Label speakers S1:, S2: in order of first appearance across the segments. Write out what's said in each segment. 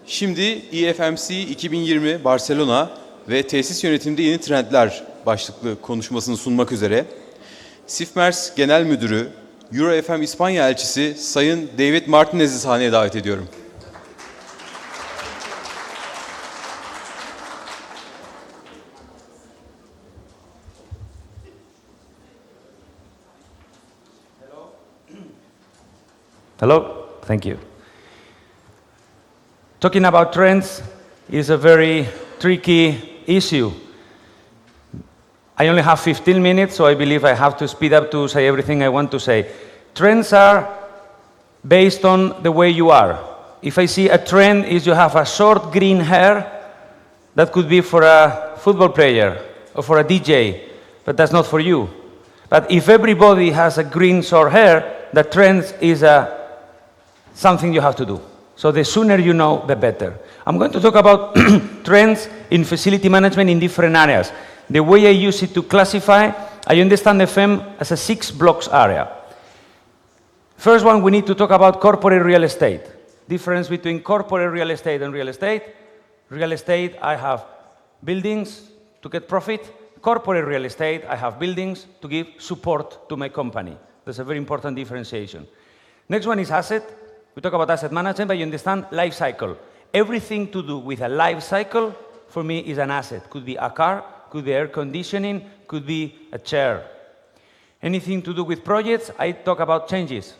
S1: Şimdi IFMC 2020 Barselona ve Tesis Yönetiminde Yeni Trendler başlıklı konuşmasını sunmak üzere CIFMERS Genel Müdürü, EuroFM İspanya Elçisi Sayın David Martinez'i sahneye davet ediyorum.
S2: Hello, thank you. Talking about trends is a very tricky issue. I only have 15 minutes, so I believe I have to speed up to say everything I want to say. Trends are based on the way you are. If I see a trend is you have a short green hair, that could be for a football player or for a DJ, but that's not for you. But if everybody has a green short hair, the trend is something you have to do. So the sooner you know, the better. I'm going to talk about trends in facility management in different areas. The way I use it to classify, I understand FM as a 6 blocks area. First one, we need to talk about corporate real estate. Difference between corporate real estate and real estate. Real estate, I have buildings to get profit. Corporate real estate, I have buildings to give support to my company. There's a very important differentiation. Next one is asset. We talk about asset management, but you understand life cycle. Everything to do with a life cycle, for me, is an asset. Could be a car, could be air conditioning, could be a chair. Anything to do with projects, I talk about changes.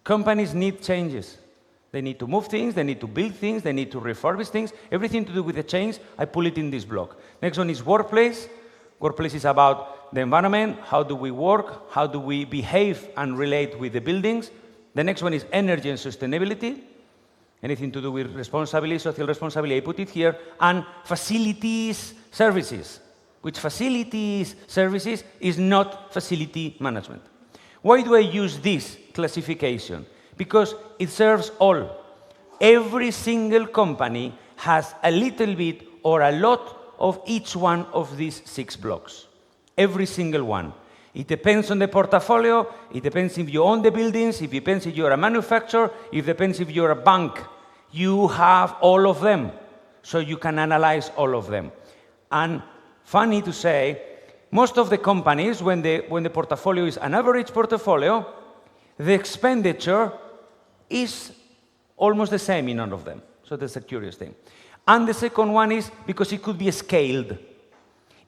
S2: Companies need changes. They need to move things, they need to build things, they need to refurbish things. Everything to do with the change, I pull it in this block. Next one is workplace. Workplace is about the environment, how do we work, how do we behave and relate with the buildings. The next one is energy and sustainability. Anything to do with responsibility, social responsibility, I put it here. And facilities services, which facilities services is not facility management. Why do I use this classification? Because it serves all. Every single company has a little bit or a lot of each one of these 6 blocks. Every single one. It depends on the portfolio, it depends if you own the buildings, it depends if you're a manufacturer, it depends if you're a bank. You have all of them, so you can analyze all of them. And funny to say, most of the companies, when the portfolio is an average portfolio, the expenditure is almost the same in all of them. So that's a curious thing. And the second one is because it could be scaled.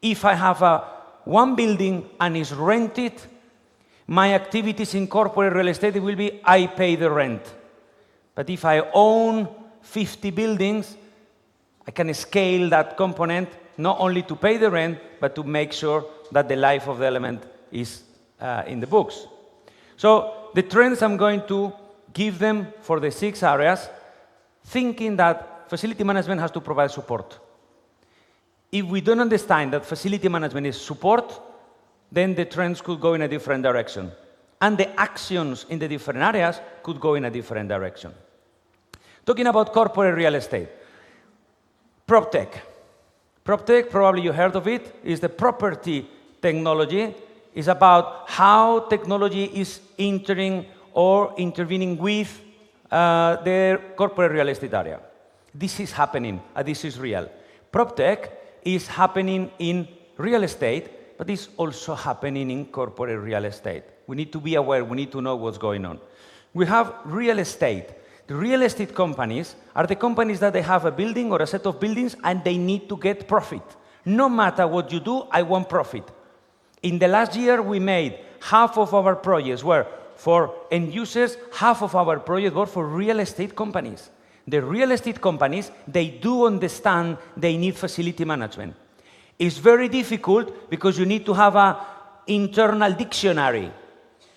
S2: If I have one building and is rented, my activities in corporate real estate will be I pay the rent. But if I own 50 buildings, I can scale that component not only to pay the rent, but to make sure that the life of the element is in the books. So the trends I'm going to give them for the 6 areas, thinking that facility management has to provide support. If we don't understand that facility management is support, then the trends could go in a different direction. And the actions in the different areas could go in a different direction. Talking about corporate real estate. PropTech. PropTech, probably you heard of it, is the property technology. It's about how technology is entering or intervening with the corporate real estate area. This is happening, this is real. PropTech is happening in real estate, but it's also happening in corporate real estate. We need to be aware, we need to know what's going on. We have real estate. The real estate companies are the companies that they have a building or a set of buildings and they need to get profit. No matter what you do, I want profit. In the last year, we made half of our projects were for end users, half of our projects were for real estate companies. The real estate companies, they do understand they need facility management. It's very difficult because you need to have an internal dictionary.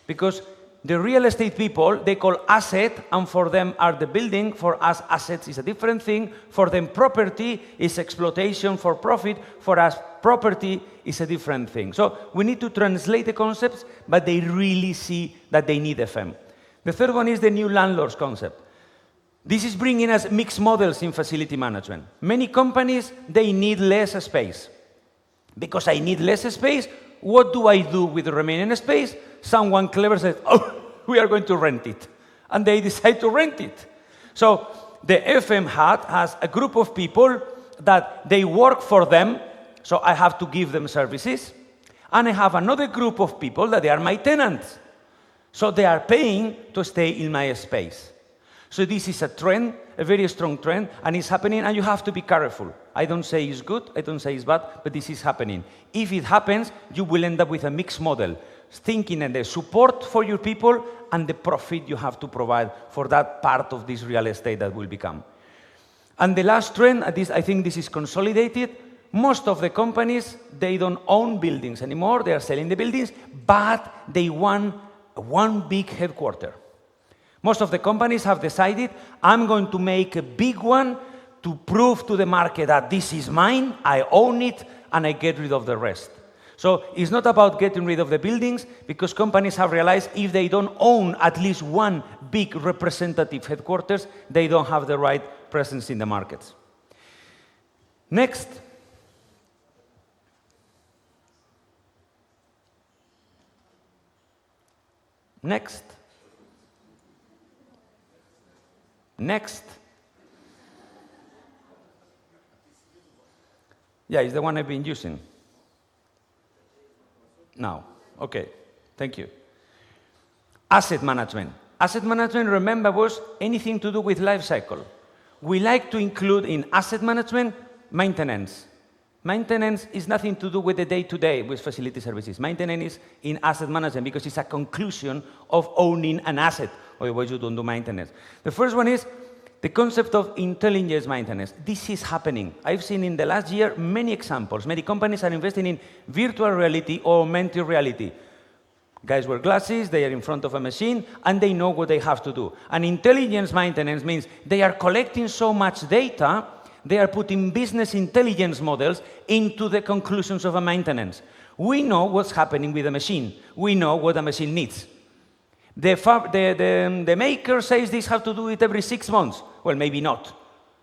S2: Because the real estate people, they call asset, and for them are the building. For us, assets is a different thing. For them, property is exploitation for profit. For us, property is a different thing. So we need to translate the concepts, but they really see that they need FM. The third one is the new landlords concept. This is bringing us mixed models in facility management. Many companies, they need less space. Because I need less space, what do I do with the remaining space? Someone clever says, oh, we are going to rent it. And they decide to rent it. So the FM hat has a group of people that they work for them, so I have to give them services. And I have another group of people that they are my tenants. So they are paying to stay in my space. So this is a trend, a very strong trend, and it's happening, and you have to be careful. I don't say it's good, I don't say it's bad, but this is happening. If it happens, you will end up with a mixed model, thinking in the support for your people and the profit you have to provide for that part of this real estate that will become. And the last trend, I think this is consolidated. Most of the companies, they don't own buildings anymore, they are selling the buildings, but they want one big headquarter. Most of the companies have decided, I'm going to make a big one to prove to the market that this is mine, I own it, and I get rid of the rest. So it's not about getting rid of the buildings, because companies have realized if they don't own at least one big representative headquarters, they don't have the right presence in the markets. Next. Next. Next. Yeah, it's the one I've been using. Now, okay, thank you. Asset management. Asset management, remember, was anything to do with life cycle. We like to include in asset management maintenance. Maintenance is nothing to do with the day-to-day with facility services. Maintenance is in asset management because it's a conclusion of owning an asset, otherwise you don't do maintenance. The first one is the concept of intelligence maintenance. This is happening. I've seen in the last year many examples. Many companies are investing in virtual reality or augmented reality. Guys wear glasses, they are in front of a machine, and they know what they have to do. And intelligence maintenance means they are collecting so much data, they are putting business intelligence models into the conclusions of a maintenance. We know what's happening with the machine. We know what the machine needs. The maker says this have to do it every 6 months. Well, maybe not,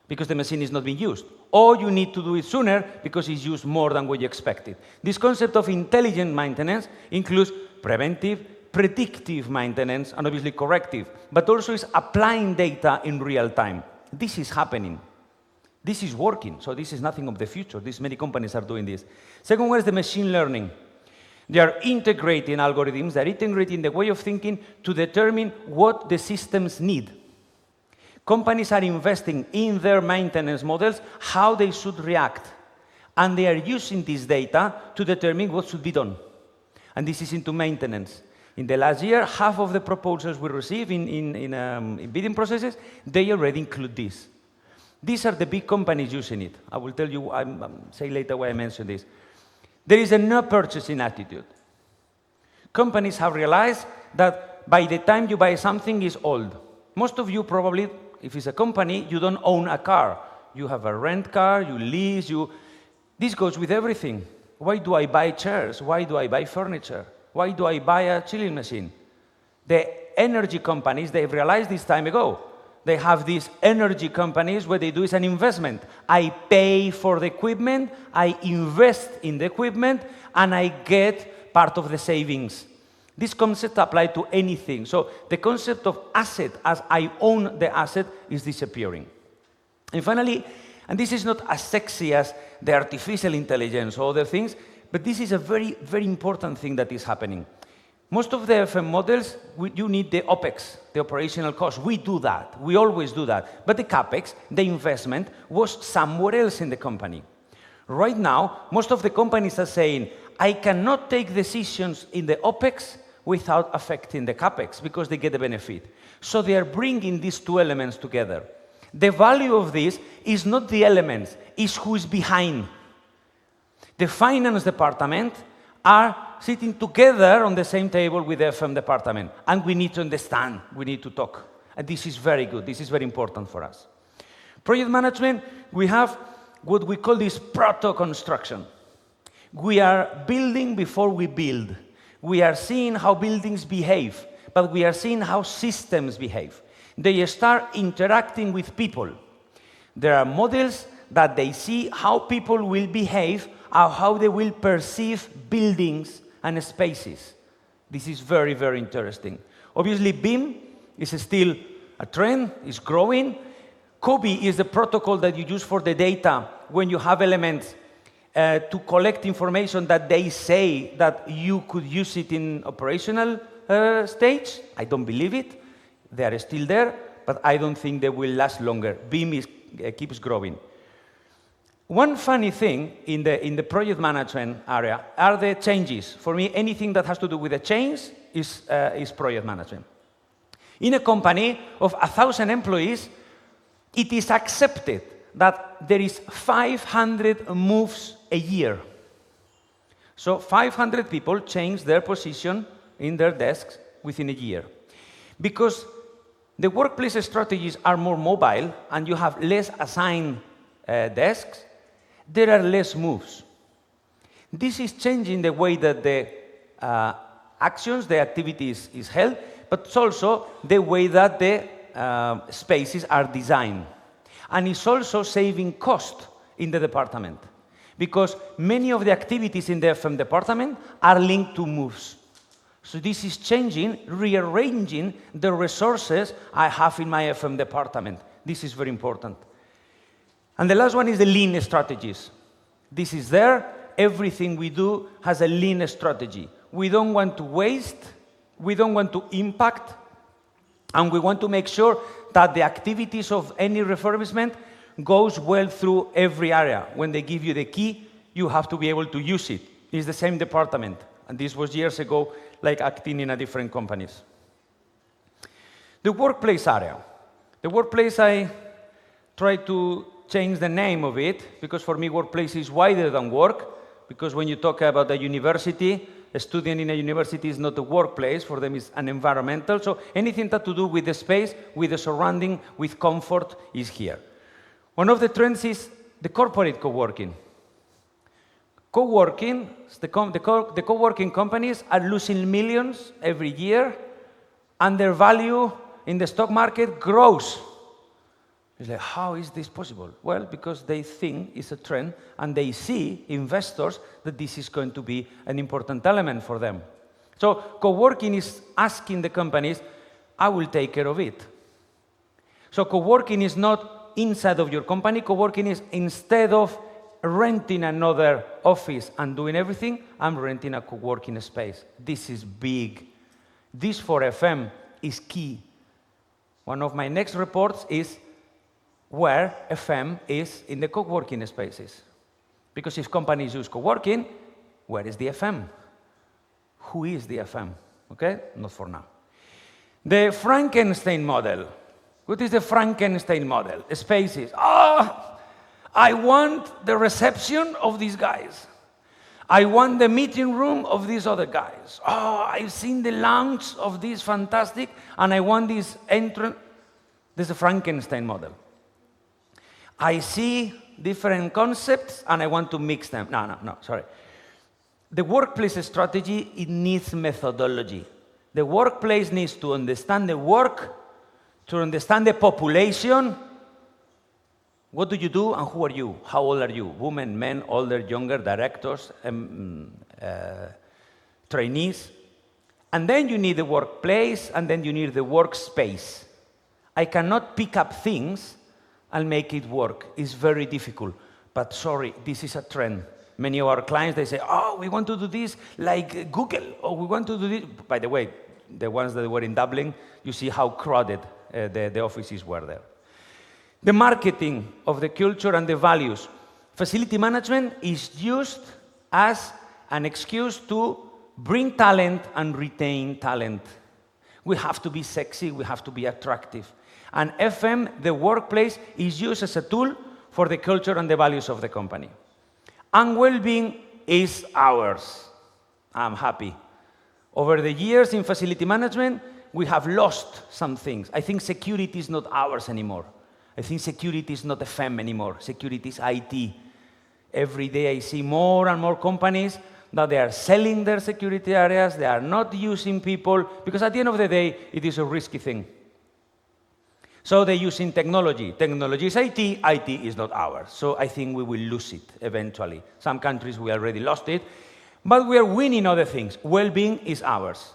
S2: because the machine is not being used. Or you need to do it sooner because it's used more than what you expected. This concept of intelligent maintenance includes preventive, predictive maintenance, and obviously corrective, but also is applying data in real time. This is happening. This is working, so this is nothing of the future. Many companies are doing this. Second one is the machine learning. They are integrating algorithms, they are integrating the way of thinking to determine what the systems need. Companies are investing in their maintenance models, how they should react. And they are using this data to determine what should be done. And this is into maintenance. In the last year, half of the proposals we receive in bidding processes, they already include this. These are the big companies using it. I will tell you, I'll say later why I mentioned this. There is a no purchasing attitude. Companies have realized that by the time you buy something, it's old. Most of you probably, if it's a company, you don't own a car. You have a rent car, you lease, This goes with everything. Why do I buy chairs? Why do I buy furniture? Why do I buy a chilling machine? The energy companies, they've realized this time ago. They have these energy companies where they do is an investment. I pay for the equipment, I invest in the equipment, and I get part of the savings. This concept applies to anything. So the concept of asset as I own the asset is disappearing. And finally, and this is not as sexy as the artificial intelligence or other things, but this is a very, very important thing that is happening. Most of the FM models, you need the OPEX, the operational cost. We do that. We always do that. But the CAPEX, the investment, was somewhere else in the company. Right now, most of the companies are saying, I cannot take decisions in the OPEX without affecting the CAPEX because they get the benefit. So they are bringing these two elements together. The value of this is not the elements, it's who is behind. The finance department are sitting together on the same table with the FM department. And we need to understand, we need to talk. And this is very good, this is very important for us. Project management, we have what we call this proto-construction. We are building before we build. We are seeing how buildings behave, but we are seeing how systems behave. They start interacting with people. There are models that they see how people will behave or how they will perceive buildings and spaces. This is very, very interesting. Obviously, BIM is still a trend, it's growing. COBE is the protocol that you use for the data when you have elements to collect information that they say that you could use it in operational stage. I don't believe it. They are still there, but I don't think they will last longer. BIM keeps growing. One funny thing in the project management area are the changes. For me, anything that has to do with the change is project management. In a company of 1,000 employees, it is accepted that there is 500 moves a year. So 500 people change their position in their desks within a year. Because the workplace strategies are more mobile and you have less assigned desks, there are less moves. This is changing the way that the actions, the activities is held, but it's also the way that the spaces are designed. And it's also saving cost in the department, because many of the activities in the FM department are linked to moves. So this is changing, rearranging the resources I have in my FM department. This is very important. And the last one is the lean strategies. This is there. Everything we do has a lean strategy. We don't want to waste, we don't want to impact, and we want to make sure that the activities of any refurbishment goes well through every area. When they give you the key, you have to be able to use it. It's the same department. And this was years ago, like acting in a different companies. The workplace area. The workplace, I try to change the name of it, because for me, workplace is wider than work, because when you talk about a university, a student in a university is not a workplace, for them it's an environmental, so anything that to do with the space, with the surrounding, with comfort is here. One of the trends is the corporate co-working. Co-working, the co-working companies are losing millions every year, and their value in the stock market grows. It's like, how is this possible? Well, because they think it's a trend, and they see, investors, that this is going to be an important element for them. So co-working is asking the companies, I will take care of it. So co-working is not inside of your company. Co-working is, instead of renting another office and doing everything, I'm renting a co-working space. This is big. This for FM is key. One of my next reports is where FM is in the co-working spaces. Because if companies use co-working, where is the FM? Who is the FM? Okay, not for now. The Frankenstein model. What is the Frankenstein model? Spaces. I want the reception of these guys. I want the meeting room of these other guys. I've seen the lounge of this fantastic, and I want this entrance. This is the Frankenstein model. I see different concepts, and I want to mix them. No, sorry. The workplace strategy, it needs methodology. The workplace needs to understand the work, to understand the population. What do you do, and who are you? How old are you? Women, men, older, younger, directors, trainees. And then you need the workplace, and then you need the workspace. I cannot pick up things and make it work. It's very difficult. But sorry, this is a trend. Many of our clients, they say, we want to do this like Google, or we want to do this. By the way, the ones that were in Dublin, you see how crowded the offices were there. The marketing of the culture and the values. Facility management is used as an excuse to bring talent and retain talent. We have to be sexy, we have to be attractive. And FM, the workplace, is used as a tool for the culture and the values of the company. And well-being is ours. I'm happy. Over the years in facility management, we have lost some things. I think security is not ours anymore. I think security is not FM anymore. Security is IT. Every day I see more and more companies that they are selling their security areas, they are not using people, because at the end of the day, it is a risky thing. So they're using technology. Technology is IT, IT is not ours. So I think we will lose it eventually. Some countries, we already lost it, but we are winning other things. Well-being is ours.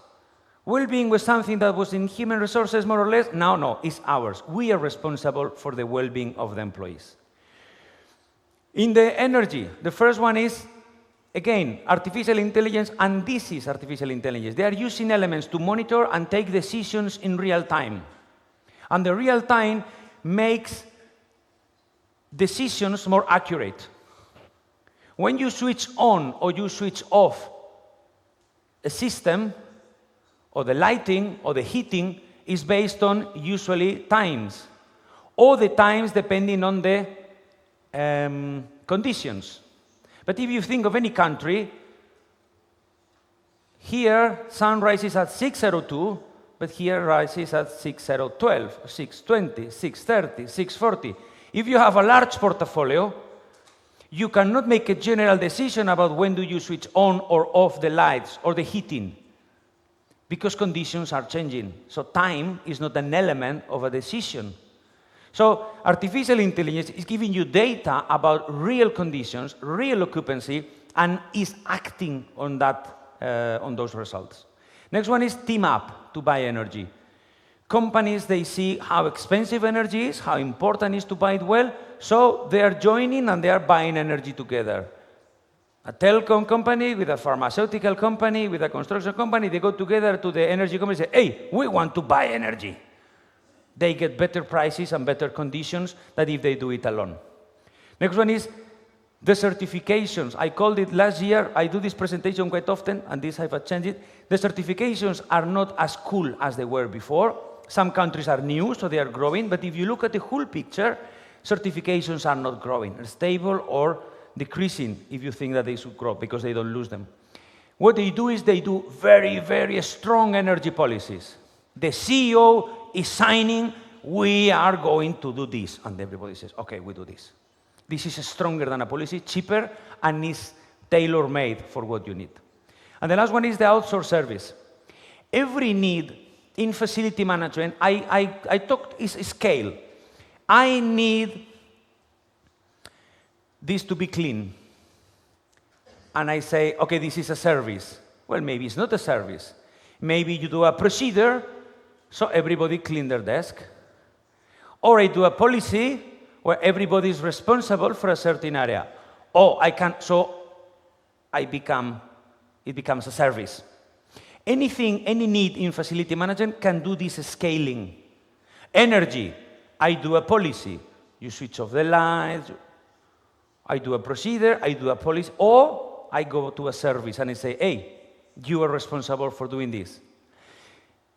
S2: Well-being was something that was in human resources, more or less. Now, no, it's ours. We are responsible for the well-being of the employees. In the energy, the first one is, again, artificial intelligence, and this is artificial intelligence. They are using elements to monitor and take decisions in real time. And the real time makes decisions more accurate. When you switch on or you switch off a system, or the lighting or the heating is based on usually times, or the times depending on the conditions. But if you think of any country, here sun rises at 6:02, but here rises at 6:12, 6:20, 6:30, 6:40. If you have a large portfolio, you cannot make a general decision about when do you switch on or off the lights or the heating, because conditions are changing. So time is not an element of a decision. So artificial intelligence is giving you data about real conditions, real occupancy, and is acting on on those results. Next one is team up to buy energy. Companies, they see how expensive energy is, how important it is to buy it well, so they are joining and they are buying energy together. A telecom company with a pharmaceutical company, with a construction company, they go together to the energy company and say, hey, we want to buy energy. They get better prices and better conditions than if they do it alone. Next one is the certifications. I called it last year, I do this presentation quite often, and this I've changed it. The certifications are not as cool as they were before. Some countries are new, so they are growing, but if you look at the whole picture, certifications are not growing, they're stable or decreasing if you think that they should grow, because they don't lose them. What they do is they do very, very strong energy policies. The CEO is signing, we are going to do this, and everybody says, okay, we do this. This is stronger than a policy, cheaper, and is tailor-made for what you need. And the last one is the outsourced service. Every need in facility management, I talked is scale. I need this to be clean. And I say, okay, this is a service. Well, maybe it's not a service. Maybe you do a procedure, so everybody clean their desk. Or I do a policy where everybody is responsible for a certain area. Or it becomes a service. Anything, any need in facility management can do this scaling. Energy, I do a policy. You switch off the lights, I do a procedure, I do a policy, or I go to a service and I say, hey, you are responsible for doing this.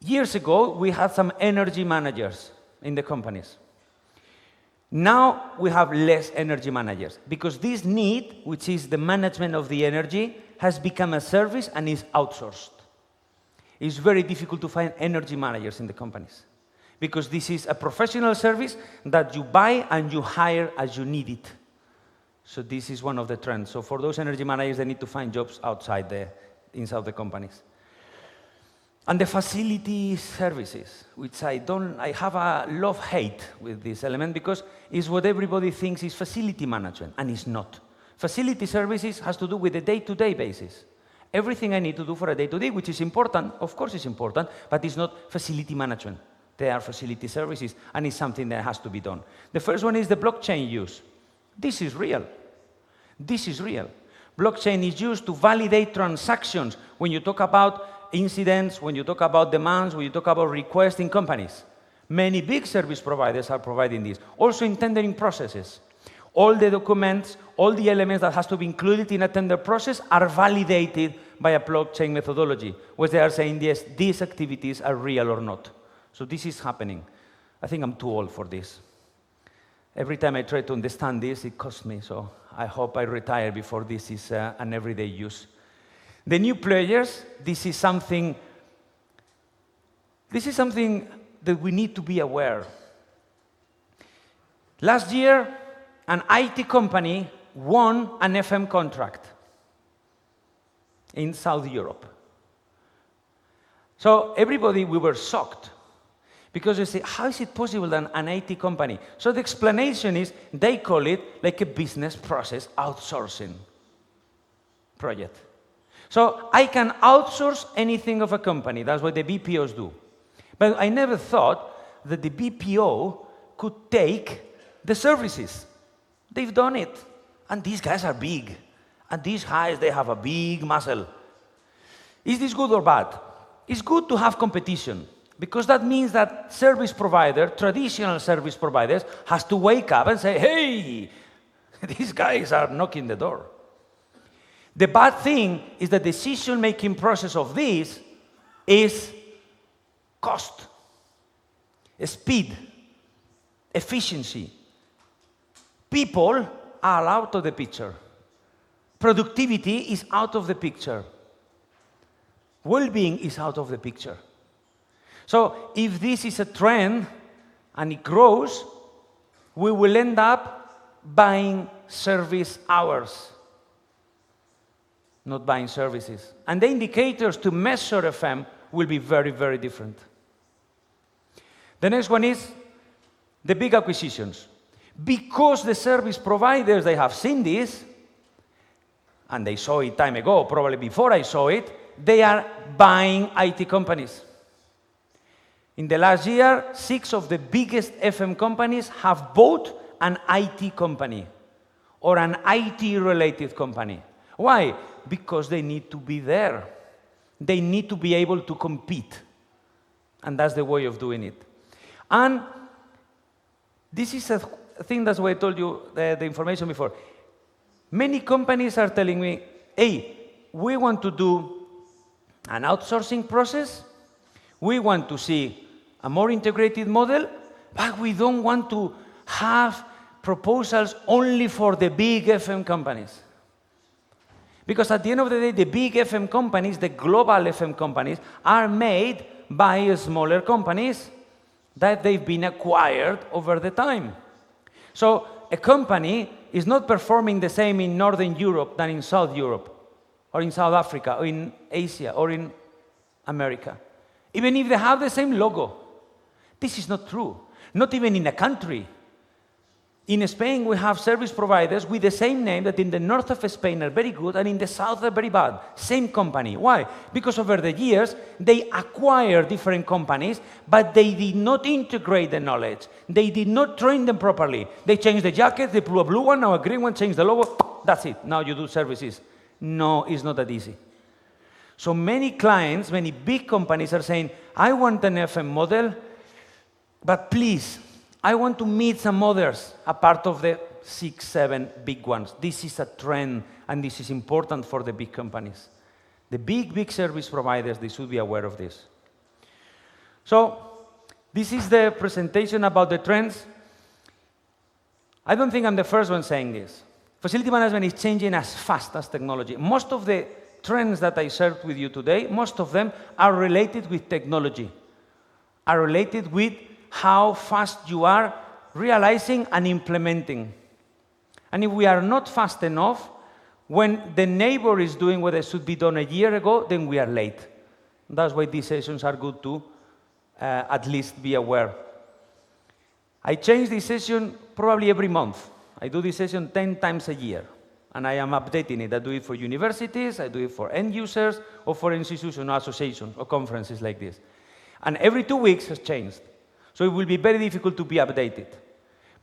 S2: Years ago, we had some energy managers in the companies. Now we have less energy managers because this need, which is the management of the energy, has become a service and is outsourced. It's very difficult to find energy managers in the companies because this is a professional service that you buy and you hire as you need it. So this is one of the trends. So for those energy managers, they need to find jobs inside the companies. And the facility services, which I have a love-hate with this element because it's what everybody thinks is facility management, and it's not. Facility services has to do with the day-to-day basis. Everything I need to do for a day-to-day, which is important, of course it's important, but it's not facility management. They are facility services, and it's something that has to be done. The first one is the blockchain use. This is real. This is real. Blockchain is used to validate transactions when you talk about incidents, when you talk about demands, when you talk about requests in companies. Many big service providers are providing this. Also in tendering processes. All the documents, all the elements that has to be included in a tender process are validated by a blockchain methodology, where they are saying, yes, these activities are real or not. So this is happening. I think I'm too old for this. Every time I try to understand this, it costs me, so I hope I retire before this is an everyday use. The new players, this is something that we need to be aware. Last year, an IT company won an FM contract in South Europe. So everybody, we were shocked. Because they say, how is it possible that an IT company? So the explanation is, they call it like a business process outsourcing project. So I can outsource anything of a company. That's what the BPOs do. But I never thought that the BPO could take the services. They've done it. And these guys are big. And these guys, they have a big muscle. Is this good or bad? It's good to have competition, because that means that service provider, traditional service providers, has to wake up and say, hey, these guys are knocking the door. The bad thing is the decision-making process of this is cost, speed, efficiency. People are out of the picture. Productivity is out of the picture. Well-being is out of the picture. So if this is a trend and it grows, we will end up buying service hours, not buying services. And the indicators to measure FM will be very, very different. The next one is the big acquisitions. Because the service providers, they have seen this, and they saw it time ago, probably before I saw it, they are buying IT companies. In the last year, 6 of the biggest FM companies have bought an IT company or an IT-related company. Why? Because they need to be there. They need to be able to compete. And that's the way of doing it. And this is a thing, that's why I told you the information before. Many companies are telling me, hey, we want to do an outsourcing process, we want to see a more integrated model, but we don't want to have proposals only for the big FM companies. Because at the end of the day, the big FM companies, the global FM companies, are made by smaller companies that they've been acquired over the time. So a company is not performing the same in Northern Europe than in South Europe, or in South Africa, or in Asia, or in America. Even if they have the same logo. This is not true. Not even in a country. In Spain, we have service providers with the same name that in the north of Spain are very good and in the south are very bad. Same company. Why? Because over the years, they acquired different companies, but they did not integrate the knowledge. They did not train them properly. They changed the jacket, they put a blue one, now a green one, changed the logo. That's it. Now you do services. No, it's not that easy. So many clients, many big companies are saying, I want an FM model, but please, I want to meet some others, a part of the 6, 7 big ones. This is a trend, and this is important for the big companies. The big service providers, they should be aware of this. So, this is the presentation about the trends. I don't think I'm the first one saying this. Facility management is changing as fast as technology. Most of the trends that I shared with you today, most of them are related with technology, are related with how fast you are realizing and implementing. And if we are not fast enough, when the neighbor is doing what should be done a year ago, then we are late. That's why these sessions are good to at least be aware. I change this session probably every month. I do this session 10 times a year, and I am updating it. I do it for universities, I do it for end users, or for institutional associations or conferences like this. And every 2 weeks has changed. So it will be very difficult to be updated.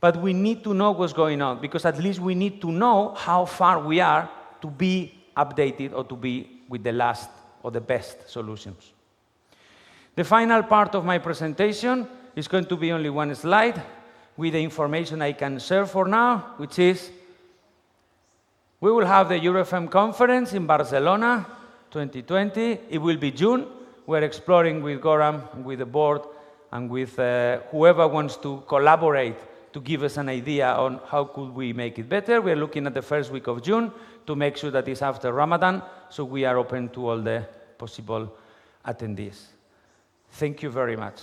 S2: But we need to know what's going on, because at least we need to know how far we are to be updated or to be with the last or the best solutions. The final part of my presentation is going to be only one slide with the information I can share for now, which is we will have the EuroFM conference in Barcelona 2020. It will be June. We're exploring with Goran, with the board, and with whoever wants to collaborate to give us an idea on how could we make it better. We're looking at the first week of June to make sure that it's after Ramadan, so we are open to all the possible attendees. Thank you very much.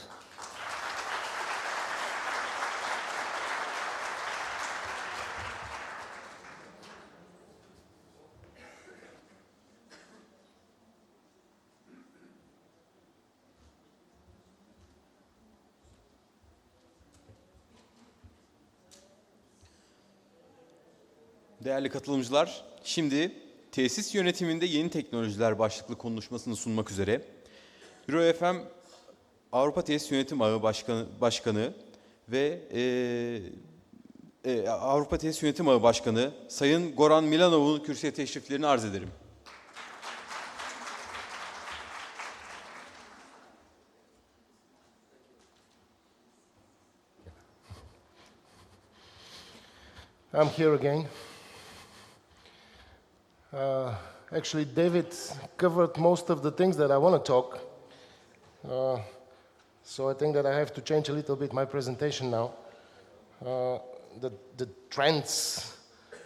S1: Değerli katılımcılar, şimdi Tesis Yönetiminde Yeni Teknolojiler başlıklı konuşmasını sunmak üzere EuroFM Avrupa Tesis Yönetimi Ağı Başkanı ve Avrupa Tesis Yönetimi Ağı Başkanı Sayın Goran Milanov'un kürsüye teşriflerini arz ederim.
S3: I'm here again. Actually, David covered most of the things that I want to talk. So I think that I have to change a little bit my presentation now. The trends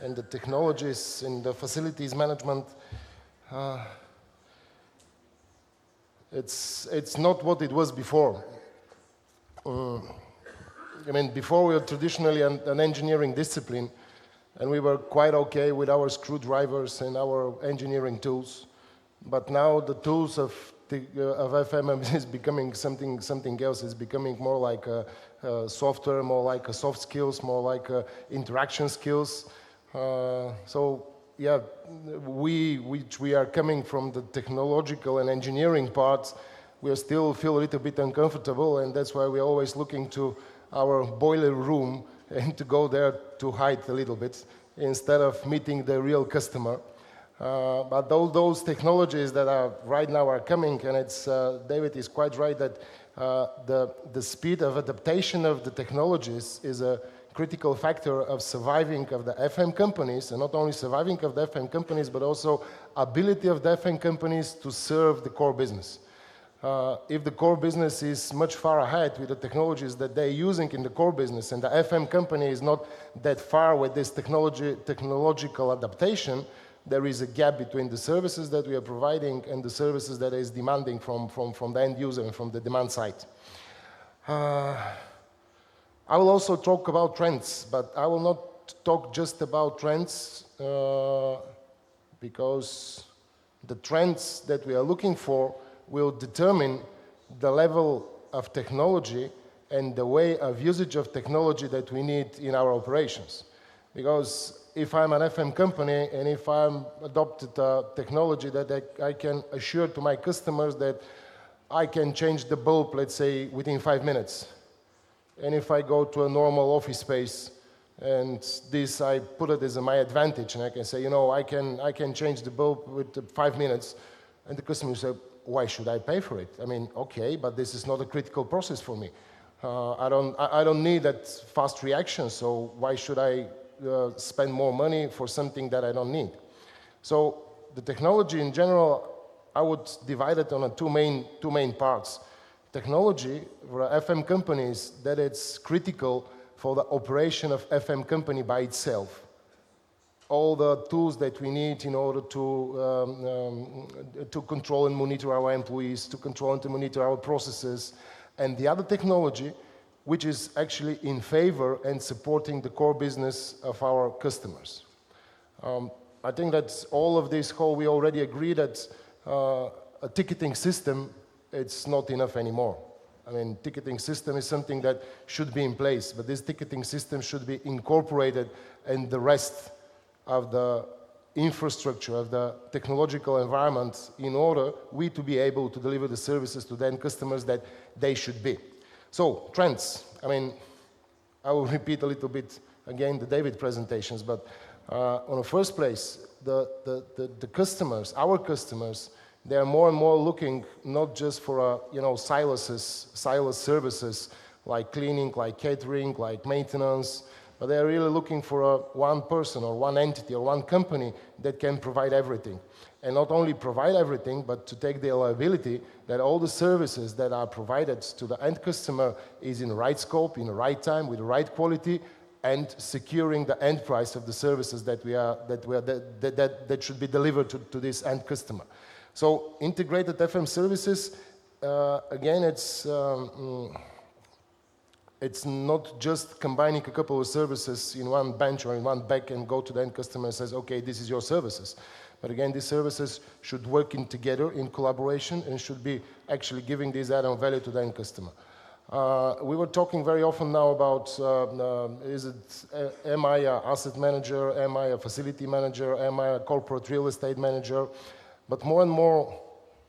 S3: and the technologies in the facilities management, it's not what it was before. I mean, before we were traditionally an engineering discipline, and we were quite okay with our screwdrivers and our engineering tools. But now the tools of FM is becoming something else. It's becoming more like a software, more like a soft skills, more like interaction skills. So yeah, we are coming from the technological and engineering parts. We still feel a little bit uncomfortable, and that's why we're always looking to our boiler room and to go there to hide a little bit instead of meeting the real customer. But all those technologies that are right now are coming, and it's David is quite right that the speed of adaptation of the technologies is a critical factor of surviving of the FM companies, and not only surviving of the FM companies, but also ability of the FM companies to serve the core business. If the core business is much far ahead with the technologies that they're using in the core business, and the FM company is not that far with this technological adaptation, there is a gap between the services that we are providing and the services that is demanding from the end user and from the demand side. I will also talk about trends, but I will not talk just about trends because the trends that we are looking for will determine the level of technology and the way of usage of technology that we need in our operations. Because if I'm an FM company and if I'm adopted a technology that I can assure to my customers that I can change the bulb, let's say, within 5 minutes. And if I go to a normal office space and this I put it as my advantage and I can say, you know, I can change the bulb with 5 minutes, and the customer will say, why should I pay for it? I mean, okay, but this is not a critical process for me. I don't need that fast reaction, so why should I spend more money for something that I don't need? So the technology in general, I would divide it on two main parts. Technology for FM companies, that it's critical for the operation of FM company by itself. All the tools that we need in order to control and monitor our employees, to control and to monitor our processes, and the other technology, which is actually in favor and supporting the core business of our customers. I think that all of this whole, we already agree that a ticketing system, it's not enough anymore. I mean, ticketing system is something that should be in place, but this ticketing system should be incorporated in the rest of the infrastructure, of the technological environment, in order we to be able to deliver the services to the end customers that they should be. So, trends. I mean, I will repeat a little bit again the David presentations, but on the first place, the customers, our customers, they are more and more looking not just for silos services like cleaning, like catering, like maintenance, but they are really looking for one person or one entity or one company that can provide everything. And not only provide everything, but to take the liability that all the services that are provided to the end customer is in the right scope, in the right time, with the right quality, and securing the end price of the services that should be delivered to this end customer. So integrated FM services, again, it's not just combining a couple of services in one bench or in one bag and go to the end customer and says, okay, this is your services. But again, these services should work together in collaboration and should be actually giving this add-on value to the end customer. We were talking very often now about, am I an asset manager, am I a facility manager, am I a corporate real estate manager? But more and more,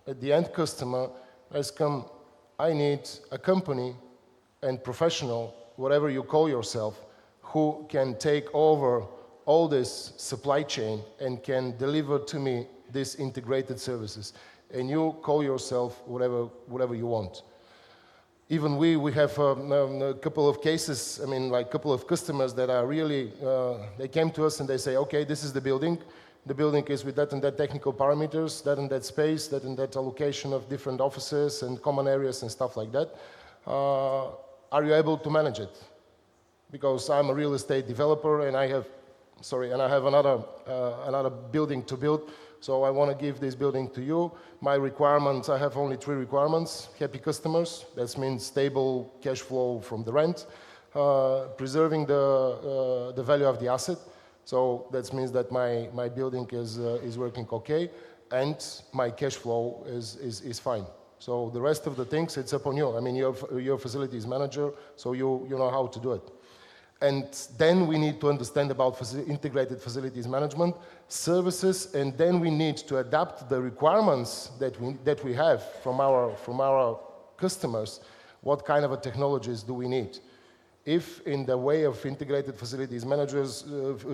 S3: at the end customer has come, I need a company and professional, whatever you call yourself, who can take over all this supply chain and can deliver to me these integrated services. And you call yourself whatever you want. Even we have a couple of cases, I mean, like a couple of customers that are really, they came to us and they say, okay, this is the building. The building is with that and that technical parameters, that and that space, that and that allocation of different offices and common areas and stuff like that. Are you able to manage it? Because I'm a real estate developer and I have another building to build. So I want to give this building to you. My requirements, I have only 3 requirements. Happy customers, that means stable cash flow from the rent, preserving the value of the asset. So that means that my building is working okay, and my cash flow is fine. So the rest of the things, it's up on you. I mean, you're facilities manager, so you know how to do it. And then we need to understand about integrated facilities management services, and then we need to adapt the requirements that we have from our customers. What kind of technologies do we need? If in the way of integrated facilities managers,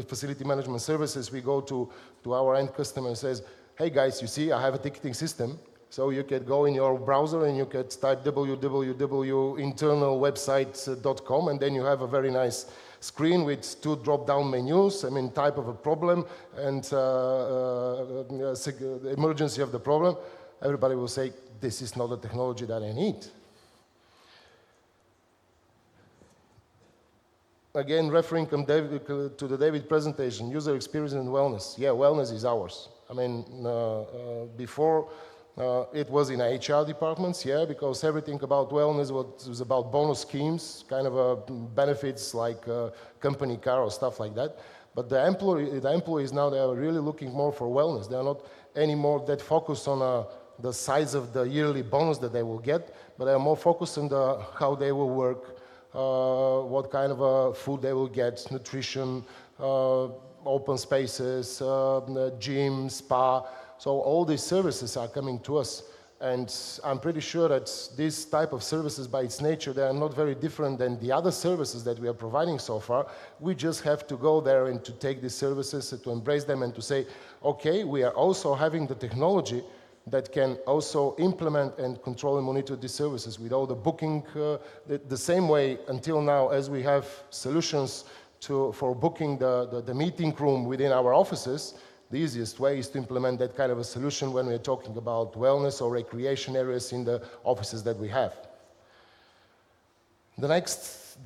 S3: facility management services, we go to our end customer and says, hey guys, you see, I have a ticketing system. So you can go in your browser and you can type www.internalwebsite.com, and then you have a very nice screen with 2 drop-down menus, I mean, type of a problem and the emergency of the problem. Everybody will say, this is not the technology that I need. Again, referring to the David presentation, user experience and wellness. Yeah, wellness is ours. I mean, before, it was in HR departments, yeah, because everything about wellness was about bonus schemes, kind of benefits like company car or stuff like that. But the employees now, they are really looking more for wellness. They are not anymore that focused on the size of the yearly bonus that they will get, but they are more focused on how they will work, what kind of food they will get, nutrition, open spaces, gym, spa. So all these services are coming to us, and I'm pretty sure that this type of services by its nature, they are not very different than the other services that we are providing so far. We just have to go there and to take these services, to embrace them and to say, okay, we are also having the technology that can also implement and control and monitor these services with all the booking, the same way until now as we have solutions for booking the meeting room within our offices. The easiest way is to implement that kind of a solution when we're talking about wellness or recreation areas in the offices that we have. The next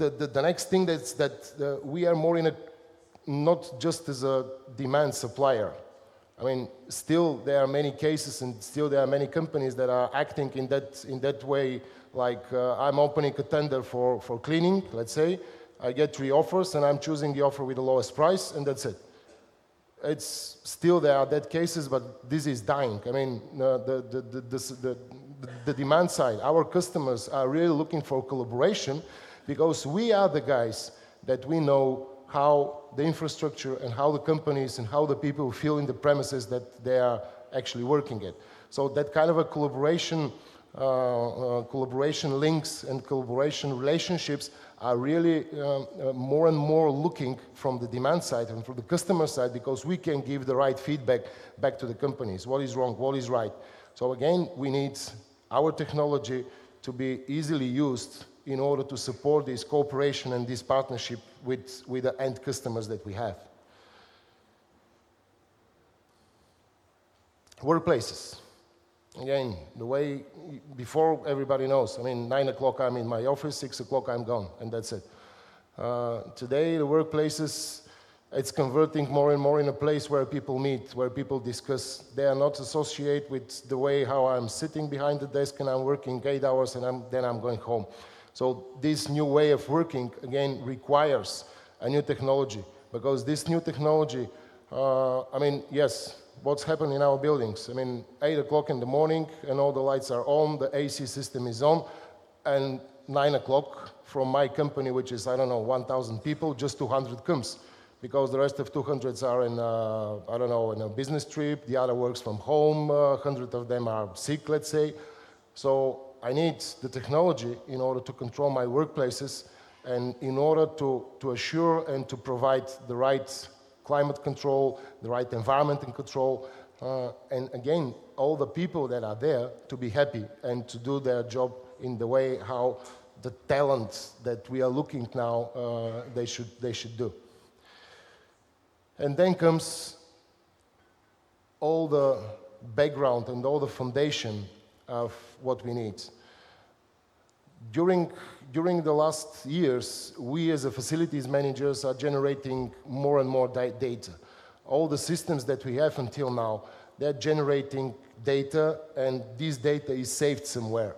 S3: thing that we are more in not just as a demand supplier. I mean, still there are many cases and still there are many companies that are acting in that way, like I'm opening a tender for cleaning, let's say. I get 3 offers and I'm choosing the offer with the lowest price, and that's it. It's still there are that cases, but this is dying. I mean, the demand side, our customers are really looking for collaboration, because we are the guys that we know how the infrastructure and how the companies and how the people feel in the premises that they are actually working at. So that kind of a collaboration links and collaboration relationships are really more and more looking from the demand side and from the customer side, because we can give the right feedback back to the companies. What is wrong? What is right? So again, we need our technology to be easily used in order to support this cooperation and this partnership with the end customers that we have. Workplaces. Again, the way before everybody knows, I mean, 9 o'clock I'm in my office, 6 o'clock I'm gone, and that's it. Today, the workplaces, it's converting more and more in a place where people meet, where people discuss. They are not associated with the way how I'm sitting behind the desk and I'm working 8 hours and then I'm going home. So this new way of working, again, requires a new technology, because this new technology, I mean, yes, what's happened in our buildings. I mean, 8 o'clock in the morning and all the lights are on, the AC system is on, and 9 o'clock from my company, which is, I don't know, 1,000 people, just 200 comes. Because the rest of 200 are in, I don't know, in a business trip, the other works from home, 100 of them are sick, let's say. So I need the technology in order to control my workplaces and in order to assure and to provide the right climate control, the right environment and control, and again, all the people that are there to be happy and to do their job in the way how the talent that we are looking now, they should do. And then comes all the background and all the foundation of what we need. During the last years, we as a facilities managers are generating more and more data. All the systems that we have until now, they're generating data, and this data is saved somewhere.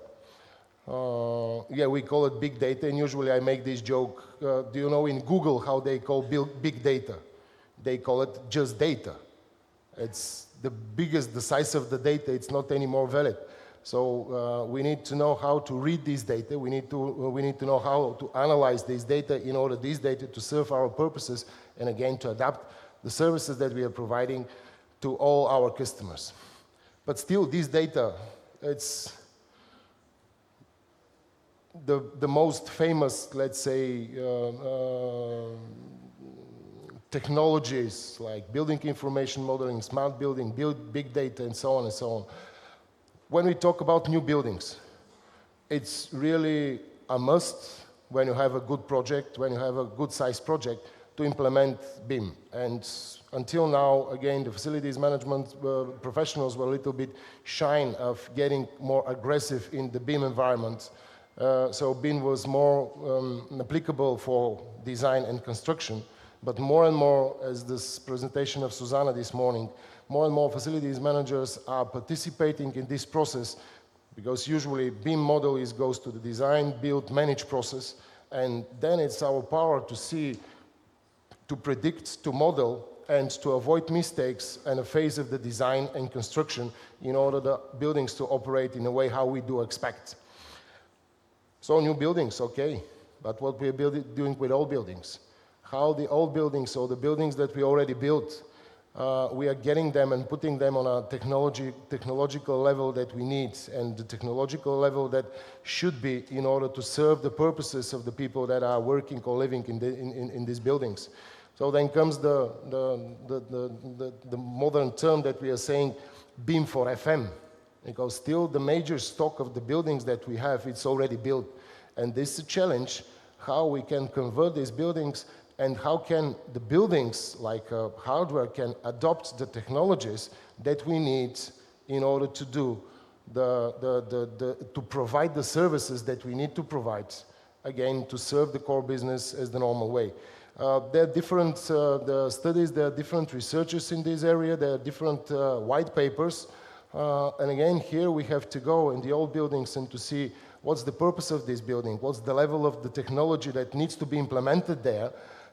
S3: We call it big data, and usually I make this joke. Do you know in Google how they call big data? They call it just data. It's the size of the data, it's not anymore valid. So we need to know how to read this data. We need to know how to analyze this data in order this data to serve our purposes and again to adapt the services that we are providing to all our customers. But still, this data, it's the most famous, let's say, technologies like building information modeling, smart building, big data, and so on and so on. When we talk about new buildings, it's really a must when you have a good project, when you have a good size project, to implement BIM. And until now, again, the facilities management professionals were a little bit shy of getting more aggressive in the BIM environment. So BIM was more applicable for design and construction. But more and more, as this presentation of Susanna this morning, more and more facilities managers are participating in this process because usually BIM model goes to the design, build, manage process, and then it's our power to see, to predict, to model, and to avoid mistakes in a phase of the design and construction in order the buildings to operate in a way how we do expect. So new buildings, okay, but what we are doing with old buildings? How the old buildings or the buildings that we already built, we are getting them and putting them on a technological level that we need and the technological level that should be in order to serve the purposes of the people that are working or living in these buildings. So then comes the modern term that we are saying BIM for FM, because still the major stock of the buildings that we have, it's already built. And this is a challenge, how we can convert these buildings and how can the buildings, like hardware, can adopt the technologies that we need in order to do to provide the services that we need to provide, again, to serve the core business as the normal way. There are different the studies, there are different researchers in this area, there are different white papers, and again, here we have to go in the old buildings and to see what's the purpose of this building, what's the level of the technology that needs to be implemented there,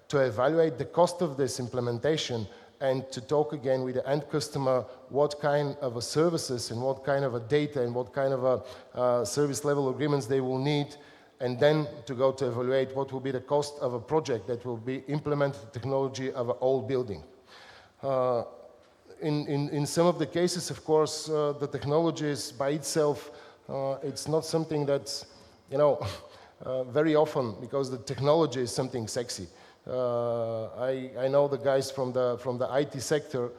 S3: to evaluate the cost of this implementation and to talk again with the end customer what kind of a services and what kind of a data and what kind of a service level agreements they will need, and then to go to evaluate what will be the cost of a project that will be implemented the technology of an old building. In some of the cases, of course, the technologies by itself, it's not something that's, very often, because the technology is something sexy. I know the guys from the IT sector,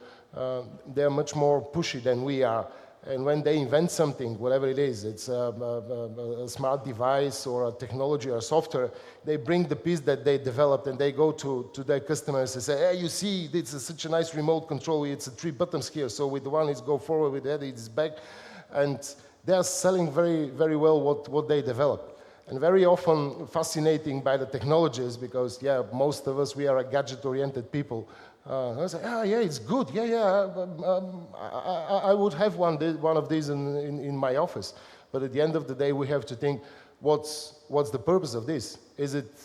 S3: they're much more pushy than we are. And when they invent something, whatever it is, it's a smart device or a technology or software, they bring the piece that they developed and they go to their customers and say, hey, you see, it's such a nice remote control, it's 3 buttons here, so with the one it's go forward, with the other it's back. And they are selling very, very well what they develop. And very often fascinating by the technologies because, most of us, we are a gadget-oriented people. I say, it's good. I would have one of these in my office. But at the end of the day, we have to think, what's the purpose of this? Is it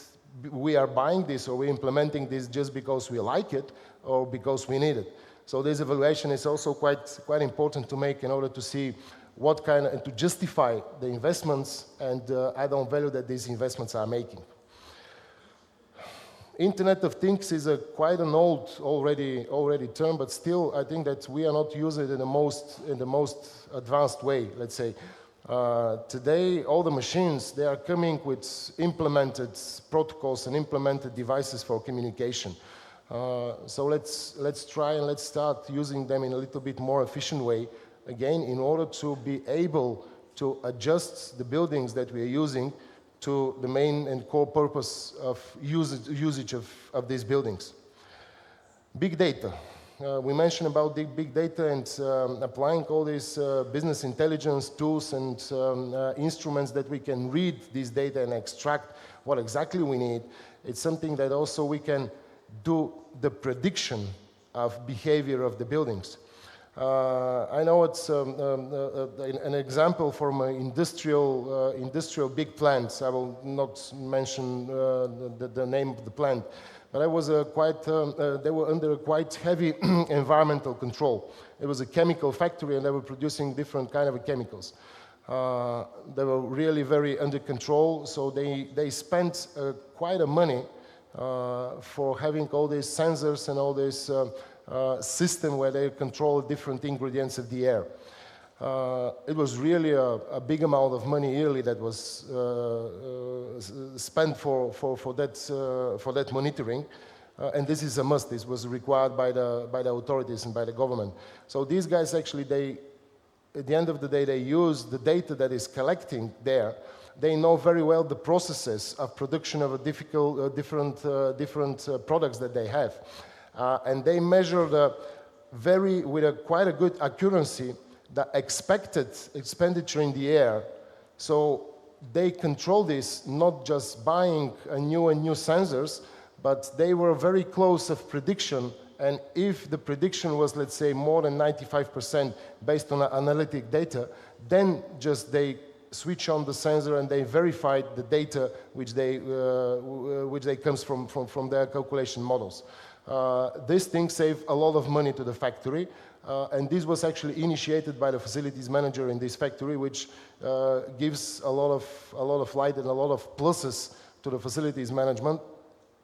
S3: we are buying this or we're implementing this just because we like it or because we need it? So this evaluation is also quite important to make in order to see and to justify the investments and add-on value that these investments are making. Internet of Things is quite an old already term, but still I think that we are not using it in the most advanced way, let's say. Today, all the machines, they are coming with implemented protocols and implemented devices for communication. So let's try and let's start using them in a little bit more efficient way, again, in order to be able to adjust the buildings that we are using to the main and core purpose of usage of these buildings. Big data. We mentioned about the big data and applying all these business intelligence tools and instruments that we can read this data and extract what exactly we need. It's something that also we can do the prediction of behavior of the buildings. I know it's an example from an industrial big plant. I will not mention the name of the plant, but they were under quite heavy environmental control. It was a chemical factory and they were producing different kind of chemicals. They were really very under control, so they spent quite a money for having all these sensors and all this system where they control different ingredients of the air. It was really a big amount of money yearly that was spent for that monitoring, and this is a must. This was required by the authorities and by the government. So these guys actually, at the end of the day, they use the data that is collecting there. They know very well the processes of production of different products that they have. And they measure with quite a good accuracy the expected expenditure in the air. So they control this, not just buying new sensors, but they were very close of prediction. And if the prediction was, let's say, more than 95% based on analytic data, then just they switch on the sensor and they verified the data which comes from their calculation models. This thing saved a lot of money to the factory, and this was actually initiated by the facilities manager in this factory, which gives a lot of light and a lot of pluses to the facilities management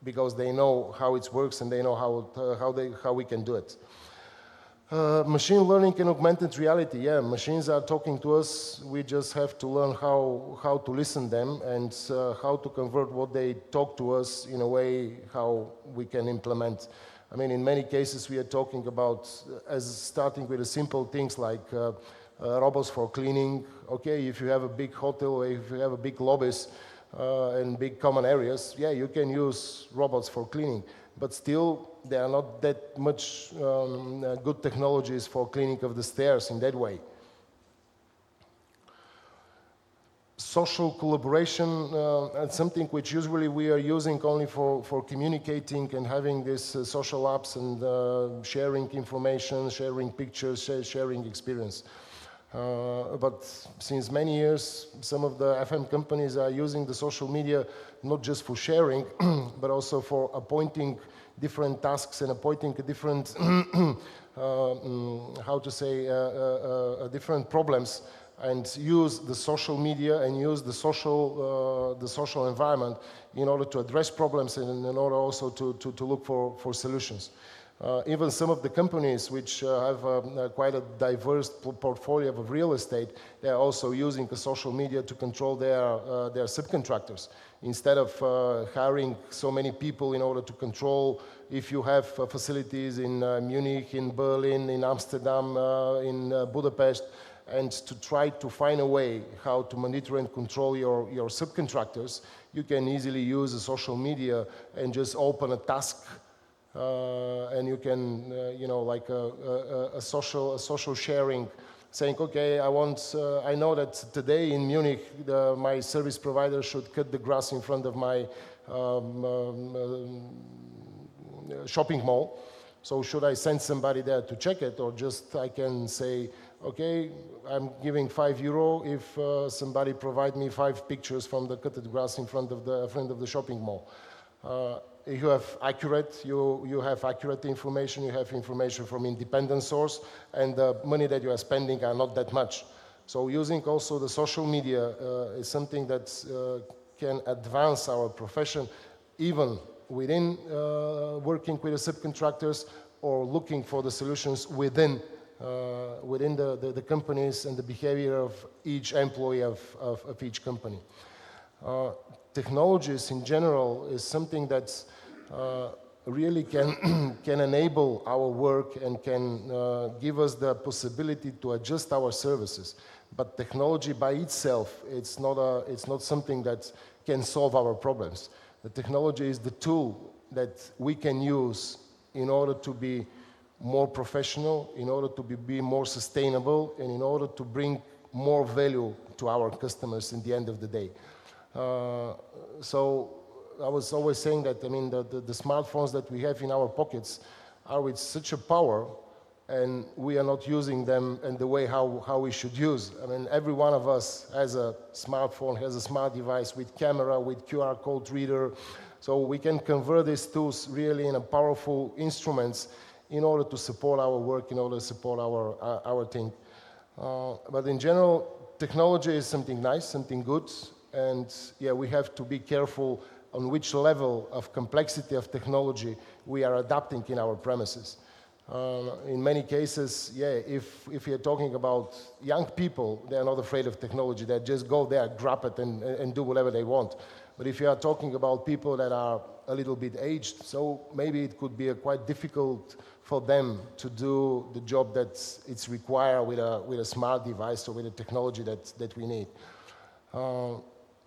S3: because they know how it works and they know how we can do it. Machine learning and augmented reality. Yeah, machines are talking to us. We just have to learn how to listen them and how to convert what they talk to us in a way how we can implement. I mean, in many cases we are talking about starting with the simple things like robots for cleaning. Okay, if you have a big hotel or if you have a big lobbies and big common areas, yeah, you can use robots for cleaning. But still, there are not that much good technologies for cleaning of the stairs in that way. Social collaboration, it's something which usually we are using only for communicating and having these social apps and sharing information, sharing pictures, sharing experience. But since many years, some of the FM companies are using the social media not just for sharing, but also for appointing different tasks and appointing a different, different problems, and use the social media and use the social environment in order to address problems and in order also to look for solutions. Even some of the companies which have quite a diverse portfolio of real estate, they are also using the social media to control their subcontractors. Instead of hiring so many people in order to control if you have facilities in Munich, in Berlin, in Amsterdam, in Budapest, and to try to find a way how to monitor and control your subcontractors, you can easily use the social media and just open a task and you can, like a social sharing, saying, okay, I know that today in Munich, my service provider should cut the grass in front of my shopping mall. So should I send somebody there to check it, or just I can say, okay, I'm giving €5 if somebody provide me 5 pictures from the cutted grass in front of the shopping mall. You have accurate information, you have information from independent source, and the money that you are spending are not that much. So using also the social media is something that can advance our profession, even within working with the subcontractors or looking for the solutions within the companies and the behavior of each employee of each company. Technologies in general is something that really can enable our work and can give us the possibility to adjust our services. But technology by itself, it's not something that can solve our problems. The technology is the tool that we can use in order to be more professional, in order to be more sustainable, and in order to bring more value to our customers in the end of the day. So I was always saying that, I mean, the smartphones that we have in our pockets are with such a power, and we are not using them in the way how we should use. I mean, every one of us has a smartphone, has a smart device with camera, with QR code reader, so we can convert these tools really in a powerful instruments in order to support our work, in order to support our thing. But in general, technology is something nice, something good, and yeah, we have to be careful on which level of complexity of technology we are adapting in our premises. In many cases, yeah, if you're talking about young people, they're not afraid of technology. They just go there, grab it, and do whatever they want. But if you are talking about people that are a little bit aged, so maybe it could be quite difficult for them to do the job that it's required with a smart device or with the technology that we need.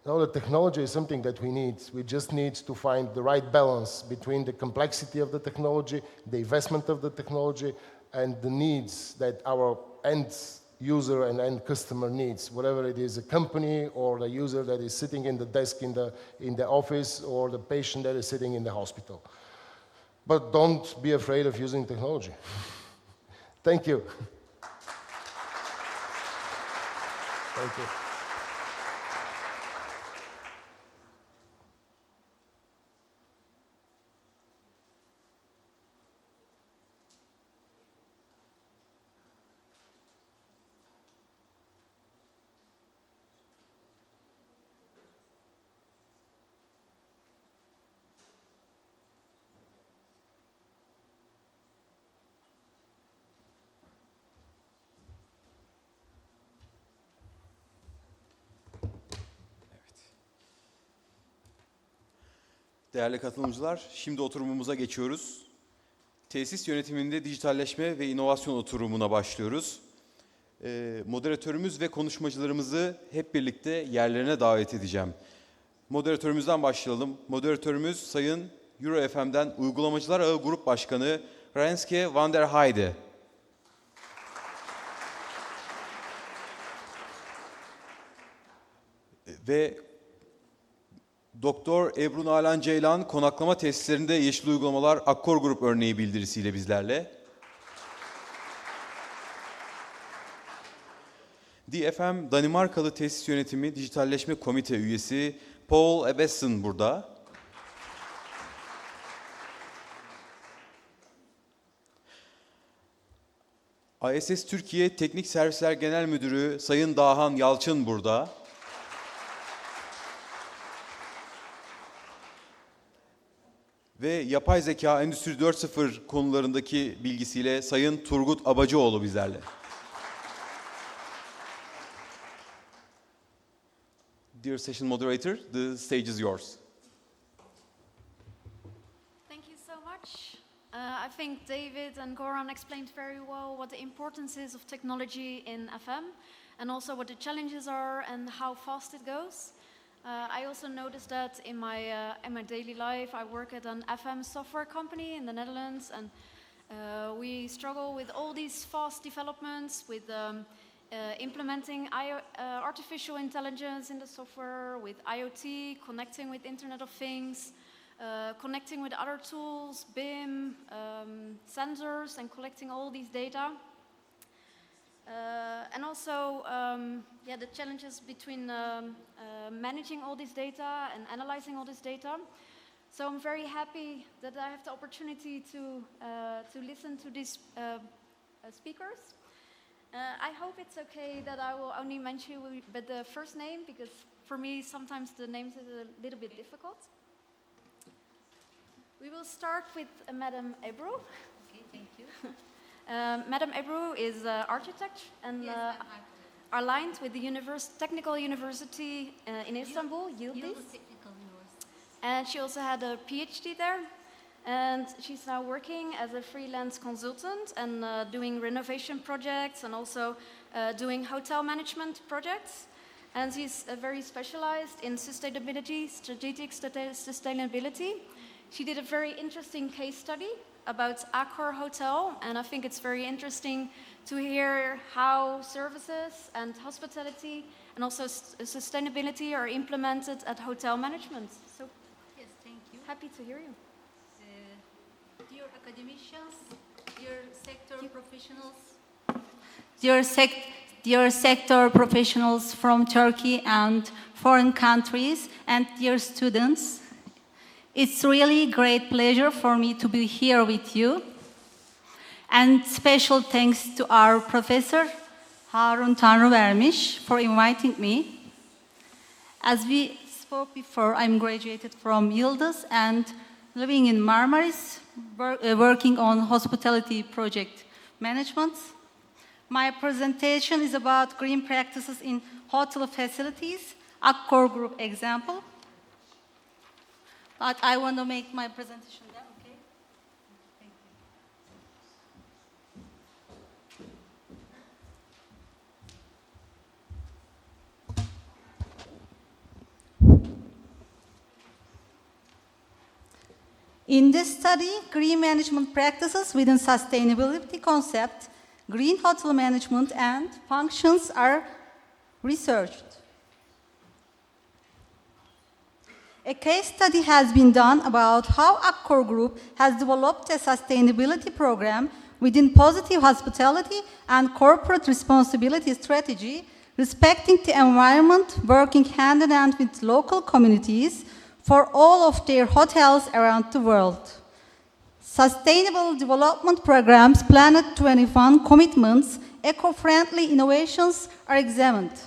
S3: No, the technology is something that we need. We just need to find the right balance between the complexity of the technology, the investment of the technology, and the needs that our end user and end customer needs, whatever it is, a company or the user that is sitting in the desk in the office or the patient that is sitting in the hospital. But don't be afraid of using technology. Thank you. Thank you.
S1: Değerli katılımcılar, şimdi oturumumuza geçiyoruz. Tesis yönetiminde dijitalleşme ve inovasyon oturumuna başlıyoruz. Moderatörümüz ve konuşmacılarımızı hep birlikte yerlerine davet edeceğim. Moderatörümüzden başlayalım. Moderatörümüz Sayın EuroFM'den Uygulamacılar Ağı Grup Başkanı Renske van der Heijden. Ve Doktor Ebru Nalan Ceylan, Konaklama Tesislerinde Yeşil Uygulamalar Akkor Grup örneği bildirisiyle bizlerle. DFM Danimarkalı Tesis Yönetimi Dijitalleşme Komite üyesi Paul Ebbesen burada. ISS Türkiye Teknik Servisler Genel Müdürü Sayın Dahan Yalçın burada. Ve yapay zeka Endüstri 4.0 konularındaki bilgisiyle Sayın Turgut Abacıoğlu bizlerle. Dear session moderator, the stage is yours.
S4: Thank you so much. I think David and Goran explained very well what the importance is of technology in FM and also what the challenges are and how fast it goes. I also noticed that in my daily life, I work at an FM software company in the Netherlands, and we struggle with all these fast developments, with implementing artificial intelligence in the software, with IoT, connecting with Internet of Things, connecting with other tools, BIM, sensors, and collecting all these data. And also, the challenges between managing all this data and analyzing all this data. So I'm very happy that I have the opportunity to listen to these speakers. I hope it's okay that I will only mention you with the first name, because for me sometimes the names is a little bit difficult. We will start with Madam Ebru.
S5: Okay, thank you.
S4: Madam Ebru is an architect and aligned with the Technical University in Istanbul, Yıldız.
S5: Technical University.
S4: And she also had a PhD there. And she's now working as a freelance consultant and doing renovation projects and also doing hotel management projects. And she's very specialized in sustainability, strategic sustainability. She did a very interesting case study about Accor Hotel, and I think it's very interesting to hear how services and hospitality and also sustainability are implemented at hotel management. So,
S5: Yes, thank you.
S4: happy to hear you.
S5: Dear academicians, dear sector professionals, dear sector professionals from Turkey and foreign countries, and dear students, it's really great pleasure for me to be here with you. And special thanks to our professor, Harun Tanrıvermiş, for inviting me. As we spoke before, I'm graduated from Yıldız and living in Marmaris, working on hospitality project management. My presentation is about green practices in hotel facilities, Accor Group example. But I want to make my presentation there, okay? Thank you. In this study, green management practices within sustainability concept, green hotel management and functions are researched. A case study has been done about how Accor Group has developed a sustainability program within positive hospitality and corporate responsibility strategy, respecting the environment, working hand in hand with local communities for all of their hotels around the world. Sustainable development programs, Planet 21 commitments, eco-friendly innovations are examined.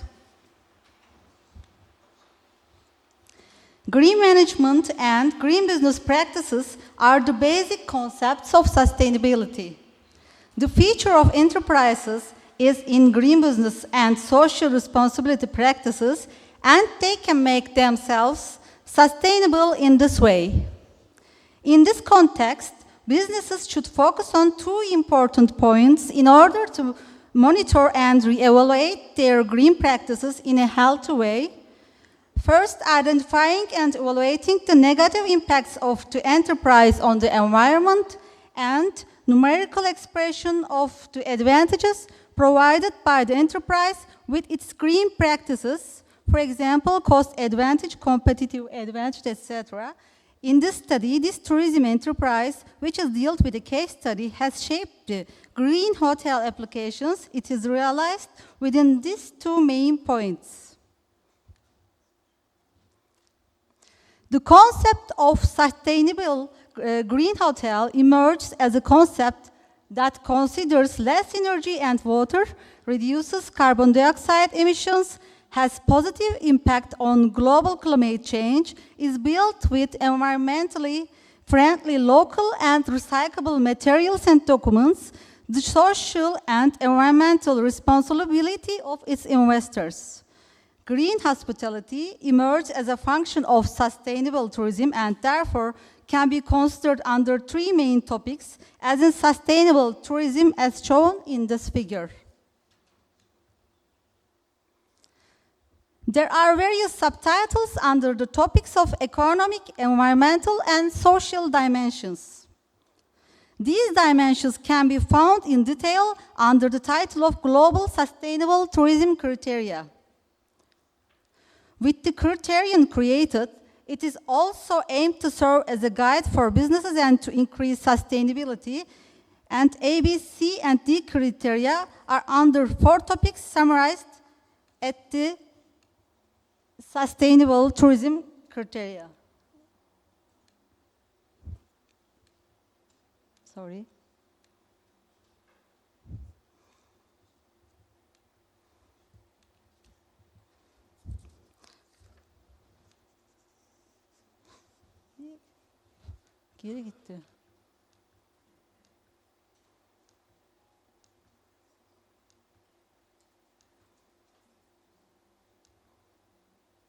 S5: Green management and green business practices are the basic concepts of sustainability. The future of enterprises is in green business and social responsibility practices, and they can make themselves sustainable in this way. In this context, businesses should focus on two important points in order to monitor and re-evaluate their green practices in a healthy way. First, identifying and evaluating the negative impacts of the enterprise on the environment, and numerical expression of the advantages provided by the enterprise with its green practices, for example, cost advantage, competitive advantage, etc. In this study, this tourism enterprise, which is dealt with a case study, has shaped the green hotel applications. It is realized within these two main points. The concept of sustainable green hotel emerged as a concept that considers less energy and water, reduces carbon dioxide emissions, has positive impact on global climate change, is built with environmentally friendly local and recyclable materials and documents, the social and environmental responsibility of its investors. Green hospitality emerged as a function of sustainable tourism and therefore can be considered under three main topics, as in sustainable tourism as shown in this figure. There are various subtitles under the topics of economic, environmental, and social dimensions. These dimensions can be found in detail under the title of Global Sustainable Tourism Criteria. With the criterion created, it is also aimed to serve as a guide for businesses and to increase sustainability. And A, B, C, and D criteria are under 4 topics summarized at the Sustainable Tourism Criteria. Sorry. Geri gitti.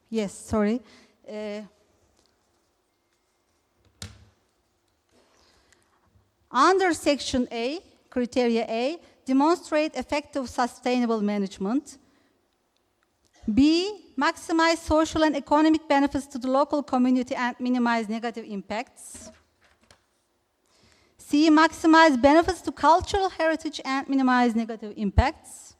S5: Yes, sorry. Under Section A, Criteria A, demonstrate effective sustainable management. B, maximize social and economic benefits to the local community and minimize negative impacts. C, maximize benefits to cultural heritage and minimize negative impacts.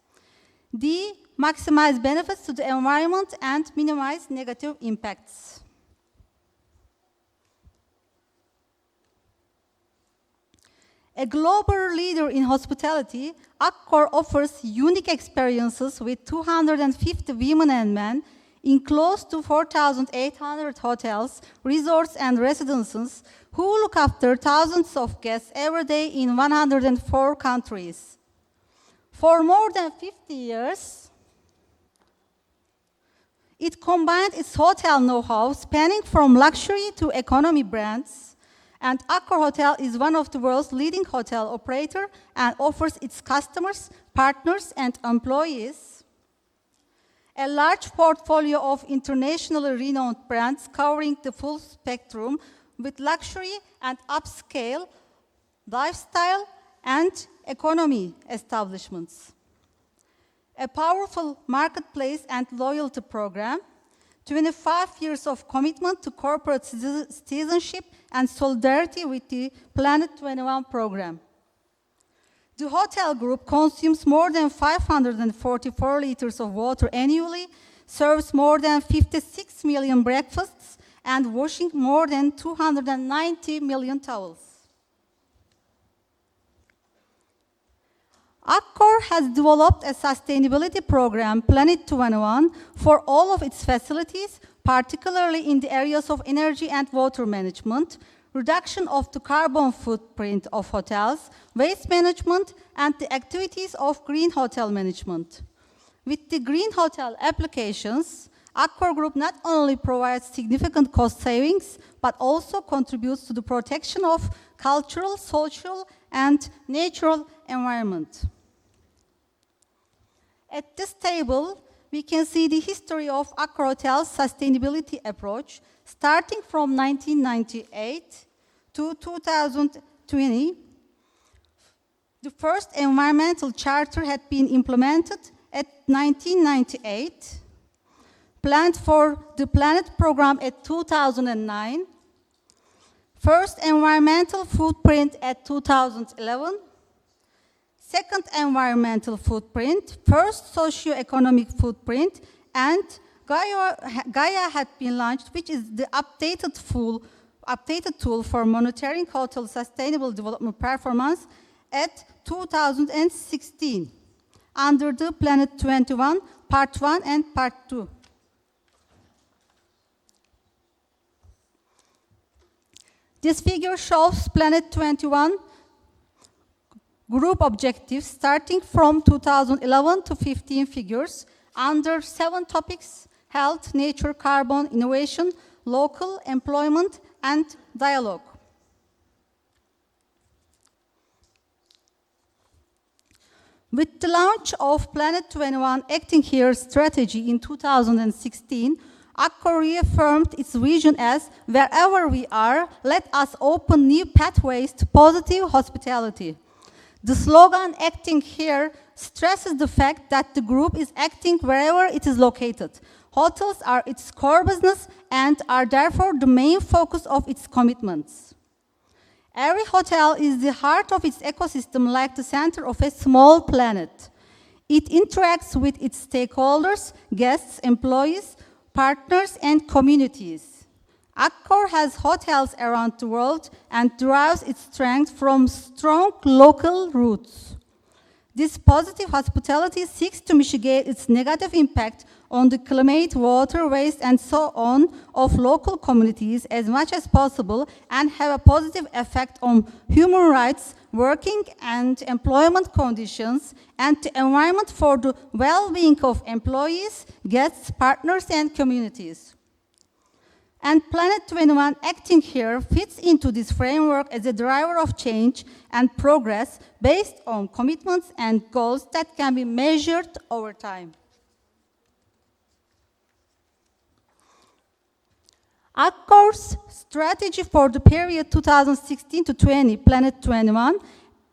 S5: D, maximize benefits to the environment and minimize negative impacts. A global leader in hospitality, Accor offers unique experiences with 250 women and men in close to 4,800 hotels, resorts, and residences who look after thousands of guests every day in 104 countries. For more than 50 years, it combined its hotel know-how spanning from luxury to economy brands, and Accor Hotel is one of the world's leading hotel operator and offers its customers, partners, and employees a large portfolio of internationally renowned brands covering the full spectrum with luxury and upscale, lifestyle, and economy establishments. A powerful marketplace and loyalty program, 25 years of commitment to corporate citizenship and solidarity with the Planet 21 program. The hotel group consumes more than 544 liters of water annually, serves more than 56 million breakfasts, and washing more than 290 million towels. Accor has developed a sustainability program, Planet 21, for all of its facilities, particularly in the areas of energy and water management, reduction of the carbon footprint of hotels, waste management, and the activities of green hotel management. With the green hotel applications, Accor Group not only provides significant cost savings, but also contributes to the protection of cultural, social, and natural environment. At this table, we can see the history of Accor Hotel's sustainability approach, starting from 1998 to 2020. The first environmental charter had been implemented at 1998, planned for the Planet program at 2009, first environmental footprint at 2011, second environmental footprint, first socio-economic footprint, and Gaia had been launched, which is the updated tool for monitoring hotel sustainable development performance at 2016 under the Planet 21 Part 1 and Part 2. This figure shows Planet 21 group objectives starting from 2011 to 15 figures under 7 topics: health, nature, carbon, innovation, local, employment, and dialogue. With the launch of Planet 21 Acting Here strategy in 2016, Accor reaffirmed its vision as, wherever we are, let us open new pathways to positive hospitality. The slogan, Acting Here, stresses the fact that the group is acting wherever it is located. Hotels are its core business and are therefore the main focus of its commitments. Every hotel is the heart of its ecosystem, like the center of a small planet. It interacts with its stakeholders, guests, employees, partners, and communities. Accor has hotels around the world and derives its strength from strong local roots. This positive hospitality seeks to mitigate its negative impact on the climate, water, waste, and so on of local communities as much as possible and have a positive effect on human rights, working and employment conditions, and the environment for the well-being of employees, guests, partners, and communities. and Planet 21 acting here fits into this framework as a driver of change and progress based on commitments and goals that can be measured over time. Accor's strategy for the period 2016 to 20, Planet 21,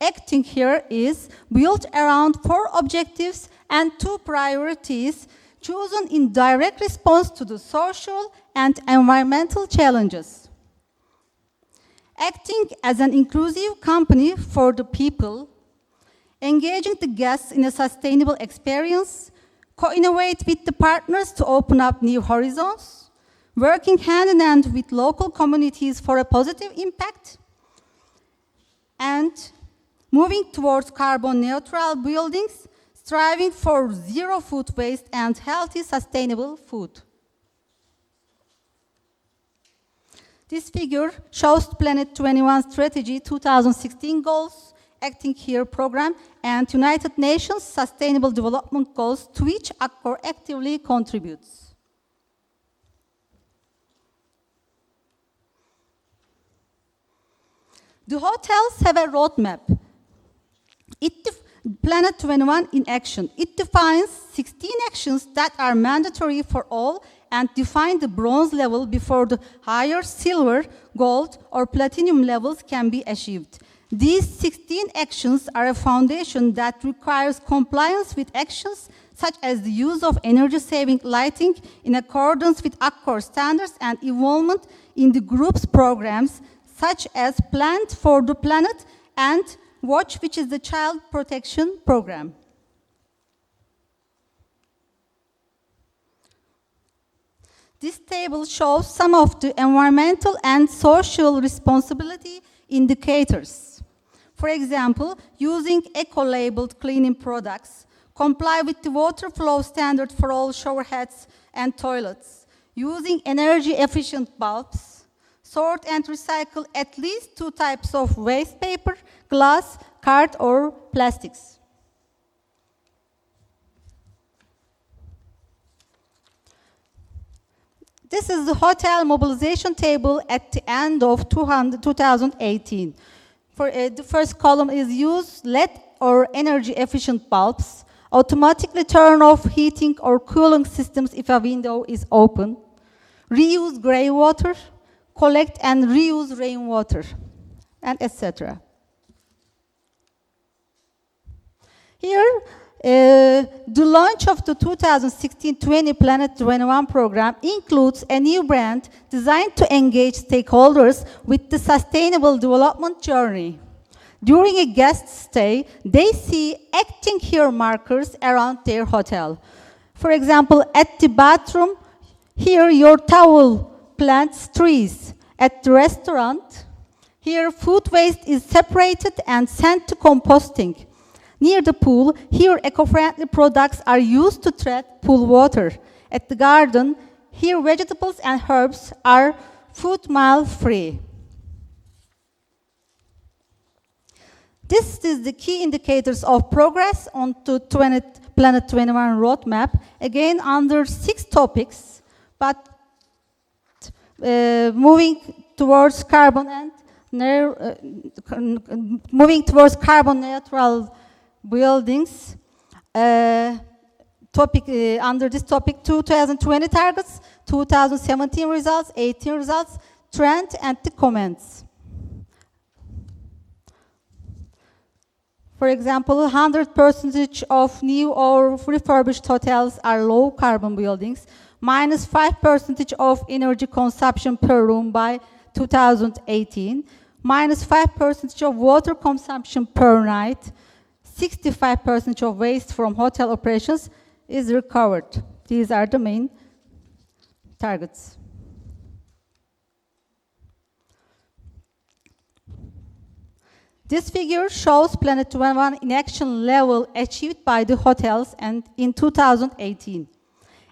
S5: acting here is built around 4 objectives and 2 priorities chosen in direct response to the social and environmental challenges. Acting as an inclusive company for the people, engaging the guests in a sustainable experience, co-innovate with the partners to open up new horizons, working hand in hand with local communities for a positive impact, and moving towards carbon neutral buildings, striving for zero food waste and healthy, sustainable food. This figure shows Planet 21 Strategy 2016 goals, Acting Here program, and United Nations Sustainable Development Goals, to which Accor actively contributes. The hotels have a roadmap. Planet 21 in action. It defines 16 actions that are mandatory for all and define the bronze level before the higher silver, gold, or platinum levels can be achieved. These 16 actions are a foundation that requires compliance with actions such as the use of energy-saving lighting in accordance with Accor standards and involvement in the group's programs such as Plant for the Planet and Watch, which is the child protection program. This table shows some of the environmental and social responsibility indicators. For example, using eco-labeled cleaning products, comply with the water flow standard for all shower heads and toilets, using energy-efficient bulbs, sort and recycle at least 2 types of waste paper, glass, card, or plastics. This is the hotel mobilization table at the end of 2018. The first column is use LED or energy-efficient bulbs, automatically turn off heating or cooling systems if a window is open, reuse grey water, collect and reuse rainwater, and etc. Here, the launch of the 2016-20 Planet 21 program includes a new brand designed to engage stakeholders with the sustainable development journey. During a guest stay, they see Acting Here markers around their hotel. For example, at the bathroom, here your towel plants trees. At the restaurant, here food waste is separated and sent to composting. Near the pool, here eco-friendly products are used to treat pool water. At the garden, here vegetables and herbs are food mile free. This is the key indicators of progress on the Planet 21 roadmap, again under 6 topics, but moving towards carbon neutral buildings. Under this topic, 2020 targets, 2017 results, 18 results, trend, and the comments. For example, 100% of new or refurbished hotels are low carbon buildings, minus 5% of energy consumption per room by 2018, minus 5% of water consumption per night, 65% of waste from hotel operations is recovered. These are the main targets. This figure shows Planet 21 in action level achieved by the hotels and in 2018.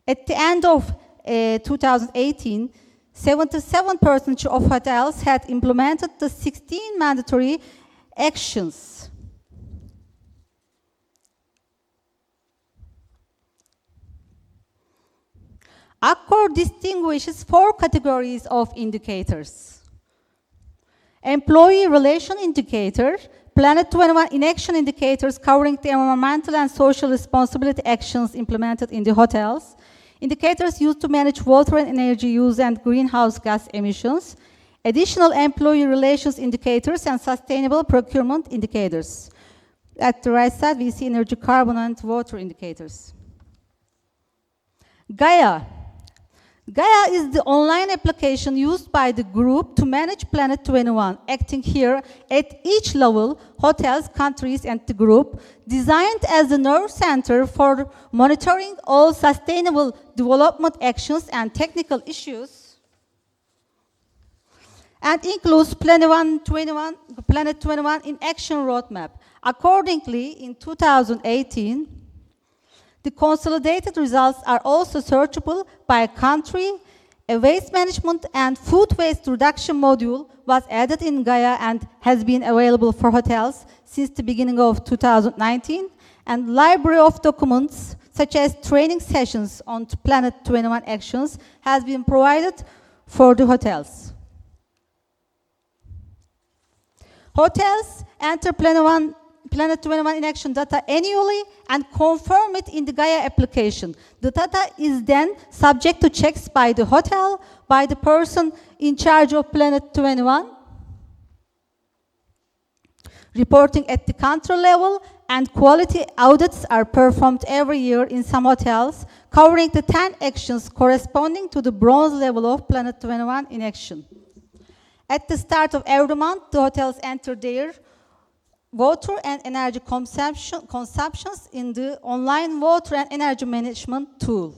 S5: At the end of 2018, 77% of hotels had implemented the 16 mandatory actions. Accor distinguishes 4 categories of indicators. Employee relation indicator, Planet 21 inaction indicators covering the environmental and social responsibility actions implemented in the hotels, indicators used to manage water and energy use and greenhouse gas emissions, additional employee relations indicators, and sustainable procurement indicators. At the right side, we see energy, carbon, and water indicators. Gaia. Gaia is the online application used by the group to manage Planet 21, acting here at each level, hotels, countries, and the group, designed as a nerve center for monitoring all sustainable development actions and technical issues, and includes Planet 21 in Action Roadmap. Accordingly, in 2018, the consolidated results are also searchable by country. A waste management and food waste reduction module was added in Gaia and has been available for hotels since the beginning of 2019. And library of documents, such as training sessions on Planet 21 actions, has been provided for the hotels. Hotels enter Planet 21 in action data annually and confirm it in the Gaia application. The data is then subject to checks by the hotel, by the person in charge of Planet 21, reporting at the country level, and quality audits are performed every year in some hotels, covering the 10 actions corresponding to the bronze level of Planet 21 in action. At the start of every month, the hotels enter their water and energy consumptions in the online water and energy management tool.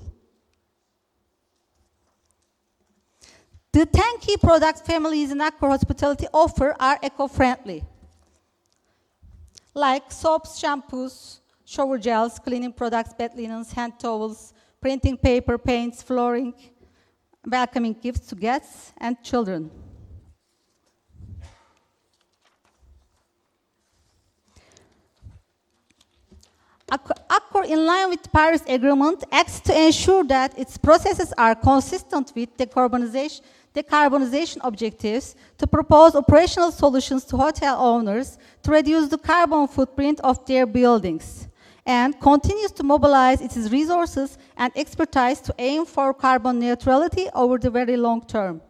S5: The 10 key product families in Accor Hospitality offer are eco-friendly, like soaps, shampoos, shower gels, cleaning products, bed linens, hand towels, printing paper, paints, flooring, welcoming gifts to guests and children. Accor, in line with the Paris Agreement, acts to ensure that its processes are consistent with decarbonization objectives, to propose operational solutions to hotel owners to reduce the carbon footprint of their buildings, and continues to mobilize its resources and expertise to aim for carbon neutrality over the very long term.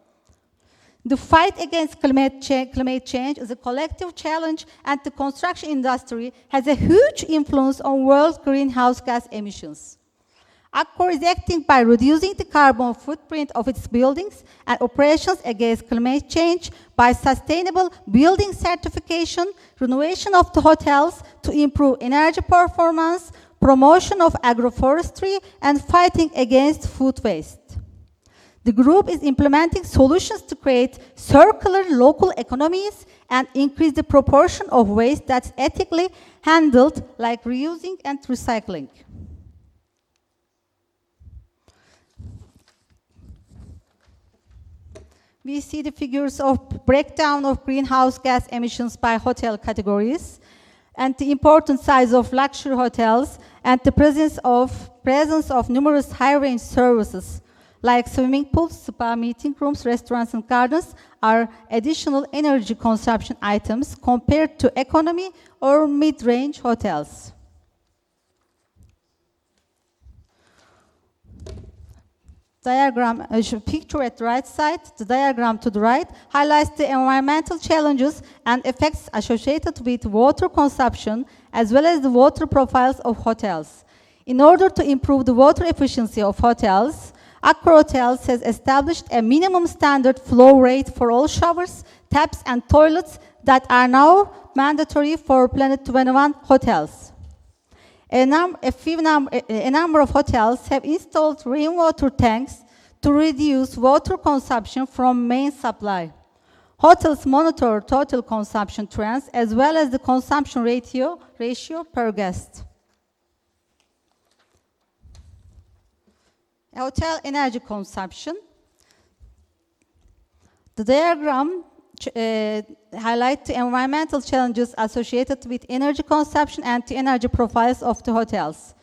S5: The fight against climate change is a collective challenge, and the construction industry has a huge influence on world greenhouse gas emissions. Accor is acting by reducing the carbon footprint of its buildings and operations against climate change by sustainable building certification, renovation of the hotels to improve energy performance, promotion of agroforestry, and fighting against food waste. The group is implementing solutions to create circular local economies and increase the proportion of waste that's ethically handled, like reusing and recycling. We see the figures of breakdown of greenhouse gas emissions by hotel categories, and the important size of luxury hotels, and the presence of numerous high-range services like swimming pools, spa, meeting rooms, restaurants, and gardens are additional energy consumption items compared to economy or mid-range hotels. Picture at the right side, the diagram to the right, highlights the environmental challenges and effects associated with water consumption, as well as the water profiles of hotels. In order to improve the water efficiency of hotels, Accor Hotels has established a minimum standard flow rate for all showers, taps, and toilets that are now mandatory for Planet 21 hotels. A number of hotels have installed rainwater tanks to reduce water consumption from main supply. Hotels monitor total consumption trends as well as the consumption ratio per guest. Hotel energy consumption. The diagram highlights the environmental challenges associated with energy consumption and the energy profiles of the hotels.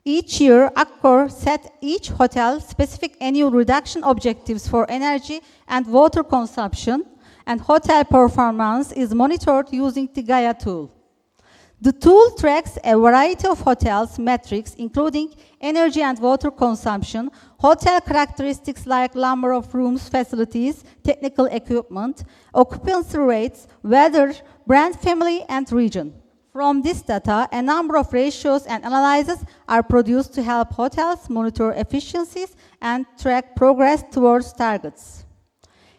S5: Each year, Akkor set each hotel specific annual reduction objectives for energy and water consumption, and hotel performance is monitored using the Gaia tool. The tool tracks a variety of hotels' metrics, including energy and water consumption, hotel characteristics like number of rooms, facilities, technical equipment, occupancy rates, weather, brand family, and region. From this data, a number of ratios and analyses are produced to help hotels monitor efficiencies and track progress towards targets.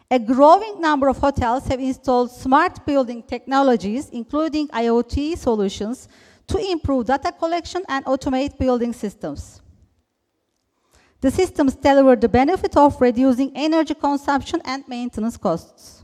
S5: A growing number of hotels have installed smart building technologies, including IoT solutions, to improve data collection and automate building systems. The systems deliver the benefit of reducing energy consumption and maintenance costs.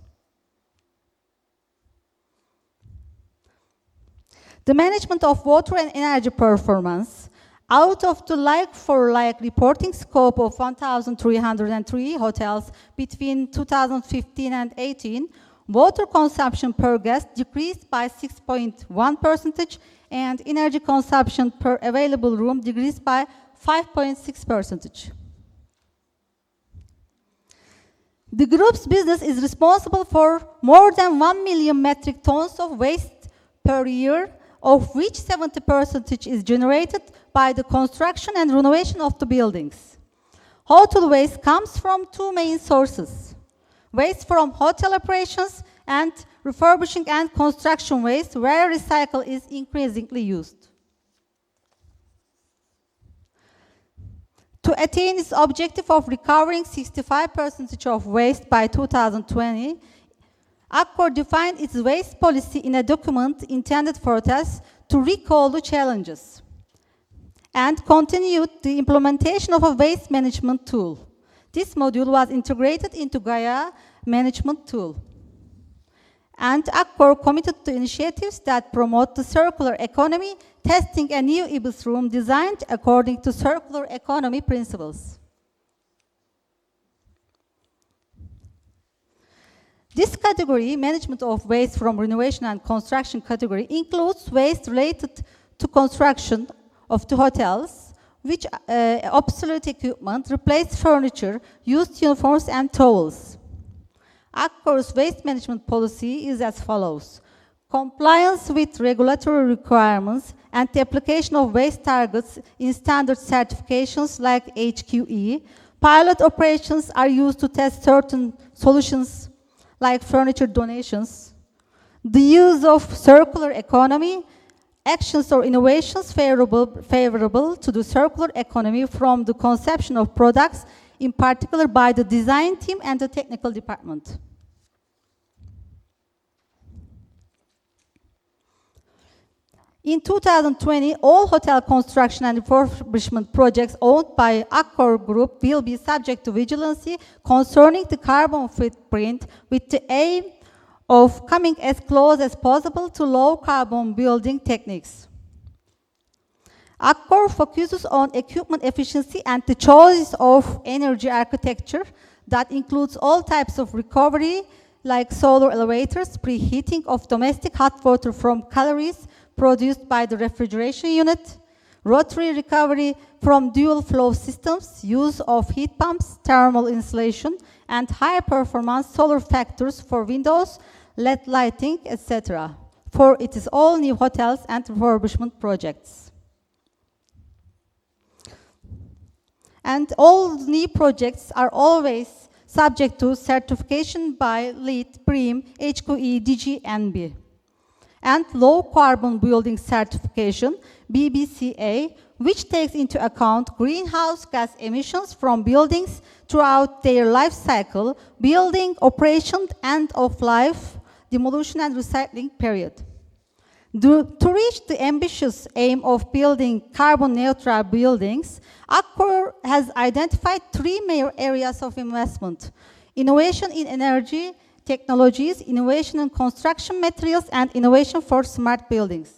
S5: The management of water and energy performance. Out of the like-for-like reporting scope of 1,303 hotels between 2015 and 18, water consumption per guest decreased by 6.1% and energy consumption per available room decreased by 5.6%. The group's business is responsible for more than 1 million metric tons of waste per year, of which 70% is generated by the construction and renovation of the buildings. Hotel waste comes from two main sources: waste from hotel operations and refurbishing and construction waste, where recycle is increasingly used. To attain its objective of recovering 65% of waste by 2020, Akkor defined its waste policy in a document intended for us to recall the challenges, and continued the implementation of a waste management tool. This module was integrated into Gaia management tool. And Akkor committed to initiatives that promote the circular economy, testing a new IBIS room designed according to circular economy principles. This category, management of waste from renovation and construction category, includes waste related to construction of the hotels, which obsolete equipment, replaced furniture, used uniforms, and towels. Akkor's waste management policy is as follows: compliance with regulatory requirements and the application of waste targets in standard certifications like HQE. Pilot operations are used to test certain solutions like furniture donations. The use of circular economy, actions or innovations favorable to the circular economy from the conception of products, in particular by the design team and the technical department. In 2020, all hotel construction and refurbishment projects owned by Akkor Group will be subject to vigilancy concerning the carbon footprint, with the aim of coming as close as possible to low-carbon building techniques. Akkor focuses on equipment efficiency and the choice of energy architecture that includes all types of recovery, like solar elevators, preheating of domestic hot water from calories produced by the refrigeration unit, rotary recovery from dual flow systems, use of heat pumps, thermal insulation, and high-performance solar factors for windows, LED lighting, etc. For it is all new hotels and refurbishment projects. And all new projects are always subject to certification by LEED, BREEAM, HQE, DGNB. And low carbon building certification, BBCA, which takes into account greenhouse gas emissions from buildings throughout their life cycle, building operation, end of life, demolition and recycling period. To reach the ambitious aim of building carbon neutral buildings, Akkor has identified three major areas of investment: innovation in energy technologies, innovation in construction materials, and innovation for smart buildings.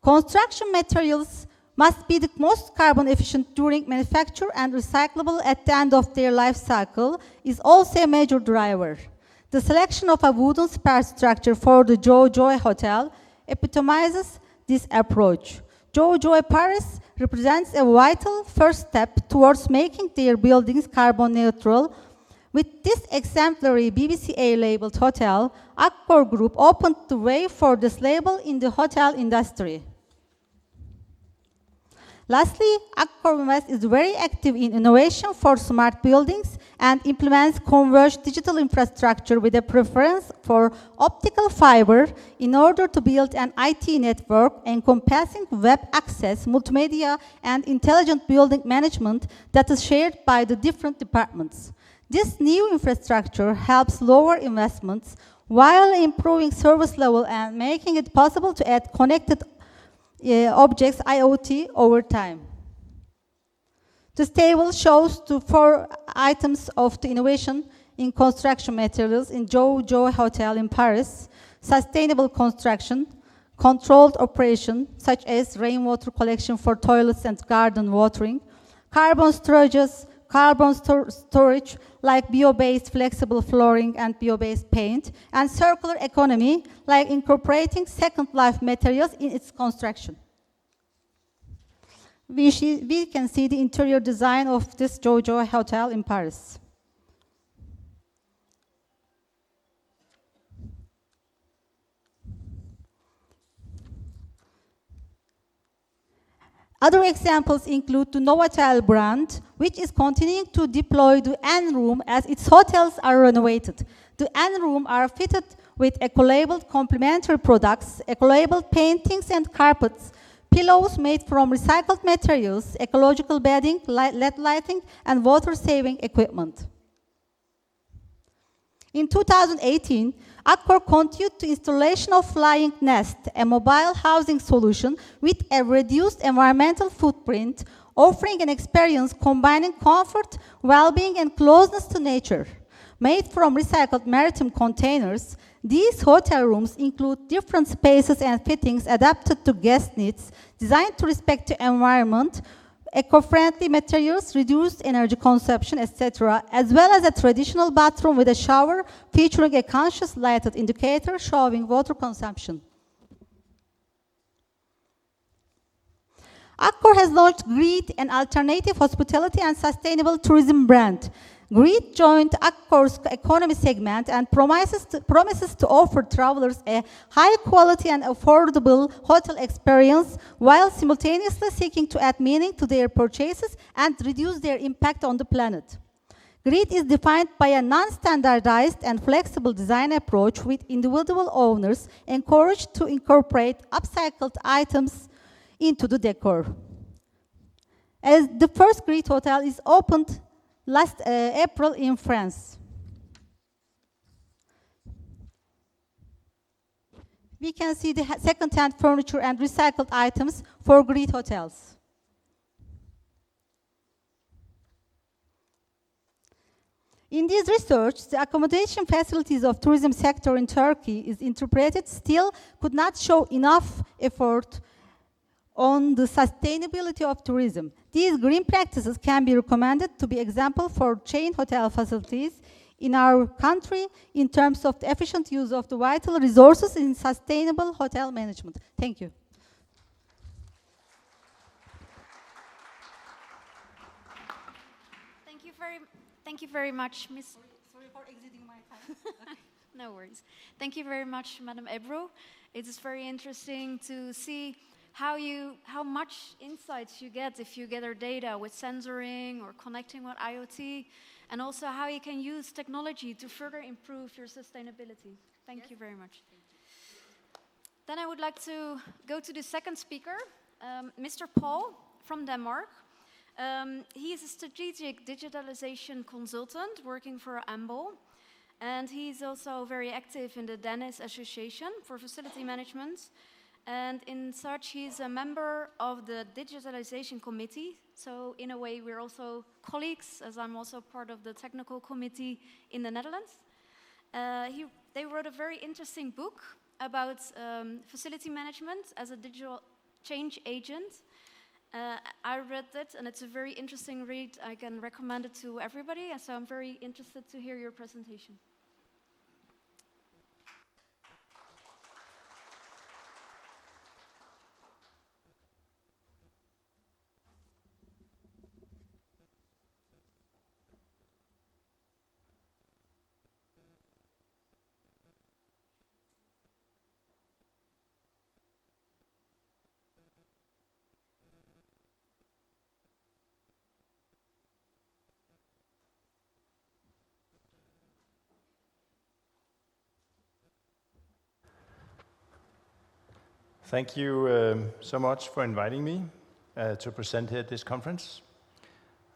S5: Construction materials must be the most carbon efficient during manufacture and recyclable at the end of their life cycle is also a major driver. The selection of a wooden superstructure for the Joy Hotel epitomizes this approach. Jojo Paris represents a vital first step towards making their buildings carbon neutral. With this exemplary BBC A-labeled hotel, Akkor Group opened the way for this label in the hotel industry. Lastly, Akkor Invest is very active in innovation for smart buildings and implements converged digital infrastructure with a preference for optical fiber in order to build an IT network encompassing web access, multimedia, and intelligent building management that is shared by the different departments. This new infrastructure helps lower investments while improving service level and making it possible to add connected objects, IoT, over time. This table shows the 4 items of the innovation in construction materials in Jojo Hotel in Paris: sustainable construction, controlled operation, such as rainwater collection for toilets and garden watering, carbon storage like bio-based flexible flooring and bio-based paint, and circular economy like incorporating second life materials in its construction. We can see the interior design of this Jojo Hotel in Paris. Other examples include the Novotel brand, which is continuing to deploy the N-Room as its hotels are renovated. The N-Room are fitted with eco-labeled complementary products, eco-labeled paintings and carpets, pillows made from recycled materials, ecological bedding, LED lighting, and water-saving equipment. In 2018, Akkor continued the installation of Flying Nest, a mobile housing solution with a reduced environmental footprint, offering an experience combining comfort, well-being, and closeness to nature. Made from recycled maritime containers, these hotel rooms include different spaces and fittings adapted to guest needs, designed to respect the environment, eco-friendly materials, reduced energy consumption, etc., as well as a traditional bathroom with a shower featuring a conscious lighted indicator showing water consumption. Akkor has launched Greed, an alternative hospitality and sustainable tourism brand. Greed joined Akkor's economy segment and promises to offer travelers a high-quality and affordable hotel experience while simultaneously seeking to add meaning to their purchases and reduce their impact on the planet. Greed is defined by a non-standardized and flexible design approach with individual owners encouraged to incorporate upcycled items into the decor. As the first Greed hotel is opened last April in France. We can see the second-hand furniture and recycled items for Greed hotels. In this research, the accommodation facilities of tourism sector in Turkey is interpreted still could not show enough effort on the sustainability of tourism. These green practices can be recommended to be example for chain hotel facilities in our country in terms of the efficient use of the vital resources in sustainable hotel management. Thank you.
S4: Thank you very much, Ms.
S5: Sorry for exceeding my time.
S4: No worries. Thank you very much, Madam Ebru. It is very interesting to see how much insights you get if you gather data with sensoring or connecting with IoT, and also how you can use technology to further improve your sustainability. Thank you very much. Then I would like to go to the second speaker, Mr. Paul from Denmark. He is a strategic digitalization consultant working for Amble, and he's also very active in the Danish Association for Facility Management. And in such, he's a member of the Digitalization Committee. So in a way, we're also colleagues, as I'm also part of the technical committee in the Netherlands. They wrote a very interesting book about facility management as a digital change agent. I read it, and it's a very interesting read. I can recommend it to everybody, and so I'm very interested to hear your presentation.
S6: Thank you so much for inviting me to present here at this conference.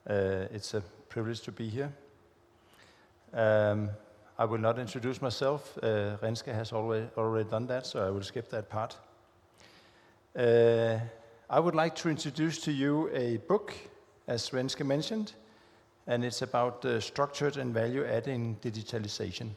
S6: It's a privilege to be here. I will not introduce myself. Renske has already done that, so I will skip that part. I would like to introduce to you a book, as Renske mentioned, and it's about structured and value-adding digitalization.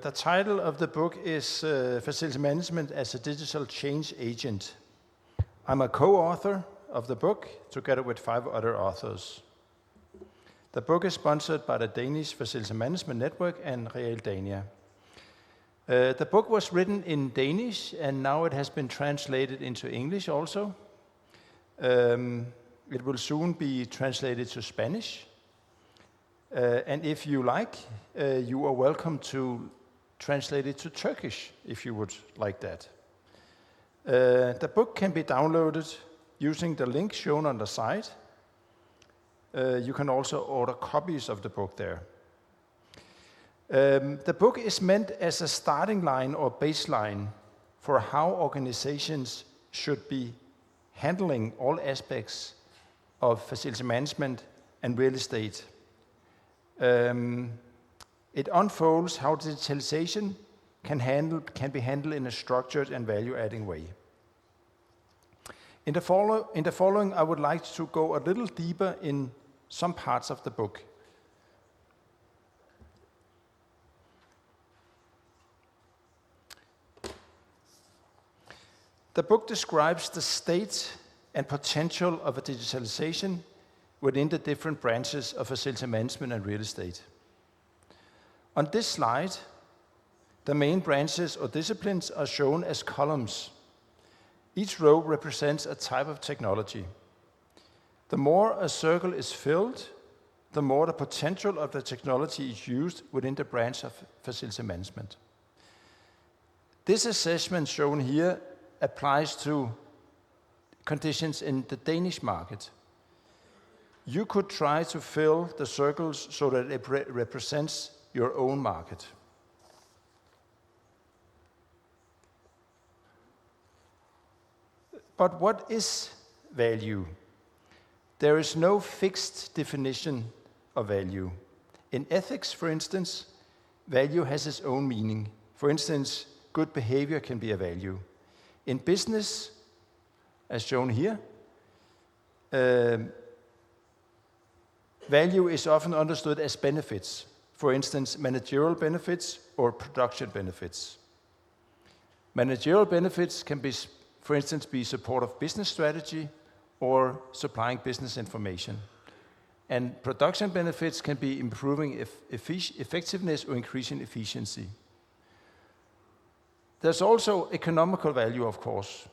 S6: The title of the book is Facility Management as a Digital Change Agent. I'm a co-author of the book, together with 5 other authors. The book is sponsored by the Danish Facility Management Network and Realdania. The book was written in Danish, and now it has been translated into English also. It will soon be translated to Spanish. And if you like, you are welcome to translate it to Turkish, if you would like that. The book can be downloaded using the link shown on the site. You can also order copies of the book there. The book is meant as a starting line or baseline for how organizations should be handling all aspects of facility management and real estate. It unfolds how digitalization can be handled in a structured and value-adding way. In the following, I would like to go a little deeper in some parts of the book. The book describes the state and potential of a digitalization within the different branches of facility management and real estate. On this slide, the main branches or disciplines are shown as columns. Each row represents a type of technology. The more a circle is filled, the more the potential of the technology is used within the branch of facility management. This assessment shown here applies to conditions in the Danish market. You could try to fill the circles so that it represents your own market. But what is value? There is no fixed definition of value. In ethics, for instance, value has its own meaning. For instance, good behavior can be a value. In business, as shown here, value is often understood as benefits, for instance, managerial benefits or production benefits. Managerial benefits can be, for instance, be support of business strategy or supplying business information. And production benefits can be improving effectiveness or increasing efficiency. There's also economical value, of course,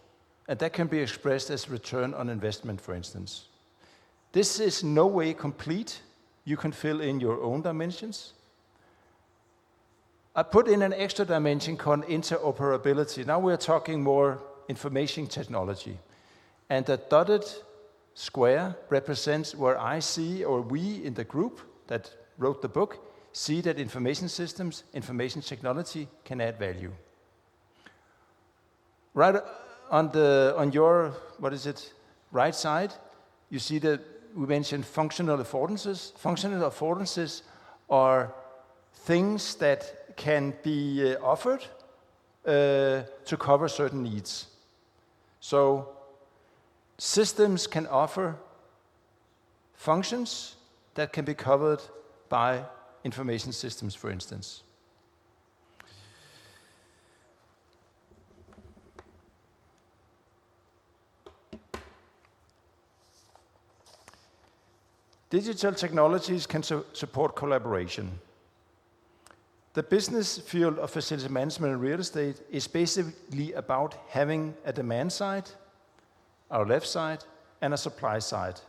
S6: and that can be expressed as return on investment, for instance. This is no way complete. You can fill in your own dimensions. I put in an extra dimension called interoperability. Now we're talking more information technology. And the dotted square represents where I see, or we in the group that wrote the book, see that information systems, information technology can add value. Right on your, right side, you see that we mentioned functional affordances. Functional affordances are things that can be offered to cover certain needs. So systems can offer functions that can be covered by information systems, for instance. Digital technologies can support collaboration. The business field of facility management and real estate is basically about having a demand side, our left side, and a supply side.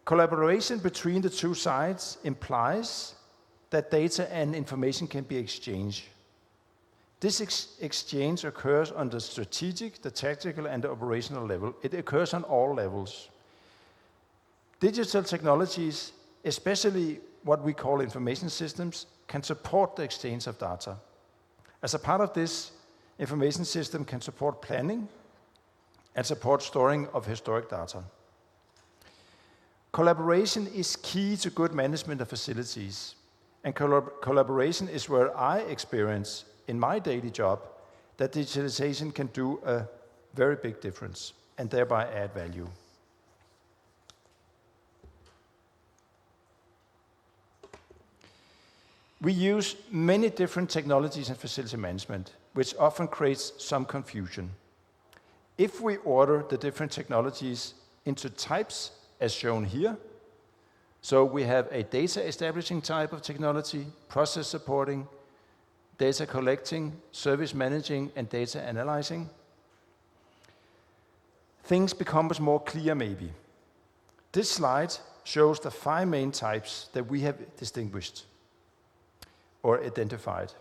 S6: Collaboration between the two sides implies that data and information can be exchanged. This exchange occurs on the strategic, the tactical, and the operational level. It occurs on all levels. Digital technologies, especially what we call information systems, can support the exchange of data. As a part of this, information system can support planning and support storing of historic data. Collaboration is key to good management of facilities, and collaboration is where I experience in my daily job that digitalization can do a very big difference and thereby add value. We use many different technologies in facility management, which often creates some confusion. If we order the different technologies into types, as shown here, so we have a data establishing type of technology, process supporting, data collecting, service managing, and data analyzing, things become more clear maybe. This slide shows the 5 main types that we have distinguished or identified.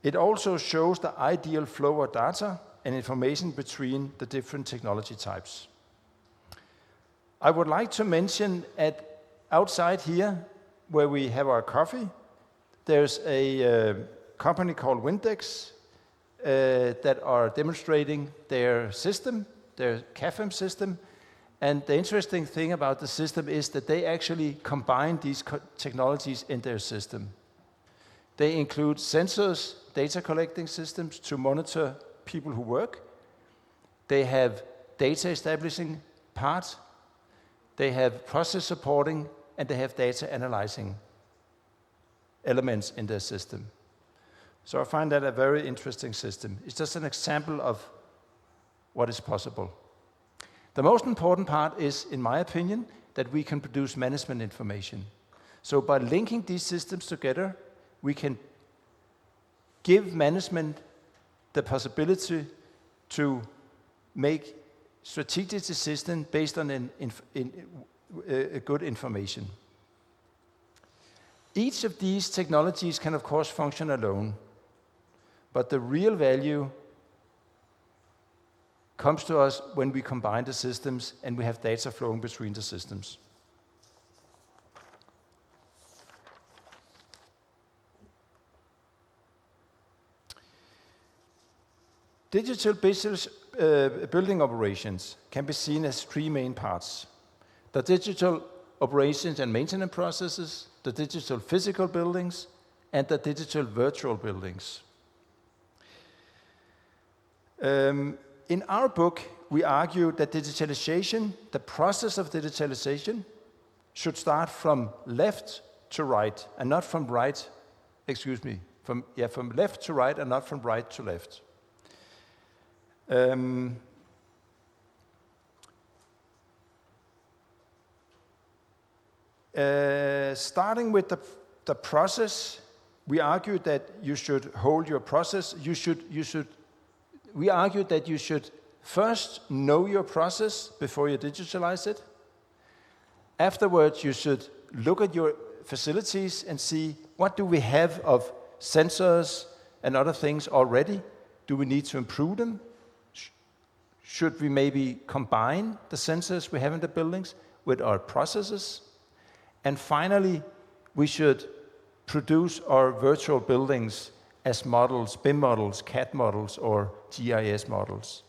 S6: It also shows the ideal flow of data and information between the different technology types. I would like to mention outside here, where we have our coffee, there's a company called Wyndham that are demonstrating their system, their CIFMERS system. And the interesting thing about the system is that they actually combine these technologies in their system. They include sensors, data collecting systems to monitor people who work. They have data establishing part. They have process supporting, and they have data analyzing elements in their system. So I find that a very interesting system. It's just an example of what is possible. The most important part is, in my opinion, that we can produce management information. So by linking these systems together, we can give management the possibility to make strategic decisions based on good information. Each of these technologies can, of course, function alone, but the real value comes to us when we combine the systems and we have data flowing between the systems. Digital business building operations can be seen as 3 main parts: the digital operations and maintenance processes, the digital physical buildings, and the digital virtual buildings. In our book, we argue that digitalization, the process of digitalization, should start from left to right, and not from right, from left to right and not from right to left. Starting with the process, we argue that you should hold your process. We argue that you should first know your process before you digitalize it. Afterwards, you should look at your facilities and see what do we have of sensors and other things already. Do we need to improve them? Should we maybe combine the sensors we have in the buildings with our processes? And finally, we should produce our virtual buildings as models, BIM models, CAD models, or GIS models.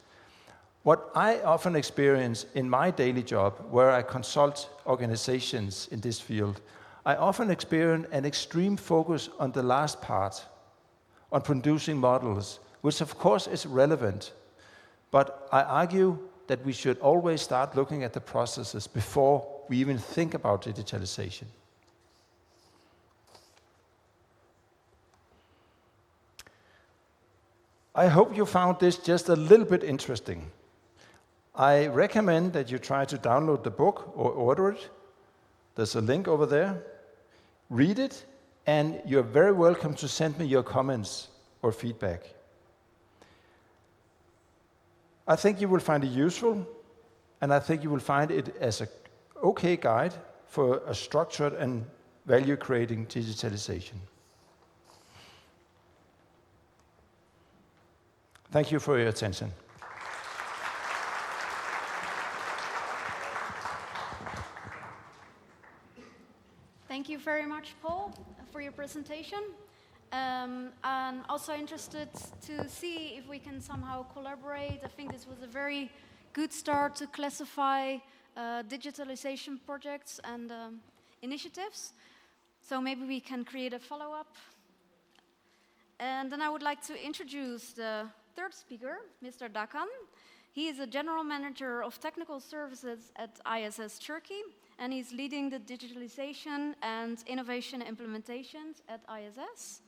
S6: What I often experience in my daily job, where I consult organizations in this field, I often experience an extreme focus on the last part, on producing models, which of course is relevant. But I argue that we should always start looking at the processes before we even think about digitalization. I hope you found this just a little bit interesting. I recommend that you try to download the book or order it. There's a link over there. Read it, and you're very welcome to send me your comments or feedback. I think you will find it useful, and I think you will find it as an okay guide for a structured and value-creating digitalization. Thank you for your attention.
S4: Thank you very much, Paul, for your presentation. I'm also interested to see if we can somehow collaborate. I think this was a very good start to classify digitalization projects and initiatives. So maybe we can create a follow-up. And then I would like to introduce the third speaker, Mr. Dakan. He is a general manager of technical services at ISS Turkey, and he's leading the digitalization and innovation implementations at ISS.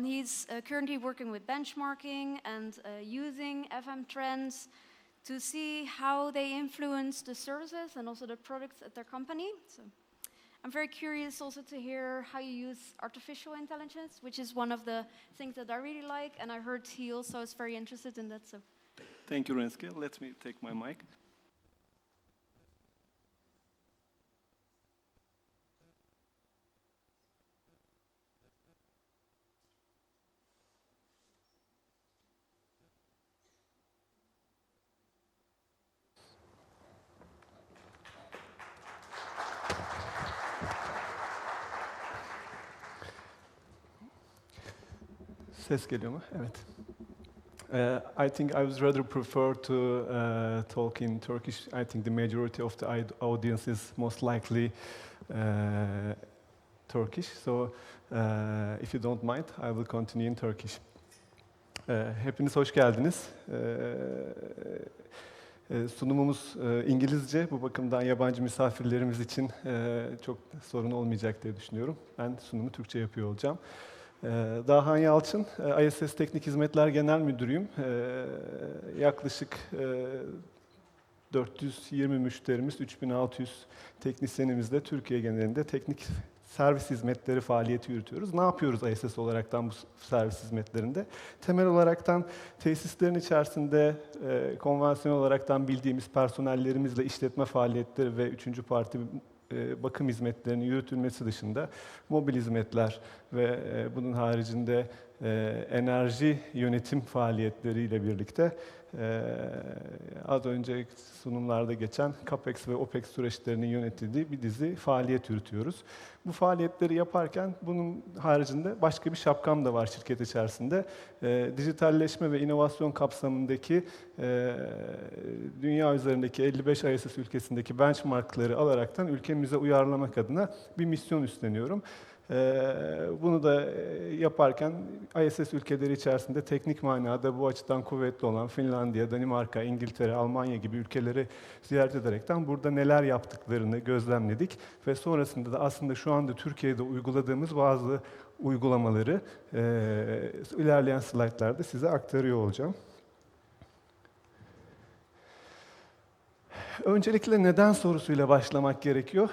S4: He's currently working with benchmarking and using FM trends to see how they influence the services and also the products at their company. So I'm very curious also to hear how you use artificial intelligence, which is one of the things that I really like, and I heard he also is very interested in that. So,
S7: thank you, Renske. Let me take my mic. Ses geliyor mu? Evet. I think I would rather prefer to talk in Turkish. I think the majority of the audience is most likely Turkish. So if you don't mind, I will continue in Turkish. Hepiniz hoş geldiniz. Sunumumuz İngilizce. Bu bakımdan yabancı misafirlerimiz için çok sorun olmayacak diye düşünüyorum. Ben sunumu Türkçe yapıyor olacağım. Dahan Yalçın, ISS Teknik Hizmetler Genel Müdürüyüm. Yaklaşık 420 müşterimiz, 3600 teknisyenimizle Türkiye genelinde teknik servis hizmetleri faaliyeti yürütüyoruz. Ne yapıyoruz ISS olaraktan bu servis hizmetlerinde? Temel olaraktan tesislerin içerisinde konvansiyonel olaraktan bildiğimiz personellerimizle işletme faaliyetleri ve üçüncü parti bakım hizmetlerinin yürütülmesi dışında mobil hizmetler ve bunun haricinde enerji yönetim faaliyetleriyle birlikte az önce sunumlarda geçen CAPEX ve OPEX süreçlerinin yönetildiği bir dizi faaliyet yürütüyoruz. Bu faaliyetleri yaparken bunun haricinde başka bir şapkam da var şirket içerisinde. Dijitalleşme ve inovasyon kapsamındaki dünya üzerindeki 55 ISS ülkesindeki benchmarkları alaraktan ülkemize uyarlamak adına bir misyon üstleniyorum. Bunu da yaparken ISS ülkeleri içerisinde teknik manada bu açıdan kuvvetli olan Finlandiya, Danimarka, İngiltere, Almanya gibi ülkeleri ziyaret ederekten burada neler yaptıklarını gözlemledik ve sonrasında da aslında şu anda Türkiye'de uyguladığımız bazı uygulamaları ilerleyen slaytlarda size aktarıyor olacağım. Öncelikle neden sorusuyla başlamak gerekiyor.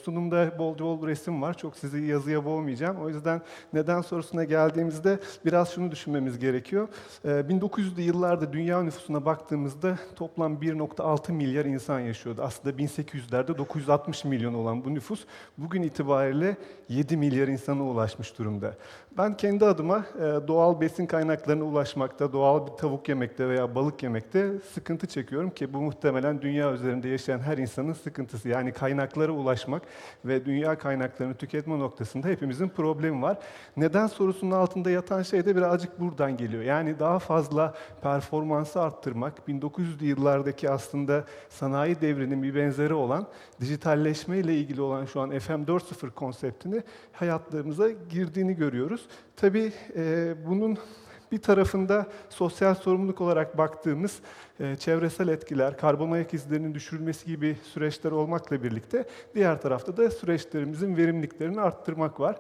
S7: Sunumda bol resim var. Çok sizi yazıya boğmayacağım. O yüzden neden sorusuna geldiğimizde biraz şunu düşünmemiz gerekiyor. 1900'lü yıllarda dünya nüfusuna baktığımızda toplam 1,6 milyar insan yaşıyordu. Aslında 1800'lerde 960 milyon olan bu nüfus bugün itibariyle 7 milyar insana ulaşmış durumda. Ben kendi adıma doğal besin kaynaklarına ulaşmakta, doğal bir tavuk yemekte veya balık yemekte sıkıntı çekiyorum ki bu muhtemelen dünya üzerinde yaşayan her insanın sıkıntısı. Yani kaynaklara ulaşmak ve dünya kaynaklarını tüketme noktasında hepimizin problemi var. Neden sorusunun altında yatan şey de birazcık buradan geliyor. Yani daha fazla performansı arttırmak, 1900'lü yıllardaki aslında sanayi devrinin bir benzeri olan dijitalleşme ile ilgili olan şu an FM 4.0 konseptini hayatlarımıza girdiğini görüyoruz. Tabii bunun bir tarafında sosyal sorumluluk olarak baktığımız çevresel etkiler, karbon ayak izlerinin düşürülmesi gibi süreçler olmakla birlikte diğer tarafta da süreçlerimizin verimliliklerini arttırmak var.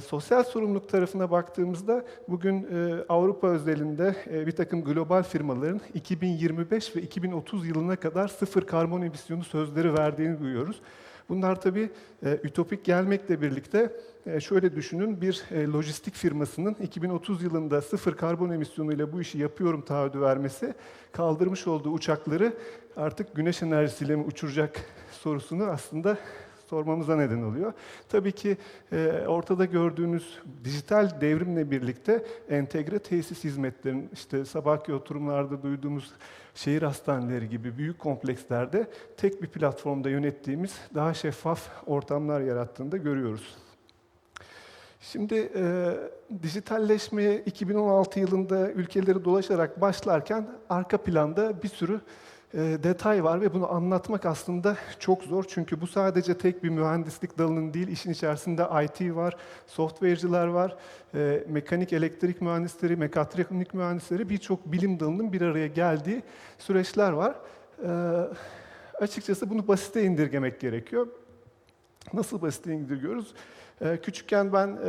S7: Sosyal sorumluluk tarafına baktığımızda bugün Avrupa özelinde bir takım global firmaların 2025 ve 2030 yılına kadar sıfır karbon emisyonu sözleri verdiğini duyuyoruz. Bunlar tabii ütopik gelmekle birlikte şöyle düşünün, bir lojistik firmasının 2030 yılında sıfır karbon emisyonuyla bu işi yapıyorum taahhüdü vermesi, kaldırmış olduğu uçakları artık güneş enerjisiyle mi uçuracak sorusunu aslında sormamıza neden oluyor. Tabii ki ortada gördüğünüz dijital devrimle birlikte entegre tesis hizmetlerinin, işte sabahki oturumlarda duyduğumuz şehir hastaneleri gibi büyük komplekslerde tek bir platformda yönettiğimiz daha şeffaf ortamlar yarattığını da görüyoruz. Şimdi dijitalleşmeye 2016 yılında ülkeleri dolaşarak başlarken arka planda bir sürü detay var ve bunu anlatmak aslında çok zor. Çünkü bu sadece tek bir mühendislik dalının değil, işin içerisinde IT var, software'cılar var, mekanik elektrik mühendisleri, mekatronik mühendisleri, birçok bilim dalının bir araya geldiği süreçler var. Açıkçası bunu basite indirgemek gerekiyor. Nasıl basite indiriyoruz? Küçükken ben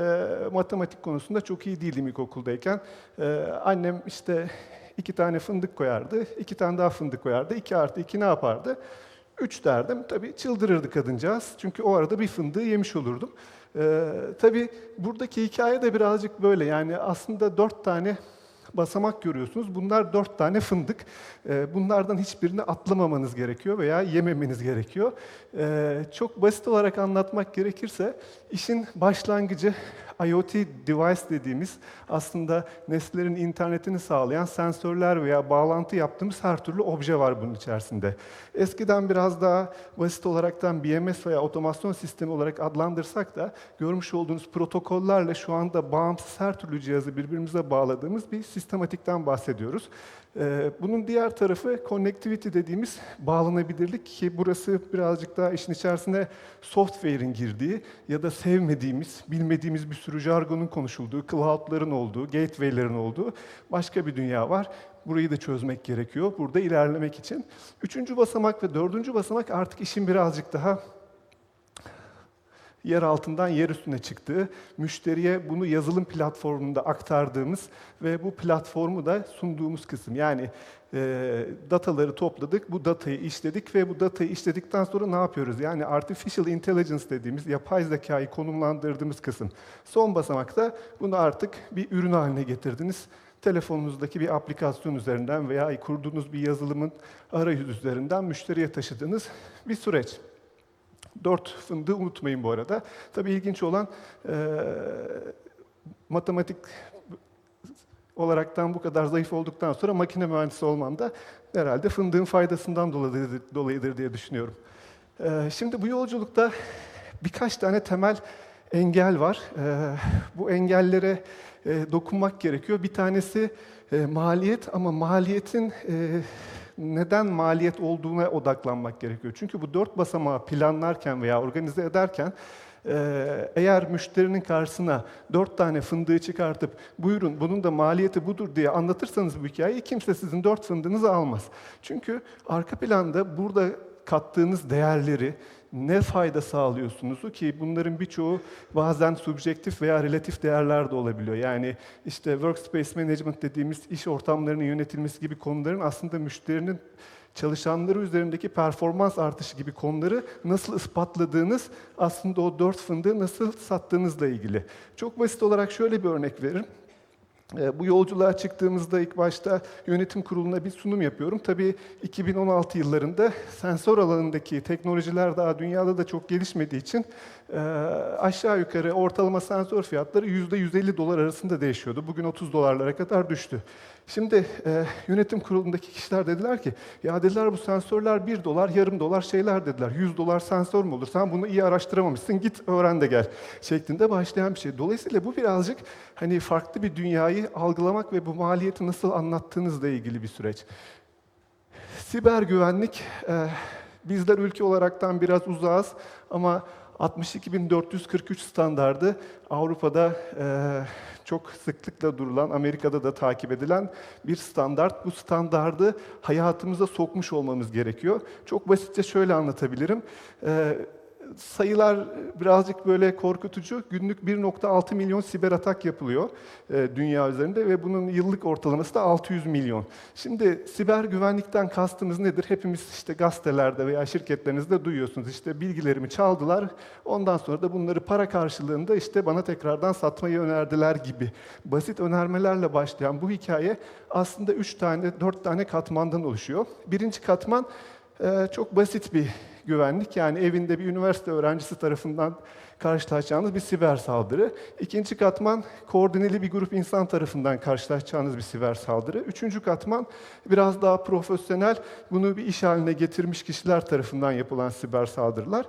S7: matematik konusunda çok iyi değildim ilkokuldayken. Annem işte 2 tane fındık koyardı, 2 tane daha fındık koyardı. 2 artı 2 ne yapardı? 3 derdim. Tabii çıldırırdı kadıncağız. Çünkü o arada bir fındığı yemiş olurdum. Tabii buradaki hikaye de birazcık böyle. Yani aslında 4 tane basamak görüyorsunuz. Bunlar 4 tane fındık. Bunlardan hiçbirini atlamamanız gerekiyor veya yememeniz gerekiyor. Çok basit olarak anlatmak gerekirse işin başlangıcı IoT device dediğimiz aslında nesnelerin internetini sağlayan sensörler veya bağlantı yaptığımız her türlü obje var bunun içerisinde. Eskiden biraz daha basit olaraktan BMS veya otomasyon sistemi olarak adlandırsak da görmüş olduğunuz protokollerle şu anda bağımsız her türlü cihazı birbirimize bağladığımız bir sistematikten bahsediyoruz. Bunun diğer tarafı connectivity dediğimiz bağlanabilirlik ki burası birazcık daha işin içerisine software'in girdiği ya da sevmediğimiz, bilmediğimiz bir sürü jargonun konuşulduğu, cloud'ların olduğu, gateway'lerin olduğu başka bir dünya var. Burayı da çözmek gerekiyor burada ilerlemek için. 3. basamak ve 4. basamak artık işin birazcık daha yer altından yer üstüne çıktığı, müşteriye bunu yazılım platformunda aktardığımız ve bu platformu da sunduğumuz kısım. Yani dataları topladık, bu datayı işledik ve bu datayı işledikten sonra ne yapıyoruz? Yani artificial intelligence dediğimiz yapay zekayı konumlandırdığımız kısım. Son basamakta bunu artık bir ürün haline getirdiniz. Telefonunuzdaki bir aplikasyon üzerinden veya kurduğunuz bir yazılımın arayüzü üzerinden müşteriye taşıdığınız bir süreç. 4 fındığı unutmayın bu arada. Tabii ilginç olan matematik olaraktan bu kadar zayıf olduktan sonra makine mühendisi olmam da herhalde fındığın faydasından dolayıdır diye düşünüyorum. Şimdi bu yolculukta birkaç tane temel engel var. Bu engellere dokunmak gerekiyor. Bir tanesi maliyet ama maliyetin neden maliyet olduğuna odaklanmak gerekiyor. Çünkü bu 4 basamağı planlarken veya organize ederken eğer müşterinin karşısına 4 tane fındığı çıkartıp buyurun bunun da maliyeti budur diye anlatırsanız bu hikayeyi kimse sizin 4 fındığınızı almaz. Çünkü arka planda burada kattığınız değerleri, ne fayda sağlıyorsunuz ki bunların birçoğu bazen subjektif veya relatif değerler de olabiliyor. Yani işte workspace management dediğimiz iş ortamlarının yönetilmesi gibi konuların aslında müşterinin çalışanları üzerindeki performans artışı gibi konuları nasıl ispatladığınız aslında o 4 fındığı nasıl sattığınızla ilgili. Çok basit olarak şöyle bir örnek veririm. Bu yolculuğa çıktığımızda ilk başta yönetim kuruluna bir sunum yapıyorum. Tabii 2016 yıllarında sensör alanındaki teknolojiler daha dünyada da çok gelişmediği için aşağı yukarı ortalama sensör fiyatları $150 arasında değişiyordu. Bugün $30 kadar düştü. Şimdi yönetim kurulundaki kişiler dediler ki, ya dediler bu sensörler $1, yarım dolar şeyler dediler. $100 sensör mü olur? Sen bunu iyi araştıramamışsın, git öğren de gel şeklinde başlayan bir şey. Dolayısıyla bu birazcık hani farklı bir dünyayı algılamak ve bu maliyeti nasıl anlattığınızla ilgili bir süreç. Siber güvenlik, bizler ülke olaraktan biraz uzağız ama 62.443 standardı Avrupa'da çok sıklıkla durulan, Amerika'da da takip edilen bir standart. Bu standardı hayatımıza sokmuş olmamız gerekiyor. Çok basitçe şöyle anlatabilirim. Sayılar birazcık böyle korkutucu. Günlük 1.6 milyon siber atak yapılıyor dünya üzerinde ve bunun yıllık ortalaması da 600 milyon. Şimdi siber güvenlikten kastımız nedir? Hepimiz işte gazetelerde veya şirketlerinizde duyuyorsunuz. İşte bilgilerimi çaldılar, ondan sonra da bunları para karşılığında işte bana tekrardan satmayı önerdiler gibi. Basit önermelerle başlayan bu hikaye aslında 3 tane, 4 tane katmandan oluşuyor. Birinci katman, Çok basit bir güvenlik, yani evinde bir üniversite öğrencisi tarafından karşılaşacağınız bir siber saldırı. İkinci katman, koordineli bir grup insan tarafından karşılaşacağınız bir siber saldırı. Üçüncü katman, biraz daha profesyonel, bunu bir iş haline getirmiş kişiler tarafından yapılan siber saldırılar.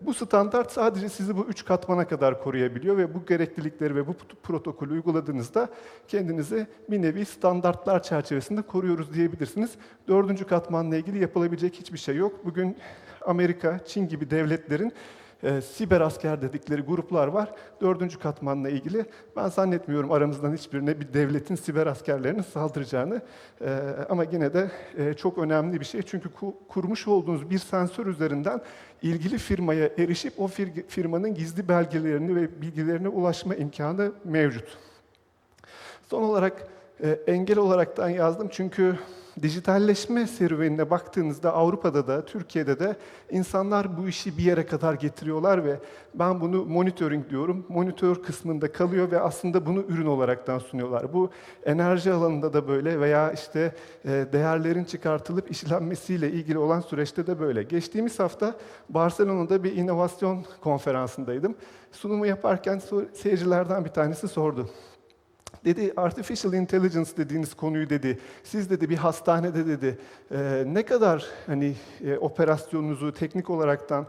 S7: Bu standart sadece sizi bu üç katmana kadar koruyabiliyor ve bu gereklilikleri ve bu protokolü uyguladığınızda kendinizi bir nevi standartlar çerçevesinde koruyoruz diyebilirsiniz. Dördüncü katmanla ilgili yapılabilecek hiçbir şey yok. Bugün Amerika, Çin gibi devletlerin siber asker dedikleri gruplar var. Dördüncü katmanla ilgili ben zannetmiyorum aramızdan hiçbirine bir devletin siber askerlerinin saldıracağını. Ama yine de çok önemli bir şey. Çünkü kurmuş olduğunuz bir sensör üzerinden ilgili firmaya erişip o firmanın gizli belgelerini ve bilgilerine ulaşma imkanı mevcut. Son olarak engel olaraktan yazdım çünkü dijitalleşme serüvenine baktığınızda Avrupa'da da, Türkiye'de de insanlar bu işi bir yere kadar getiriyorlar ve ben bunu monitoring diyorum. Monitör kısmında kalıyor ve aslında bunu ürün olaraktan sunuyorlar. Bu enerji alanında da böyle veya işte değerlerin çıkartılıp işlenmesiyle ilgili olan süreçte de böyle. Geçtiğimiz hafta Barselona'da bir İnovasyon konferansındaydım. Sunumu yaparken seyircilerden bir tanesi sordu. Dedi, artificial intelligence dediğiniz konuyu dedi, siz dedi bir hastanede dedi, ne kadar hani operasyonunuzu teknik olaraktan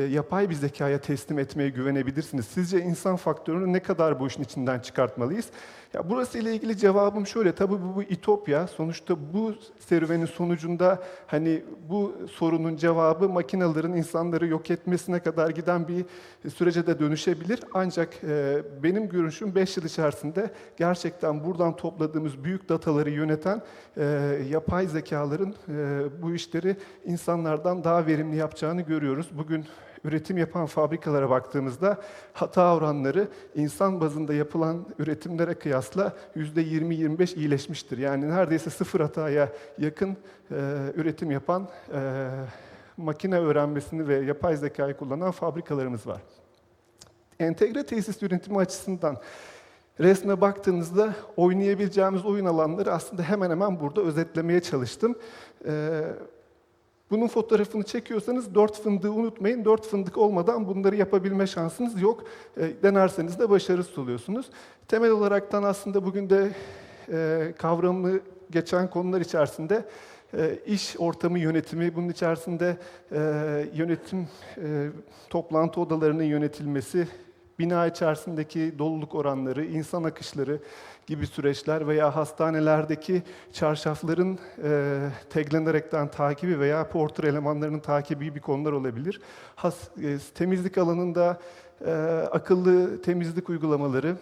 S7: yapay bir zekaya teslim etmeye güvenebilirsiniz? Sizce insan faktörünü ne kadar bu işin içinden çıkartmalıyız? Ya burası ile ilgili cevabım şöyle, tabii bu ütopya. Sonuçta bu serüvenin sonucunda hani bu sorunun cevabı makinelerin insanları yok etmesine kadar giden bir sürece de dönüşebilir. Ancak benim görüşüm 5 yıl içerisinde gerçekten buradan topladığımız büyük dataları yöneten yapay zekaların bu işleri insanlardan daha verimli yapacağını görüyoruz. Bugün üretim yapan fabrikalara baktığımızda hata oranları insan bazında yapılan üretimlere kıyasla %20-25 iyileşmiştir. Yani neredeyse sıfır hataya yakın üretim yapan makine öğrenmesini ve yapay zekayı kullanan fabrikalarımız var. Entegre tesis yönetimi açısından resme baktığınızda oynayabileceğimiz oyun alanları aslında hemen hemen burada özetlemeye çalıştım. Bunun fotoğrafını çekiyorsanız 4 fındığı unutmayın. 4 fındık olmadan bunları yapabilme şansınız yok. Denerseniz de başarısız oluyorsunuz. Temel olaraktan aslında bugün de kavramlı geçen konular içerisinde iş ortamı yönetimi, bunun içerisinde yönetim toplantı odalarının yönetilmesi, bina içerisindeki doluluk oranları, insan akışları gibi süreçler veya hastanelerdeki çarşafların taglenerekten takibi veya porter elemanlarının takibi gibi konular olabilir. Temizlik alanında akıllı temizlik uygulamaları,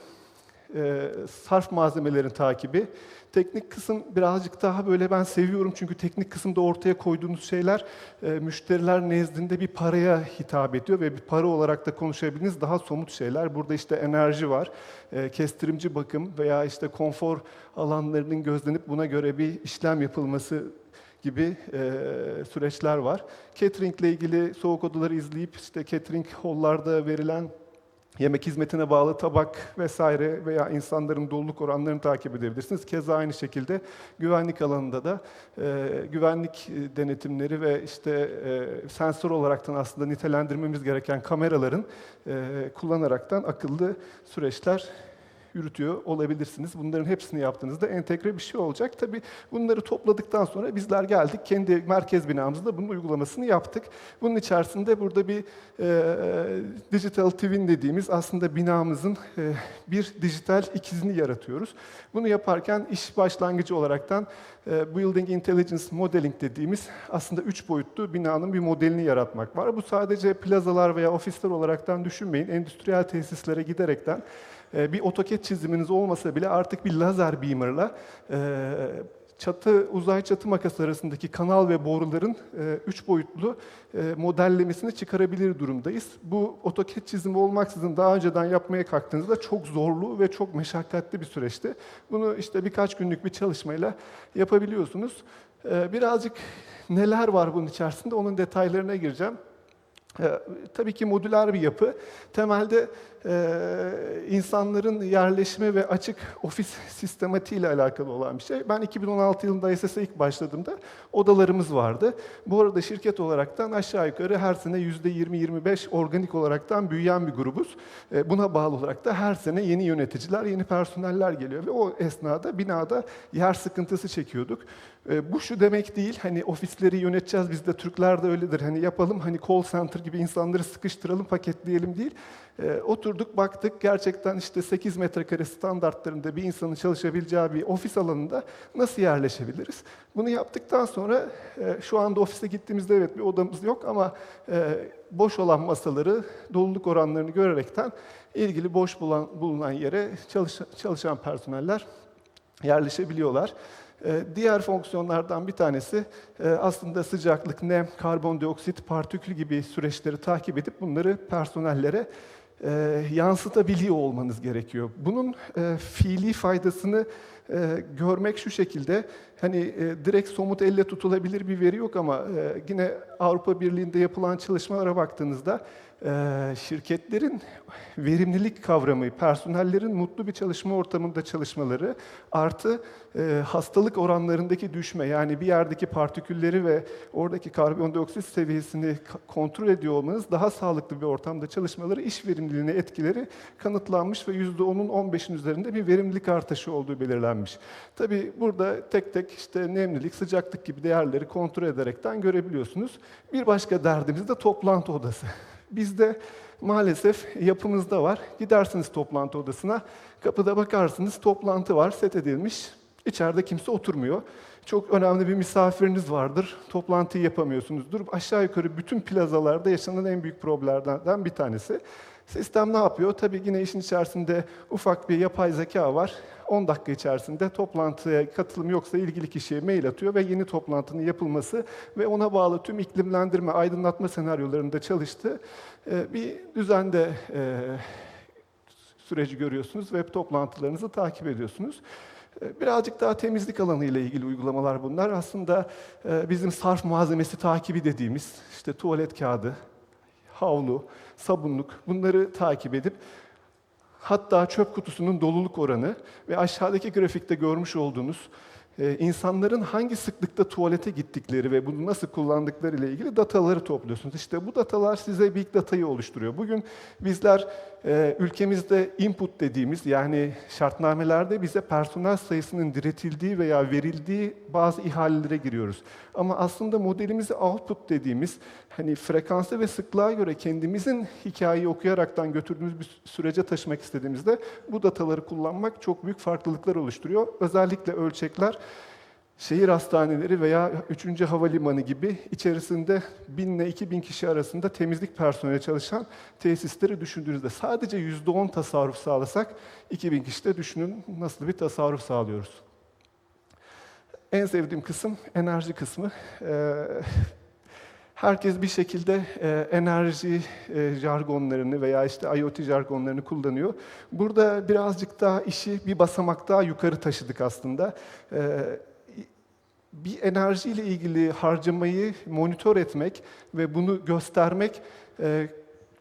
S7: sarf malzemelerin takibi. Teknik kısım birazcık daha böyle ben seviyorum çünkü teknik kısımda ortaya koyduğunuz şeyler müşteriler nezdinde bir paraya hitap ediyor ve bir para olarak da konuşabildiğiniz daha somut şeyler. Burada işte enerji var, kestirimci bakım veya işte konfor alanlarının gözlenip buna göre bir işlem yapılması gibi süreçler var. Catering ile ilgili soğuk odaları izleyip işte catering hall'larda verilen yemek hizmetine bağlı tabak vesaire veya insanların doluluk oranlarını takip edebilirsiniz. Keza aynı şekilde güvenlik alanında da güvenlik denetimleri ve işte sensör olaraktan aslında nitelendirmemiz gereken kameraların kullanaraktan akıllı süreçler yürütüyor olabilirsiniz. Bunların hepsini yaptığınızda entegre bir şey olacak. Tabii bunları topladıktan sonra bizler geldik. Kendi merkez binamızda bunun uygulamasını yaptık. Bunun içerisinde burada bir digital twin dediğimiz aslında binamızın bir dijital ikizini yaratıyoruz. Bunu yaparken iş başlangıcı olaraktan Building Intelligence Modeling dediğimiz aslında 3 boyutlu binanın bir modelini yaratmak var. Bu sadece plazalar veya ofisler olaraktan düşünmeyin. Endüstriyel tesislere giderekten bir AutoCAD çiziminiz olmasa bile artık bir lazer beamer'la uzay çatı makası arasındaki kanal ve boruların 3 boyutlu modellemesini çıkarabilir durumdayız. Bu AutoCAD çizimi olmaksızın daha önceden yapmaya kalktığınızda çok zorlu ve çok meşakkatli bir süreçti. Bunu işte birkaç günlük bir çalışmayla yapabiliyorsunuz. Birazcık neler var bunun içerisinde onun detaylarına gireceğim. Tabii ki modüler bir yapı. Temelde insanların yerleşme ve açık ofis sistematiği ile alakalı olan bir şey. Ben 2016 yılında ISS'e ilk başladığımda odalarımız vardı. Bu arada şirket olaraktan aşağı yukarı her sene %20-25 organik olaraktan büyüyen bir grubuz. Buna bağlı olarak da her sene yeni yöneticiler, yeni personeller geliyor ve o esnada binada yer sıkıntısı çekiyorduk. Bu şu demek değil, hani ofisleri yöneteceğiz, biz de Türkler de öyledir, hani yapalım, hani call center gibi insanları sıkıştıralım, paketleyelim değil. Oturduk, baktık, gerçekten işte 8 metrekare standartlarında bir insanın çalışabileceği bir ofis alanında nasıl yerleşebiliriz? Bunu yaptıktan sonra şu anda ofise gittiğimizde evet bir odamız yok ama boş olan masaları, doluluk oranlarını görerekten ilgili boş bulunan yere çalışan personeller yerleşebiliyorlar. Diğer fonksiyonlardan bir tanesi aslında sıcaklık, nem, karbondioksit, partikül gibi süreçleri takip edip bunları personellere yansıtabiliyor olmanız gerekiyor. Bunun fiili faydasını görmek şu şekilde, hani direkt somut elle tutulabilir bir veri yok ama yine Avrupa Birliği'nde yapılan çalışmalara baktığınızda şirketlerin verimlilik kavramı, personellerin mutlu bir çalışma ortamında çalışmaları artı hastalık oranlarındaki düşme, yani bir yerdeki partikülleri ve oradaki karbondioksit seviyesini kontrol ediyor olmanız daha sağlıklı bir ortamda çalışmaları iş verimliliğine etkileri kanıtlanmış ve %10'un 15'in üzerinde bir verimlilik artışı olduğu belirlenmiş. Tabii burada tek tek işte nemlilik, sıcaklık gibi değerleri kontrol ederekten görebiliyorsunuz. Bir başka derdimiz de toplantı odası. Bizde maalesef yapımızda var. Gidersiniz toplantı odasına, kapıda bakarsınız toplantı var, set edilmiş. İçeride kimse oturmuyor. Çok önemli bir misafiriniz vardır, toplantıyı yapamıyorsunuzdur. Aşağı yukarı bütün plazalarda yaşanan en büyük problemlerden bir tanesi. Sistem ne yapıyor? Tabii yine işin içerisinde ufak bir yapay zeka var. 10 dakika içerisinde toplantıya katılım yoksa ilgili kişiye mail atıyor ve yeni toplantının yapılması ve ona bağlı tüm iklimlendirme, aydınlatma senaryolarında çalıştığı bir düzende süreci görüyorsunuz. Web toplantılarınızı takip ediyorsunuz. Birazcık daha temizlik alanı ile ilgili uygulamalar bunlar. Aslında bizim sarf malzemesi takibi dediğimiz işte tuvalet kağıdı, havlu, sabunluk bunları takip edip hatta çöp kutusunun doluluk oranı ve aşağıdaki grafikte görmüş olduğunuz insanların hangi sıklıkta tuvalete gittikleri ve bunu nasıl kullandıkları ile ilgili dataları topluyorsunuz. İşte bu datalar size big data'yı oluşturuyor. Bugün bizler ülkemizde input dediğimiz, yani şartnamelerde bize personel sayısının diretildiği veya verildiği bazı ihalelere giriyoruz. Ama aslında modelimizi output dediğimiz, hani frekansa ve sıklığa göre kendimizin hikayeyi okuyaraktan götürdüğümüz bir sürece taşımak istediğimizde bu dataları kullanmak çok büyük farklılıklar oluşturuyor. Özellikle ölçekler şehir hastaneleri veya 3. havalimanı gibi içerisinde 1000 ile 2000 kişi arasında temizlik personeli çalışan tesisleri düşündüğünüzde sadece %10 tasarruf sağlasak 2000 kişide düşünün nasıl bir tasarruf sağlıyoruz. En sevdiğim kısım enerji kısmı. Herkes bir şekilde enerji jargonlarını veya işte IoT jargonlarını kullanıyor. Burada birazcık daha işi bir basamak daha yukarı taşıdık aslında. Bir enerjiyle ilgili harcamayı monitör etmek ve bunu göstermek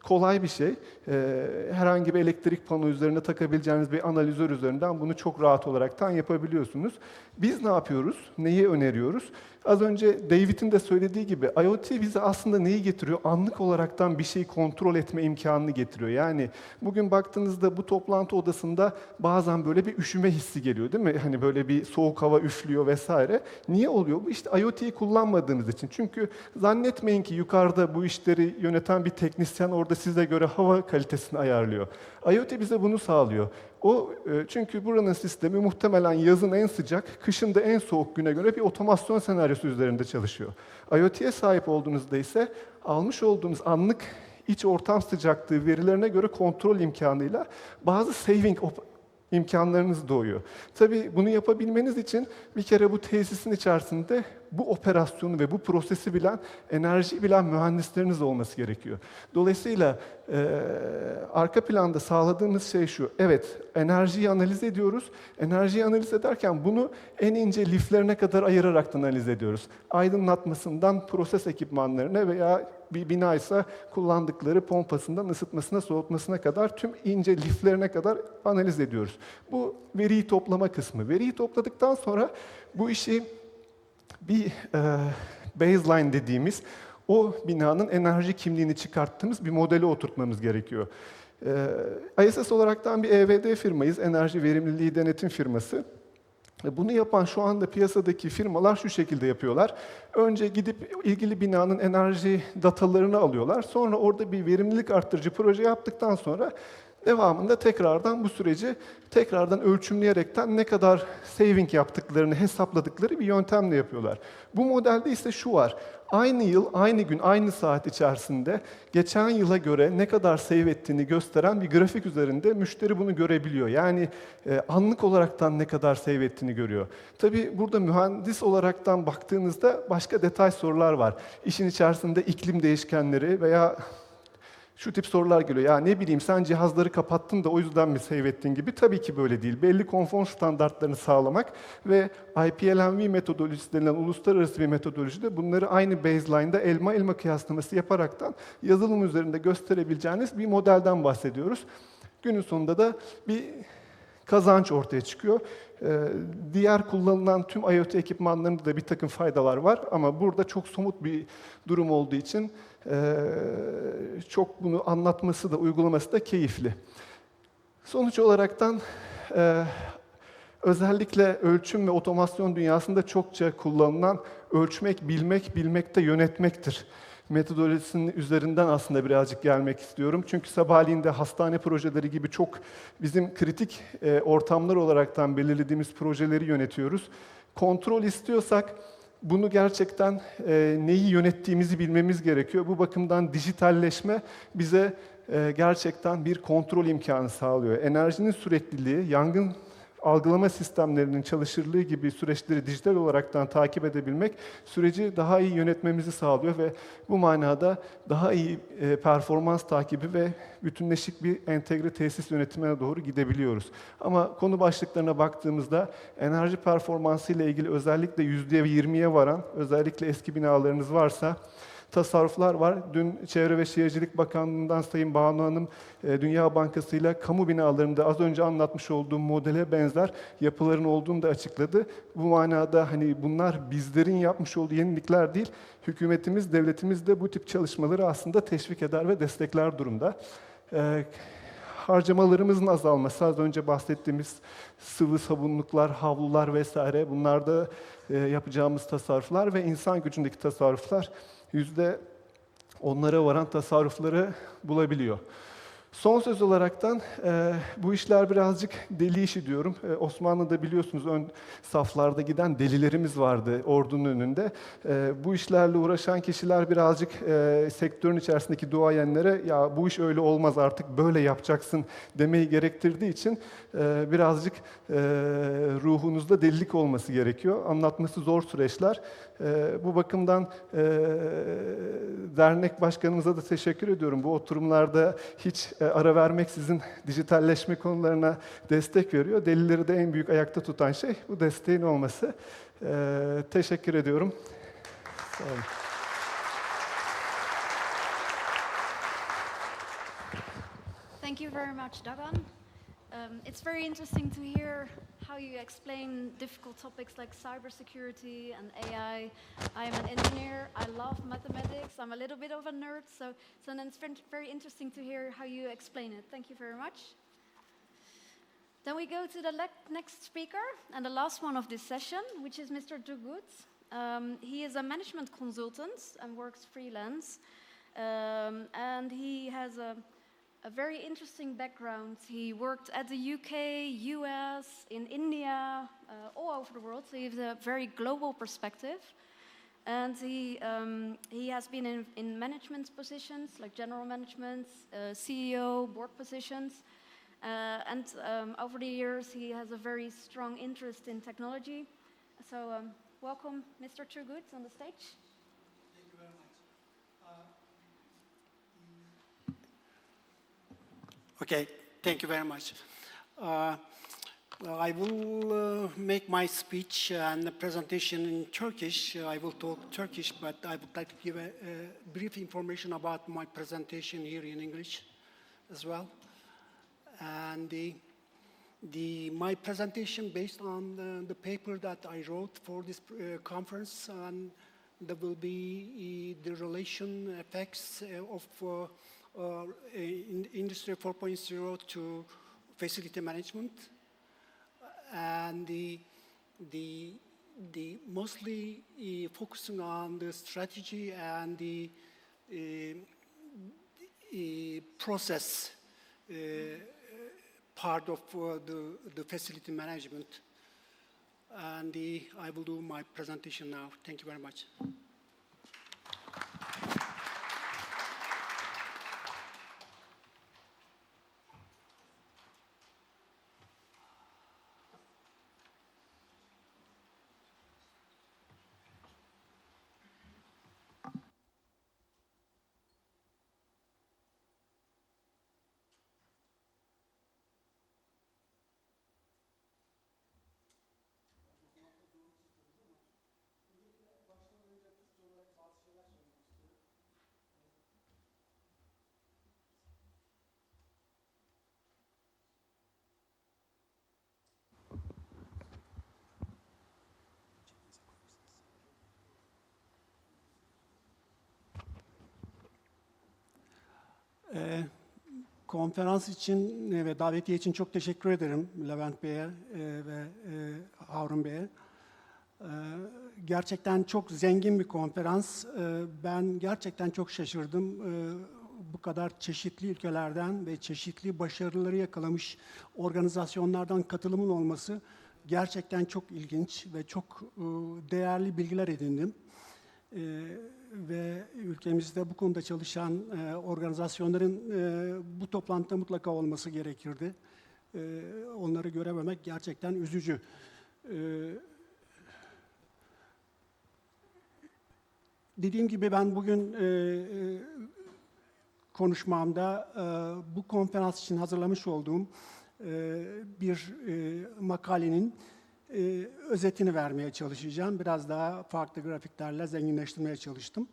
S7: kolay bir şey. Herhangi bir elektrik pano üzerine takabileceğiniz bir analizör üzerinden bunu çok rahat olaraktan yapabiliyorsunuz. Biz ne yapıyoruz? Neyi öneriyoruz? Az önce David'in de söylediği gibi IoT bize aslında neyi getiriyor? Anlık olaraktan bir şeyi kontrol etme imkanını getiriyor. Yani bugün baktığınızda bu toplantı odasında bazen böyle bir üşüme hissi geliyor değil mi? Hani böyle bir soğuk hava üflüyor vesaire. Niye oluyor bu? İşte IoT'yi kullanmadığınız için. Çünkü zannetmeyin ki yukarıda bu işleri yöneten bir teknisyen orada size göre hava kalitesini ayarlıyor. IoT bize bunu sağlıyor. Çünkü buranın sistemi muhtemelen yazın en sıcak, kışın da en soğuk güne göre bir otomasyon senaryosu üzerinde çalışıyor. IoT'ye sahip olduğunuzda ise almış olduğunuz anlık iç ortam sıcaklığı verilerine göre kontrol imkanıyla bazı saving imkanlarınız doğuyor. Tabii bunu yapabilmeniz için bir kere bu tesisin içerisinde bu operasyonu ve bu prosesi bilen, enerjiyi bilen mühendisleriniz olması gerekiyor. Dolayısıyla arka planda sağladığımız şey şu, evet enerjiyi analiz ediyoruz. Enerjiyi analiz ederken bunu en ince liflerine kadar ayırarak analiz ediyoruz. Aydınlatmasından proses ekipmanlarına veya bir bina ise kullandıkları pompasından ısıtmasına, soğutmasına kadar tüm ince liflerine kadar analiz ediyoruz. Bu veriyi toplama kısmı. Veriyi topladıktan sonra bu işi bir baseline dediğimiz o binanın enerji kimliğini çıkarttığımız bir modele oturtmamız gerekiyor. ISS olaraktan bir EVD firmayız, enerji verimliliği denetim firması. Bunu yapan şu anda piyasadaki firmalar şu şekilde yapıyorlar. Önce gidip ilgili binanın enerji datalarını alıyorlar. Sonra orada bir verimlilik arttırıcı proje yaptıktan sonra devamında tekrardan bu süreci tekrardan ölçümleyerekten ne kadar saving yaptıklarını hesapladıkları bir yöntemle yapıyorlar. Bu modelde ise şu var. Aynı yıl, aynı gün, aynı saat içerisinde geçen yıla göre ne kadar save ettiğini gösteren bir grafik üzerinde müşteri bunu görebiliyor. Yani anlık olaraktan ne kadar save ettiğini görüyor. Tabii burada mühendis olaraktan baktığınızda başka detay sorular var. İşin içerisinde iklim değişkenleri veya şu tip sorular geliyor. Ya ne bileyim sen cihazları kapattın da o yüzden mi save ettin gibi. Tabii ki böyle değil. Belli konfor standartlarını sağlamak ve IPLMV metodolojisi denilen uluslararası bir metodolojide bunları aynı baseline'da elma elma kıyaslaması yaparaktan yazılım üzerinde gösterebileceğiniz bir modelden bahsediyoruz. Günün sonunda da bir kazanç ortaya çıkıyor. Diğer kullanılan tüm IoT ekipmanlarında da bir takım faydalar var ama burada çok somut bir durum olduğu için çok bunu anlatması da uygulaması da keyifli. Sonuç olaraktan özellikle ölçüm ve otomasyon dünyasında çokça kullanılan ölçmek, bilmek, bilmekte yönetmektir metodolojisinin üzerinden aslında birazcık gelmek istiyorum. Çünkü sabahleyin de hastane projeleri gibi çok bizim kritik ortamlar olaraktan belirlediğimiz projeleri yönetiyoruz. Kontrol istiyorsak bunu gerçekten neyi yönettiğimizi bilmemiz gerekiyor. Bu bakımdan dijitalleşme bize gerçekten bir kontrol imkanı sağlıyor. Enerjinin sürekliliği, yangın algılama sistemlerinin çalışırlığı gibi süreçleri dijital olaraktan takip edebilmek süreci daha iyi yönetmemizi sağlıyor ve bu manada daha iyi performans takibi ve bütünleşik bir entegre tesis yönetimine doğru gidebiliyoruz. Ama konu başlıklarına baktığımızda enerji performansı ile ilgili özellikle %20'ye varan, özellikle eski binalarınız varsa tasarruflar var. Dün Çevre ve Şehircilik Bakanlığı'ndan Sayın Banu Hanım, Dünya Bankası ile kamu binalarında az önce anlatmış olduğum modele benzer yapıların olduğunu da açıkladı. Bu manada hani bunlar bizlerin yapmış olduğu yenilikler değil, hükümetimiz, devletimiz de bu tip çalışmaları aslında teşvik eder ve destekler durumda. Harcamalarımızın azalması, az önce bahsettiğimiz sıvı sabunluklar, havlular vesaire, bunlar da yapacağımız tasarruflar ve insan gücündeki tasarruflar %10'lara varan tasarrufları bulabiliyor. Son söz olaraktan bu işler birazcık deli işi diyorum. Osmanlı'da biliyorsunuz ön saflarda giden delilerimiz vardı ordunun önünde. Bu işlerle uğraşan kişiler birazcık sektörün içerisindeki duayenlere ya bu iş öyle olmaz artık böyle yapacaksın demeyi gerektirdiği için birazcık ruhunuzda delilik olması gerekiyor. Anlatması zor süreçler. Bu bakımdan dernek başkanımıza da teşekkür ediyorum. Bu oturumlarda hiç ara vermeksizin dijitalleşme konularına destek veriyor. Delileri de en büyük ayakta tutan şey bu desteğin olması. Teşekkür ediyorum. Sağ olun.
S4: Thank you very much, Dagan. It's very interesting to hear how you explain difficult topics like cybersecurity and AI. I am an engineer. I love mathematics. I'm a little bit of a nerd, so then it's very interesting to hear how you explain it. Thank you very much. Then we go to the next speaker and the last one of this session, which is Mr. Dugut. He is a management consultant and works freelance, and he has a very interesting background. He worked at the UK, US, in India, all over the world. So he has a very global perspective. And he has been in management positions, like general management, CEO, board positions. And over the years, he has a very strong interest in technology. So welcome Mr. Turgut on the stage.
S8: Thank you very much. Okay, thank you very much. Well, I will make my speech and the presentation in Turkish. I will talk Turkish, but I would like to give a brief information about my presentation here in English as well. And my presentation based on the paper that I wrote for this conference, and there will be the relation effects of Industry 4.0 to facility management, and the mostly focusing on the strategy and the process part of the facility management. And I will do my presentation now. Thank you very much. Konferans için ve davetiye için çok teşekkür ederim Levent Bey'e ve Harun Bey'e. Gerçekten çok zengin bir konferans. Ben gerçekten çok şaşırdım. Bu kadar çeşitli ülkelerden ve çeşitli başarıları yakalamış organizasyonlardan katılımın olması gerçekten çok ilginç ve çok değerli bilgiler edindim. Ve ülkemizde bu konuda çalışan organizasyonların bu toplantıda mutlaka olması gerekirdi. Onları görememek gerçekten üzücü. Dediğim gibi ben bugün konuşmamda bu konferans için hazırlamış olduğum bir makalenin özetini vermeye çalışacağım. Biraz daha farklı grafiklerle zenginleştirmeye çalıştım.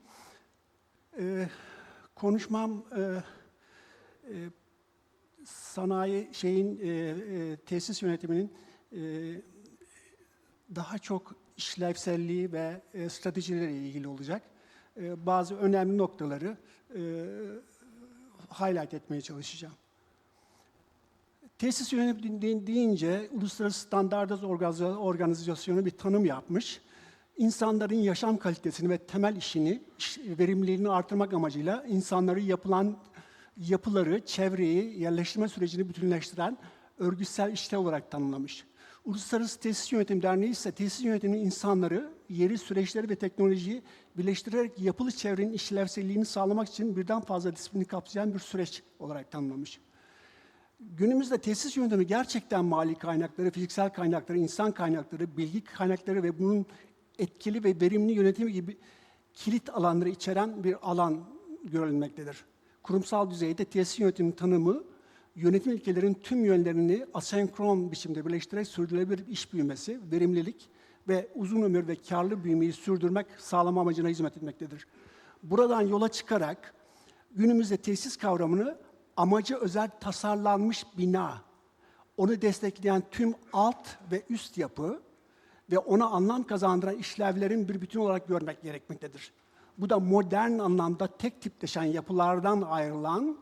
S8: Konuşmam tesis yönetiminin daha çok işlevselliği ve stratejileriyle ilgili olacak. Bazı önemli noktaları highlight etmeye çalışacağım. Tesis yönetimi deyince Uluslararası Standartlar Organizasyonu bir tanım yapmış. İnsanların yaşam kalitesini ve temel işini, verimliliğini artırmak amacıyla insanları yapıları, çevreyi, yerleştirme sürecini bütünleştiren örgütsel işlev olarak tanımlamış. Uluslararası Tesis Yönetimi Derneği ise tesis yönetiminin insanları, yeri, süreçleri ve teknolojiyi birleştirerek yapılı çevrenin işlevselliğini sağlamak için birden fazla disiplini kapsayan bir süreç olarak tanımlamış. Günümüzde tesis yönetimi gerçekten mali kaynakları, fiziksel kaynakları, insan kaynakları, bilgi kaynakları ve bunun etkili ve verimli yönetimi gibi kilit alanları içeren bir alan görülmektedir. Kurumsal düzeyde tesis yönetiminin tanımı, yönetim ilkelerinin tüm yönlerini asenkron biçimde birleştirerek sürdürülebilir iş büyümesi, verimlilik ve uzun ömür ve karlı büyümeyi sürdürmek, sağlama amacına hizmet etmektedir. Buradan yola çıkarak günümüzde tesis kavramını amacı özel tasarlanmış bina, onu destekleyen tüm alt ve üst yapı ve ona anlam kazandıran işlevlerin bir bütün olarak görmek gerekmektedir. Bu da modern anlamda tek tipleşen yapılardan ayrılan,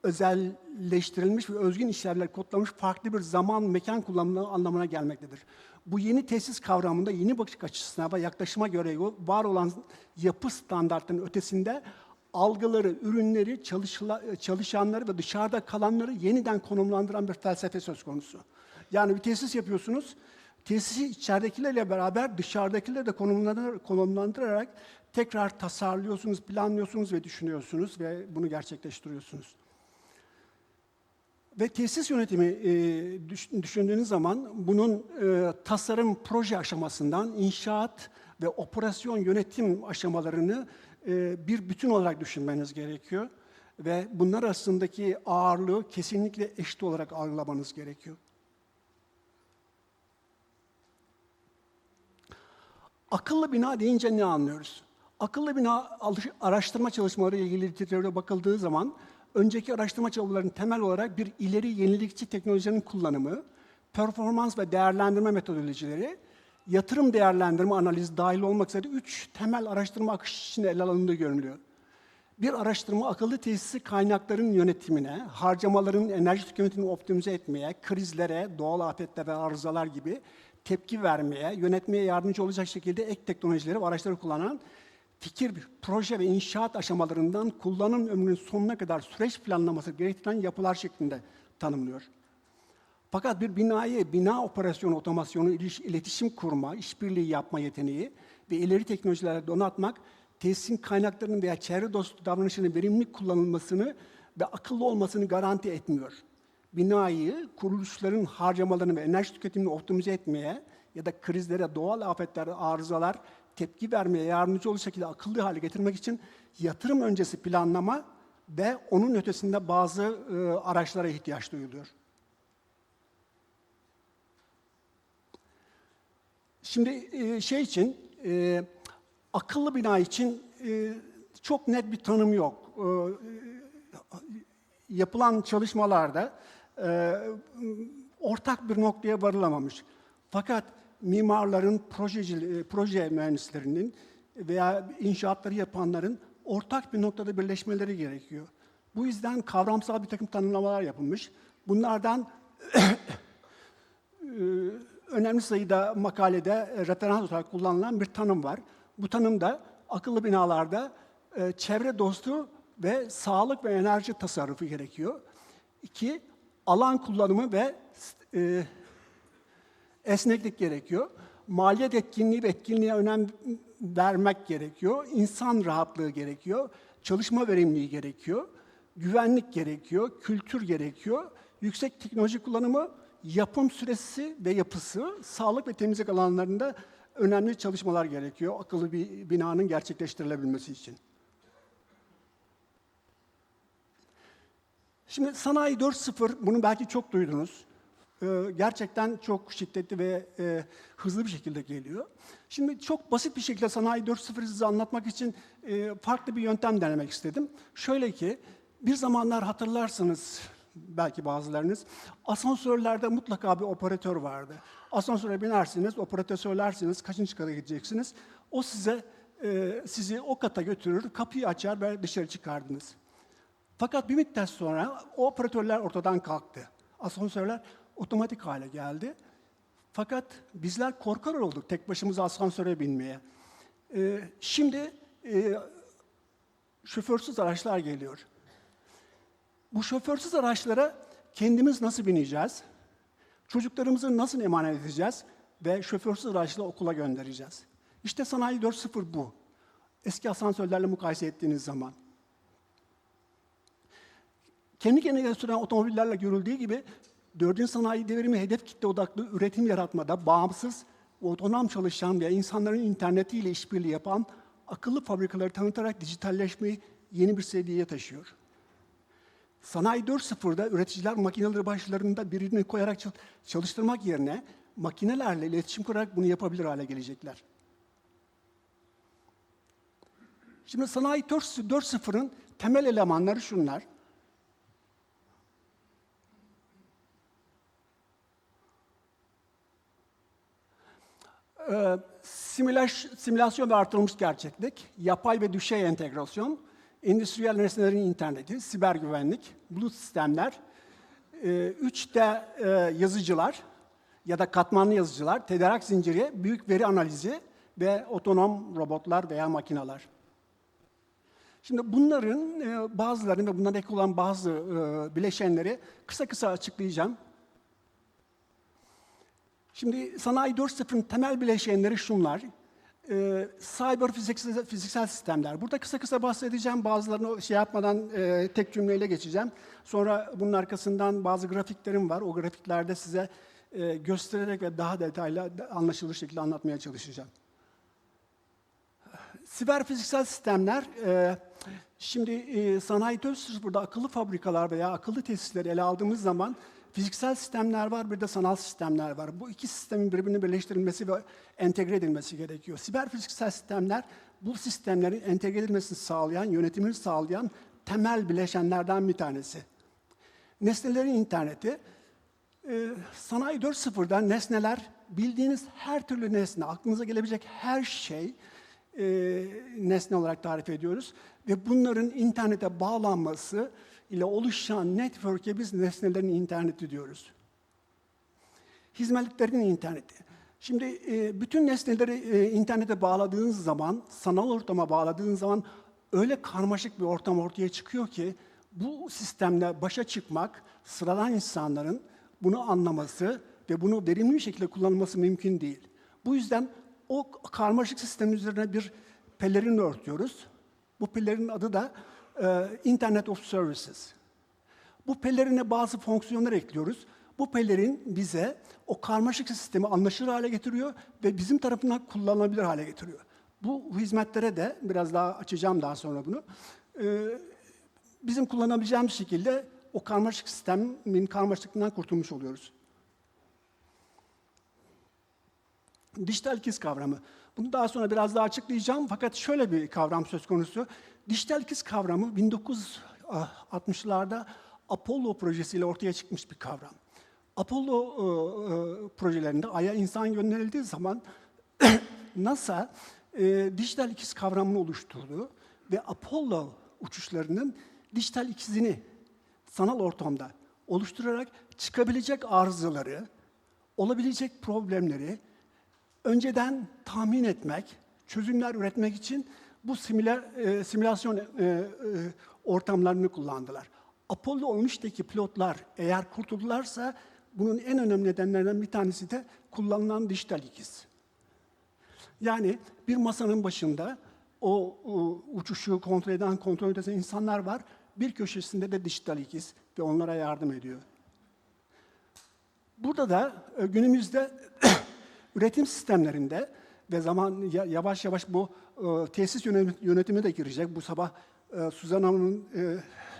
S8: özelleştirilmiş ve özgün işlevler kodlamış farklı bir zaman, mekan kullanımı anlamına gelmektedir. Bu yeni tesis kavramında yeni bakış açısına ve yaklaşıma göre var olan yapı standartlarının ötesinde algıları, ürünleri, çalışanları ve dışarıda kalanları yeniden konumlandıran bir felsefe söz konusu. Yani bir tesis yapıyorsunuz, tesisi içeridekilerle beraber dışarıdakileri de konumlandırarak tekrar tasarlıyorsunuz, planlıyorsunuz ve düşünüyorsunuz ve bunu gerçekleştiriyorsunuz. Ve tesis yönetimi düşündüğünüz zaman bunun tasarım proje aşamasından inşaat ve operasyon yönetim aşamalarını bir bütün olarak düşünmeniz gerekiyor. Ve bunlar arasındaki ağırlığı kesinlikle eşit olarak algılamanız gerekiyor. Akıllı bina deyince ne anlıyoruz? Akıllı bina araştırma çalışmaları ile ilgili literatüre bakıldığı zaman önceki araştırma çalışmalarının temel olarak bir ileri yenilikçi teknolojinin kullanımı, performans ve değerlendirme metodolojileri, yatırım değerlendirme analizi dahil olmak üzere 3 temel araştırma akışı içinde ele alındığı görülüyor. Bir araştırma akıllı tesisi kaynakların yönetimine, harcamaların enerji tüketimini optimize etmeye, krizlere, doğal afetler ve arızalar gibi tepki vermeye, yönetmeye yardımcı olacak şekilde ek teknolojileri ve araçları kullanan fikir, proje ve inşaat aşamalarından kullanım ömrünün sonuna kadar süreç planlaması gerektiren yapılar şeklinde tanımlıyor. Fakat bir binayı, bina operasyonu, otomasyonu, iletişim kurma, işbirliği yapma yeteneği ve ileri teknolojilerle donatmak, tesisin kaynaklarının veya çevre dostu davranışının verimli kullanılmasını ve akıllı olmasını garanti etmiyor. Binayı, kuruluşların harcamalarını ve enerji tüketimini optimize etmeye ya da krizlere, doğal afetlere, arızalar, tepki vermeye yardımcı olacak şekilde akıllı hale getirmek için yatırım öncesi planlama ve onun ötesinde bazı araçlara ihtiyaç duyuluyor. Şimdi akıllı bina için çok net bir tanım yok. Yapılan çalışmalarda ortak bir noktaya varılamamış. Fakat mimarların, proje mühendislerinin veya inşaatları yapanların ortak bir noktada birleşmeleri gerekiyor. Bu yüzden kavramsal bir takım tanımlamalar yapılmış. Bunlardan önemli sayıda makalede referans olarak kullanılan bir tanım var. Bu tanımda akıllı binalarda çevre dostu ve sağlık ve enerji tasarrufu gerekiyor. 2, alan kullanımı ve esneklik gerekiyor. Maliyet etkinliği ve etkinliğe önem vermek gerekiyor. İnsan rahatlığı gerekiyor. Çalışma verimliliği gerekiyor. Güvenlik gerekiyor. Kültür gerekiyor. Yüksek teknoloji kullanımı, yapım süresi ve yapısı, sağlık ve temizlik alanlarında önemli çalışmalar gerekiyor akıllı bir binanın gerçekleştirilebilmesi için. Şimdi Sanayi 4.0, bunu belki çok duydunuz. Gerçekten çok şiddetli ve hızlı bir şekilde geliyor. Şimdi çok basit bir şekilde Sanayi 4.0'ı size anlatmak için farklı bir yöntem denemek istedim. Şöyle ki, bir zamanlar hatırlarsınız belki bazılarınız, asansörlerde mutlaka bir operatör vardı. Asansöre binersiniz, operatör söylersiniz, kaçıncı kata gideceksiniz. O sizi o kata götürür, kapıyı açar ve dışarı çıkardınız. Fakat bir müddet sonra o operatörler ortadan kalktı. Asansörler otomatik hale geldi. Fakat bizler korkar olduk tek başımıza asansöre binmeye. Şimdi şoförsüz araçlar geliyor. Bu şoförsüz araçlara kendimiz nasıl bineceğiz? Çocuklarımızı nasıl emanet edeceğiz? Ve şoförsüz araçla okula göndereceğiz. İşte Sanayi 4.0 bu. Eski asansörlerle mukayese ettiğiniz zaman. Kendi kendine süren otomobillerle görüldüğü gibi 4. sanayi devrimi hedef kitle odaklı üretim yaratmada bağımsız, otonom çalışan ve insanların internetiyle işbirliği yapan akıllı fabrikaları tanıtarak dijitalleşmeyi yeni bir seviyeye taşıyor. Sanayi 4.0'da üreticiler makineleri başlarında birini koyarak çalıştırmak yerine makinelerle iletişim kurarak bunu yapabilir hale gelecekler. Şimdi Sanayi 4.0'ın temel elemanları şunlar. Simülasyon ve artırılmış gerçeklik, yapay ve düşey entegrasyon, endüstriyel nesnelerin interneti, siber güvenlik, bulut sistemler, 3D yazıcılar ya da katmanlı yazıcılar, tedarik zinciri, büyük veri analizi ve otonom robotlar veya makineler. Şimdi bunların bazılarını ve bundan ek olan bazı bileşenleri kısa kısa açıklayacağım. Şimdi Sanayi 4.0'ın temel bileşenleri şunlar. Cyber fiziksel sistemler. Burada kısa bahsedeceğim. Bazılarını şey yapmadan tek cümleyle geçeceğim. Sonra bunun arkasından bazı grafiklerim var. O grafiklerde size göstererek ve daha detaylı anlaşılır şekilde anlatmaya çalışacağım. Siber fiziksel sistemler, şimdi sanayi 4.0'da akıllı fabrikalar veya akıllı tesisleri ele aldığımız zaman fiziksel sistemler var, bir de sanal sistemler var. Bu iki sistemin birbirine birleştirilmesi ve entegre edilmesi gerekiyor. Siber fiziksel sistemler, bu sistemlerin entegre edilmesini sağlayan, yönetimini sağlayan temel bileşenlerden bir tanesi. Nesnelerin interneti, sanayi 4.0'da nesneler, bildiğiniz her türlü nesne, aklınıza gelebilecek her şey nesne olarak tarif ediyoruz. Ve bunların internete bağlanması ile oluşan network'e biz nesnelerin interneti diyoruz. Hizmetlerin interneti. Şimdi bütün nesneleri internete bağladığınız zaman, sanal ortama bağladığınız zaman öyle karmaşık bir ortam ortaya çıkıyor ki bu sistemle başa çıkmak, sıradan insanların bunu anlaması ve bunu verimli bir şekilde kullanılması mümkün değil. Bu yüzden o karmaşık sistemin üzerine bir pelerin örtüyoruz. Bu pelerin adı da Internet of Services. Bu pelerine bazı fonksiyonlar ekliyoruz. Bu pelerin bize o karmaşık sistemi anlaşılır hale getiriyor ve bizim tarafından kullanılabilir hale getiriyor. Bu hizmetlere de, biraz daha açacağım daha sonra bunu, bizim kullanabileceğimiz şekilde o karmaşık sistemin karmaşıklığından kurtulmuş oluyoruz. Dijital ikiz kavramı. Bunu daha sonra biraz daha açıklayacağım fakat şöyle bir kavram söz konusu. Dijital ikiz kavramı 1960'larda Apollo projesiyle ortaya çıkmış bir kavram. Apollo projelerinde Ay'a insan gönderildiği zaman NASA dijital ikiz kavramını oluşturdu ve Apollo uçuşlarının dijital ikizini sanal ortamda oluşturarak çıkabilecek arızaları, olabilecek problemleri önceden tahmin etmek, çözümler üretmek için bu simülasyon ortamlarını kullandılar. Apollo 13'teki pilotlar eğer kurtuldularsa bunun en önemli nedenlerinden bir tanesi de kullanılan dijital ikiz. Yani bir masanın başında o uçuşu kontrol eden, kontrol eden insanlar var. Bir köşesinde de dijital ikiz ve onlara yardım ediyor. Burada da günümüzde üretim sistemlerinde ve yavaş yavaş bu tesis yönetimi de girecek. Bu sabah Suzan Hanım'ın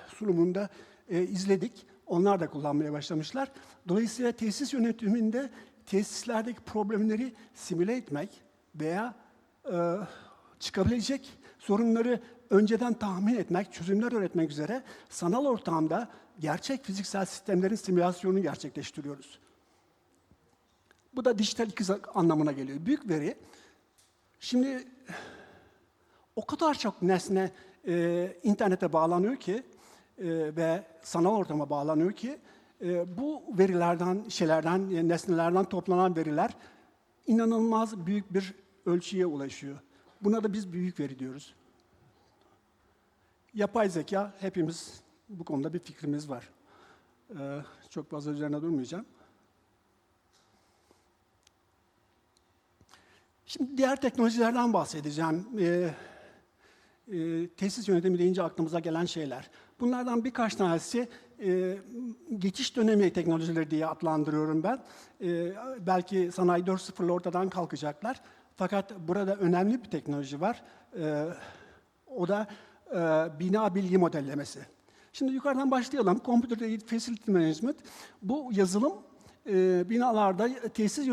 S8: sunumunda izledik. Onlar da kullanmaya başlamışlar. Dolayısıyla tesis yönetiminde tesislerdeki problemleri simüle etmek veya çıkabilecek sorunları önceden tahmin etmek, çözümler üretmek üzere sanal ortamda gerçek fiziksel sistemlerin simülasyonunu gerçekleştiriyoruz. Bu da dijital ikiz anlamına geliyor. Büyük veri, şimdi o kadar çok nesne internete bağlanıyor ki ve sanal ortama bağlanıyor ki bu verilerden, nesnelerden toplanan veriler inanılmaz büyük bir ölçüye ulaşıyor. Buna da biz büyük veri diyoruz. Yapay zeka, hepimiz bu konuda bir fikrimiz var. Çok fazla üzerine durmayacağım. Şimdi diğer teknolojilerden bahsedeceğim. Tesis yönetimi deyince aklımıza gelen şeyler. Bunlardan birkaç tanesi geçiş dönemi teknolojileri diye adlandırıyorum ben. Belki sanayi 4.0'la ortadan kalkacaklar. Fakat burada önemli bir teknoloji var. O da bina bilgi modellemesi. Şimdi yukarıdan başlayalım. Computer Aided Facility Management. Bu yazılım binalarda tesis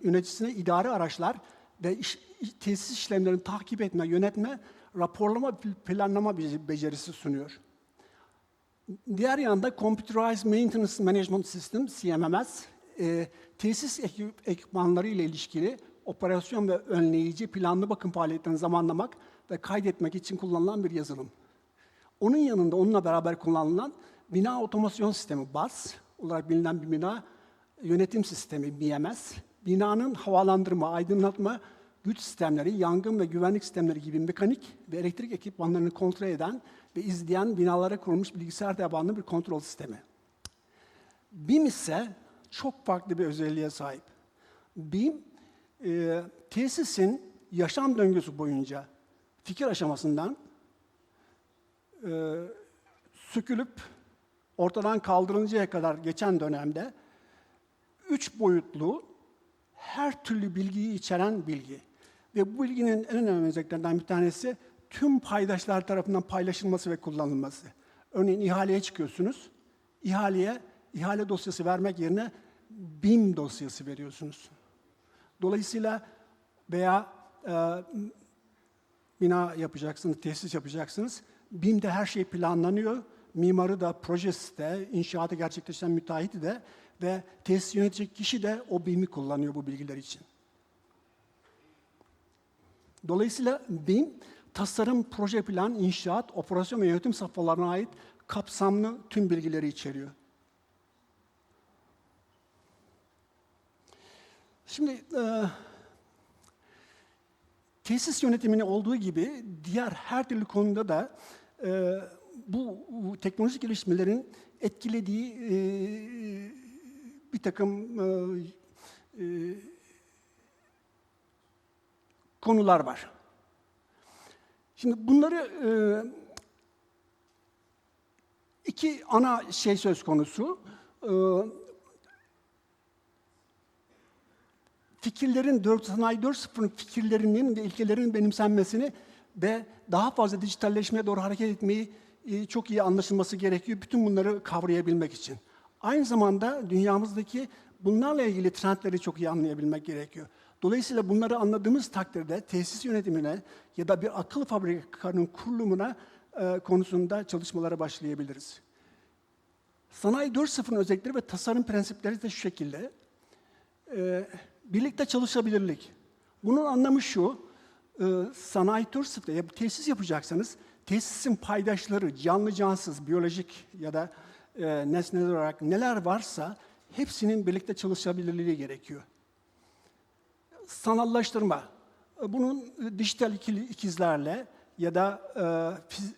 S8: yöneticisine idari araçlar ve tesis işlemlerini takip etme, yönetme, raporlama, planlama becerisi sunuyor. Diğer yanda Computerized Maintenance Management System, CIFMERS, tesis ekipmanları ile ilişkili operasyon ve önleyici planlı bakım faaliyetlerini zamanlamak ve kaydetmek için kullanılan bir yazılım. Onun yanında onunla beraber kullanılan bina otomasyon sistemi, BAS olarak bilinen bir bina yönetim sistemi, BMS, binanın havalandırma, aydınlatma, güç sistemleri, yangın ve güvenlik sistemleri gibi mekanik ve elektrik ekipmanlarını kontrol eden ve izleyen binalara kurulmuş bilgisayar tabanlı bir kontrol sistemi. BIM ise çok farklı bir özelliğe sahip. BIM, Tesisin yaşam döngüsü boyunca fikir aşamasından sökülüp ortadan kaldırılıncaya kadar geçen dönemde 3 boyutlu her türlü bilgiyi içeren bilgi. Ve bu bilginin en önemli özelliklerinden bir tanesi tüm paydaşlar tarafından paylaşılması ve kullanılması. Örneğin ihaleye çıkıyorsunuz. İhale dosyası vermek yerine BIM dosyası veriyorsunuz. Dolayısıyla veya bina yapacaksınız, tesis yapacaksınız. BIM'de her şey planlanıyor. Mimarı da, projesi de, inşaatı gerçekleştiren müteahhiti de ve tesis yönetecek kişi de o BIM'i kullanıyor bu bilgiler için. Dolayısıyla BIM, tasarım, proje plan, inşaat, operasyon ve yönetim safhalarına ait kapsamlı tüm bilgileri içeriyor. Şimdi tesis yönetimini olduğu gibi diğer her türlü konuda da bu teknolojik gelişmelerin etkilediği bir takım konular var. Şimdi bunları iki ana şey söz konusu. Sanayi 4.0'ın fikirlerinin ve ilkelerinin benimsenmesini ve daha fazla dijitalleşmeye doğru hareket etmeyi çok iyi anlaşılması gerekiyor. Bütün bunları kavrayabilmek için. Aynı zamanda dünyamızdaki bunlarla ilgili trendleri çok iyi anlayabilmek gerekiyor. Dolayısıyla bunları anladığımız takdirde tesis yönetimine ya da bir akıllı fabrikanın kurulumuna konusunda çalışmalara başlayabiliriz. Sanayi 4.0'ın özellikleri ve tasarım prensipleri de şu şekilde. Birlikte çalışabilirlik. Bunun anlamı şu, sanayi 4.0'da ya tesis yapacaksanız, tesisin paydaşları, canlı cansız, biyolojik ya da nesneler olarak neler varsa hepsinin birlikte çalışabilirliği gerekiyor. Sanallaştırma. Bunun dijital ikizlerle ya da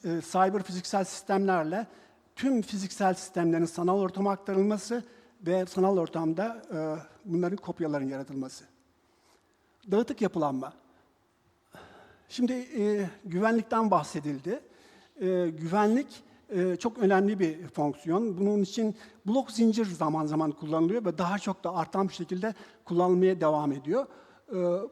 S8: cyber fiziksel sistemlerle tüm fiziksel sistemlerin sanal ortama aktarılması ve sanal ortamda bunların kopyaların yaratılması. Dağıtık yapılanma. Şimdi güvenlikten bahsedildi. Güvenlik çok önemli bir fonksiyon. Bunun için blok zincir zaman zaman kullanılıyor ve daha çok da artan bir şekilde kullanılmaya devam ediyor.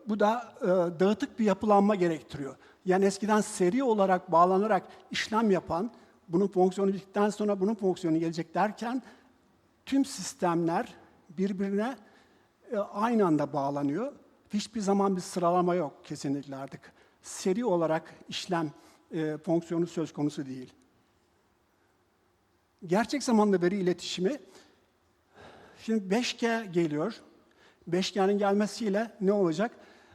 S8: Bu da dağıtık bir yapılanma gerektiriyor. Yani eskiden seri olarak bağlanarak işlem yapan, bunun fonksiyonu bittikten sonra bunun fonksiyonu gelecek derken tüm sistemler birbirine aynı anda bağlanıyor. Hiçbir zaman bir sıralama yok kesinlikle artık. Seri olarak işlem fonksiyonu söz konusu değil. Gerçek zamanlı veri iletişimi, şimdi 5G geliyor. 5G'nin gelmesiyle ne olacak?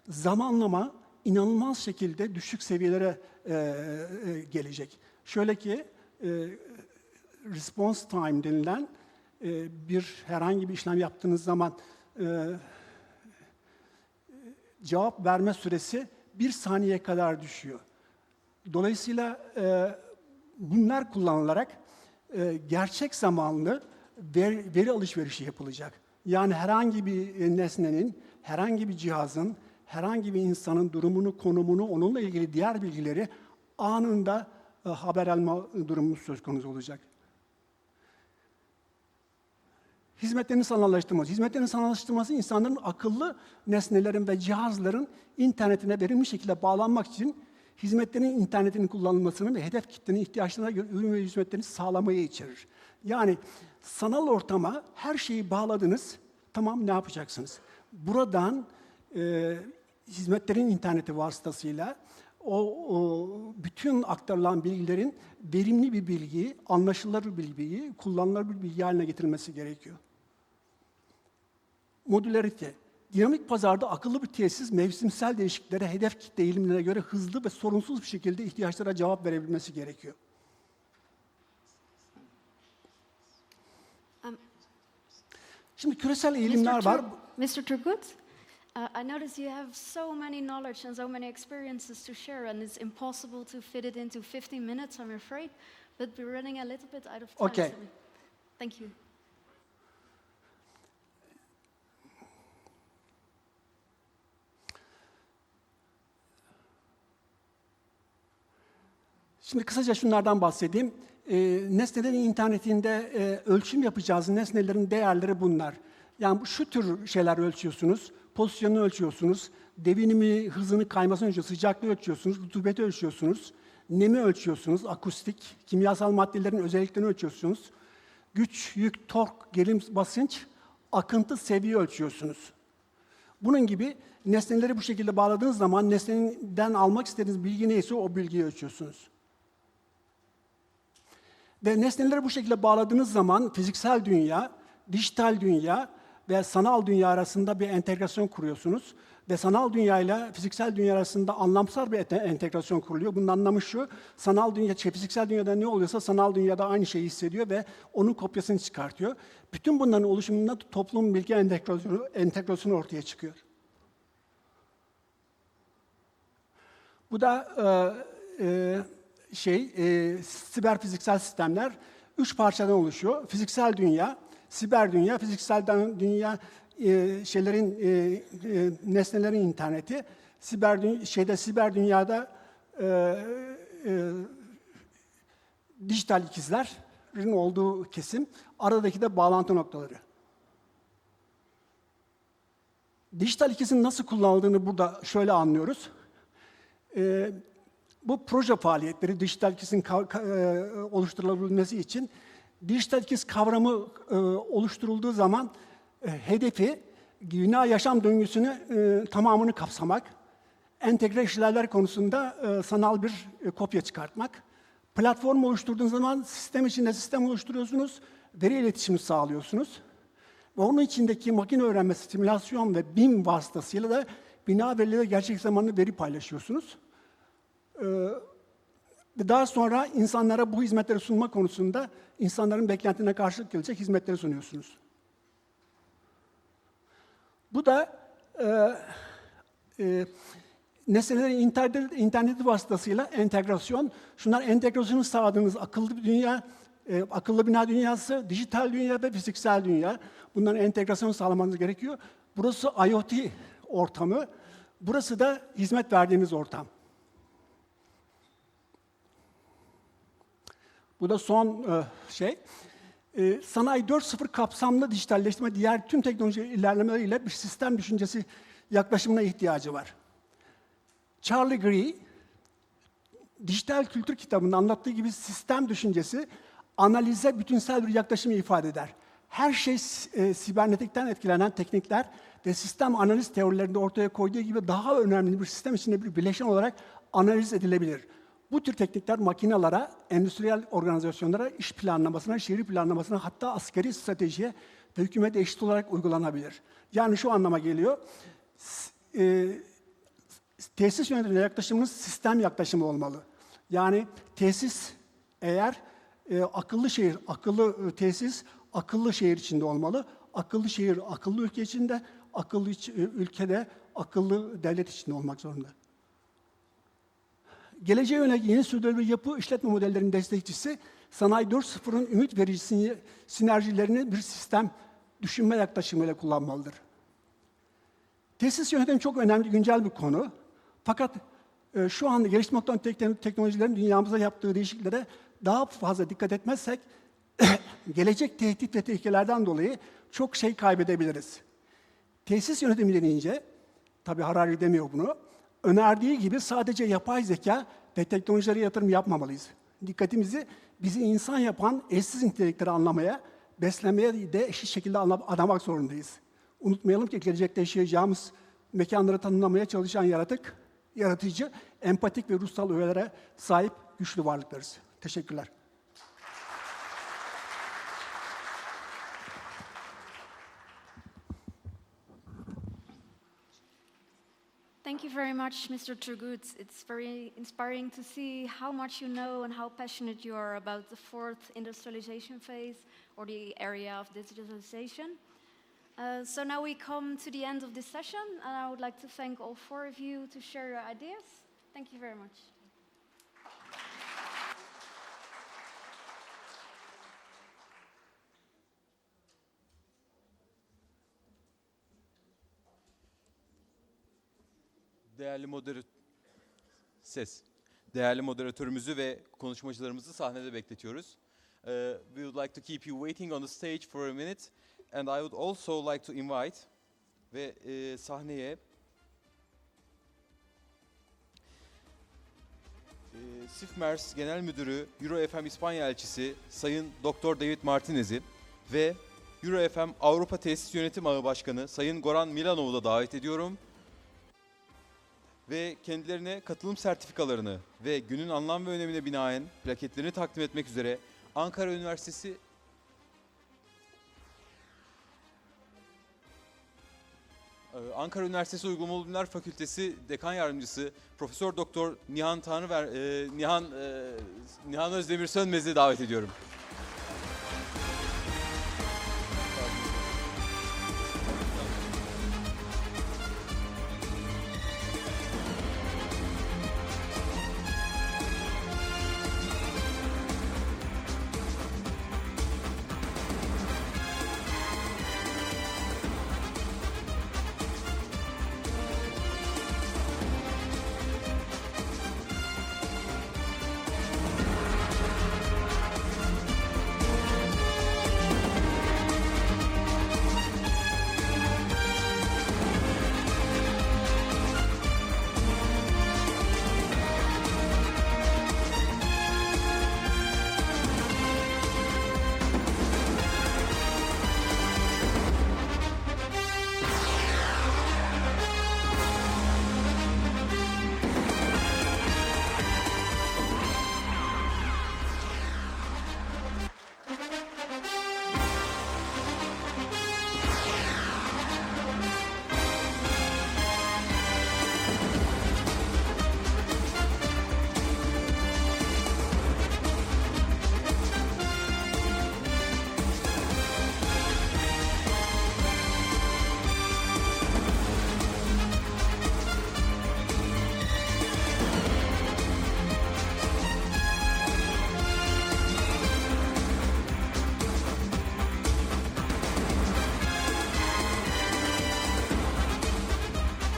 S8: Zamanlama inanılmaz şekilde düşük seviyelere gelecek. Şöyle ki, response time denilen herhangi bir işlem yaptığınız zaman cevap verme süresi 1 saniye kadar düşüyor. Dolayısıyla bunlar kullanılarak gerçek zamanlı veri alışverişi yapılacak. Yani herhangi bir nesnenin, herhangi bir cihazın, herhangi bir insanın durumunu, konumunu, onunla ilgili diğer bilgileri anında haber alma durumu söz konusu olacak. Hizmetlerin sanallaştırılması. Hizmetlerin sanallaştırılması insanların akıllı nesnelerin ve cihazların internetine verimli şekilde bağlanmak için hizmetlerin internetinin kullanılmasını ve hedef kitlenin ihtiyaçlarına göre ürün ve hizmetlerini sağlamayı içerir. Yani sanal ortama her şeyi bağladınız, tamam ne yapacaksınız? Buradan hizmetlerin interneti vasıtasıyla bütün aktarılan bilgilerin verimli bir bilgi, anlaşılır bir bilgi, kullanılır bir bilgi haline getirilmesi gerekiyor. Modülerite. Dinamik pazarda akıllı bir tesis mevsimsel değişikliklere, hedef kitle eğilimlerine göre hızlı ve sorunsuz bir şekilde ihtiyaçlara cevap verebilmesi gerekiyor. Şimdi küresel eğilimler var.
S4: Mr. Turgut, I notice you have so many knowledge and so many experiences to share, and it's impossible to fit it into 15 minutes, I'm afraid, but we're running a little bit out of time.
S8: Okay.
S4: So thank you.
S8: Şimdi kısaca şunlardan bahsedeyim. Nesnelerin internetinde ölçüm yapacağız nesnelerin değerleri bunlar. Yani şu tür şeyler ölçüyorsunuz, pozisyonunu ölçüyorsunuz, devinimi, hızını, kaymasını ölçüyorsunuz, sıcaklığı ölçüyorsunuz, rutubeti ölçüyorsunuz, nemi ölçüyorsunuz, akustik, kimyasal maddelerin özelliklerini ölçüyorsunuz, güç, yük, tork, gerilim, basınç, akıntı, seviye ölçüyorsunuz. Bunun gibi nesneleri bu şekilde bağladığınız zaman nesneden almak istediğiniz bilgi neyse o bilgiyi ölçüyorsunuz. Ve nesneleri bu şekilde bağladığınız zaman fiziksel dünya, dijital dünya ve sanal dünya arasında bir entegrasyon kuruyorsunuz. Ve sanal dünya ile fiziksel dünya arasında anlamsal bir entegrasyon kuruluyor. Bunun anlamı şu, sanal dünya, fiziksel dünyada ne oluyorsa sanal dünyada aynı şeyi hissediyor ve onun kopyasını çıkartıyor. Bütün bunların oluşumunda toplum bilgi entegrasyonu ortaya çıkıyor. Bu da siber fiziksel sistemler 3 parçadan oluşuyor. Fiziksel dünya, siber dünya, fiziksel dünya nesnelerin interneti, siber dünyada dijital ikizlerin olduğu kesim, aradaki de bağlantı noktaları. Dijital ikizin nasıl kullanıldığını burada şöyle anlıyoruz. Bu proje faaliyetleri, dijital ikizin oluşturulabilmesi için dijital ikiz kavramı oluşturulduğu zaman hedefi dünya yaşam döngüsünü tamamını kapsamak, entegre işlerler konusunda sanal bir kopya çıkartmak. Platform oluşturduğunuz zaman sistem içinde sistem oluşturuyorsunuz, veri iletişimi sağlıyorsunuz. Ve onun içindeki makine öğrenmesi, simülasyon ve BIM vasıtasıyla da bina verileri gerçek zamanlı veri paylaşıyorsunuz. Daha sonra insanlara bu hizmetleri sunma konusunda insanların beklentilerine karşılık gelecek hizmetleri sunuyorsunuz. Bu da nesnelerin interneti vasıtasıyla entegrasyon. Şunlar entegrasyonu sağladığınız akıllı bir dünya, akıllı bina dünyası, dijital dünya ve fiziksel dünya. Bunların entegrasyonu sağlamanız gerekiyor. Burası IoT ortamı, burası da hizmet verdiğimiz ortam. Bu da son Sanayi 4.0 kapsamlı dijitalleşme, diğer tüm teknoloji ilerlemeleriyle bir sistem düşüncesi yaklaşımına ihtiyacı var. Charlie Gray, Dijital Kültür kitabında anlattığı gibi sistem düşüncesi, analize bütünsel bir yaklaşımı ifade eder. Her şey sibernetikten etkilenen teknikler ve sistem analiz teorilerinde ortaya koyduğu gibi daha önemli bir sistem içinde bir bileşen olarak analiz edilebilir. Bu tür teknikler makinalara, endüstriyel organizasyonlara, iş planlamasına, şehir planlamasına, hatta askeri stratejiye ve hükümete eşit olarak uygulanabilir. Yani şu anlama geliyor, tesis yönetimine yaklaşımımız sistem yaklaşımı olmalı. Yani tesis eğer akıllı şehir, akıllı tesis, akıllı şehir içinde olmalı. Akıllı şehir, akıllı ülke içinde, akıllı ülkede, akıllı devlet içinde olmak zorunda. Geleceğe yönelik yeni sürdürülebilir yapı işletme modellerinin destekçisi, Sanayi 4.0'ın ümit verici sinerjilerini bir sistem düşünme yaklaşımıyla kullanmalıdır. Tesis yönetimi çok önemli, güncel bir konu. Fakat şu anda gelişmekte olan teknolojilerin dünyamıza yaptığı değişikliklere daha fazla dikkat etmezsek, gelecek tehdit ve tehlikelerden dolayı çok şey kaybedebiliriz. Tesis yönetimi denince, tabii Harari demiyor bunu, önerdiği gibi sadece yapay zeka ve teknolojilere yatırım yapmamalıyız. Dikkatimizi bizi insan yapan eşsiz nitelikleri anlamaya, beslemeye de eşit şekilde adamak zorundayız. Unutmayalım ki gelecekte yaşayacağımız mekanları tanımlamaya çalışan yaratıcı, empatik ve ruhsal öğelere sahip güçlü varlıklarız. Teşekkürler.
S4: Thank you very much, Mr. Turgut. It's very inspiring to see how much you know and how passionate you are about the fourth industrialization phase, or the area of digitalization. So now we come to the end of this session, and I would like to thank all four of you to share your ideas. Thank you very much.
S1: Değerli moderatör, değerli moderatörümüzü ve konuşmacılarımızı sahnede bekletiyoruz. We would like to keep you waiting on the stage for a minute, and I would also like to invite ve sahneye CIFMERS Genel Müdürü, EuroFM İspanya Elçisi Sayın Dr. David Martinez'i ve EuroFM Avrupa Tesis Yönetimi Ağı Başkanı Sayın Goran Milanov'u da davet ediyorum. Ve kendilerine katılım sertifikalarını ve günün anlam ve önemine binaen plaketlerini takdim etmek üzere Ankara Üniversitesi Uygulamalı Bilimler Fakültesi Dekan Yardımcısı Profesör Doktor Nihan Özdemir Sönmez'i davet ediyorum.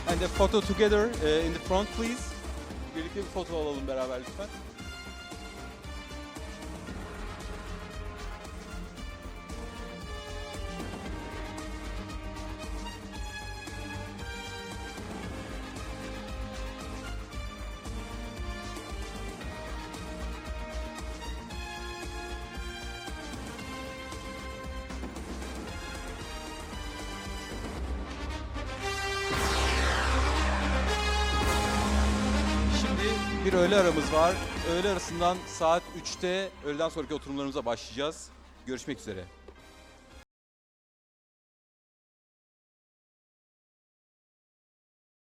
S1: And a photo together in the front please. Birlikte bir foto alalım beraber lütfen. Bir öğle aramız var. Öğle arasından saat 3'te öğleden sonraki oturumlarımıza başlayacağız. Görüşmek üzere.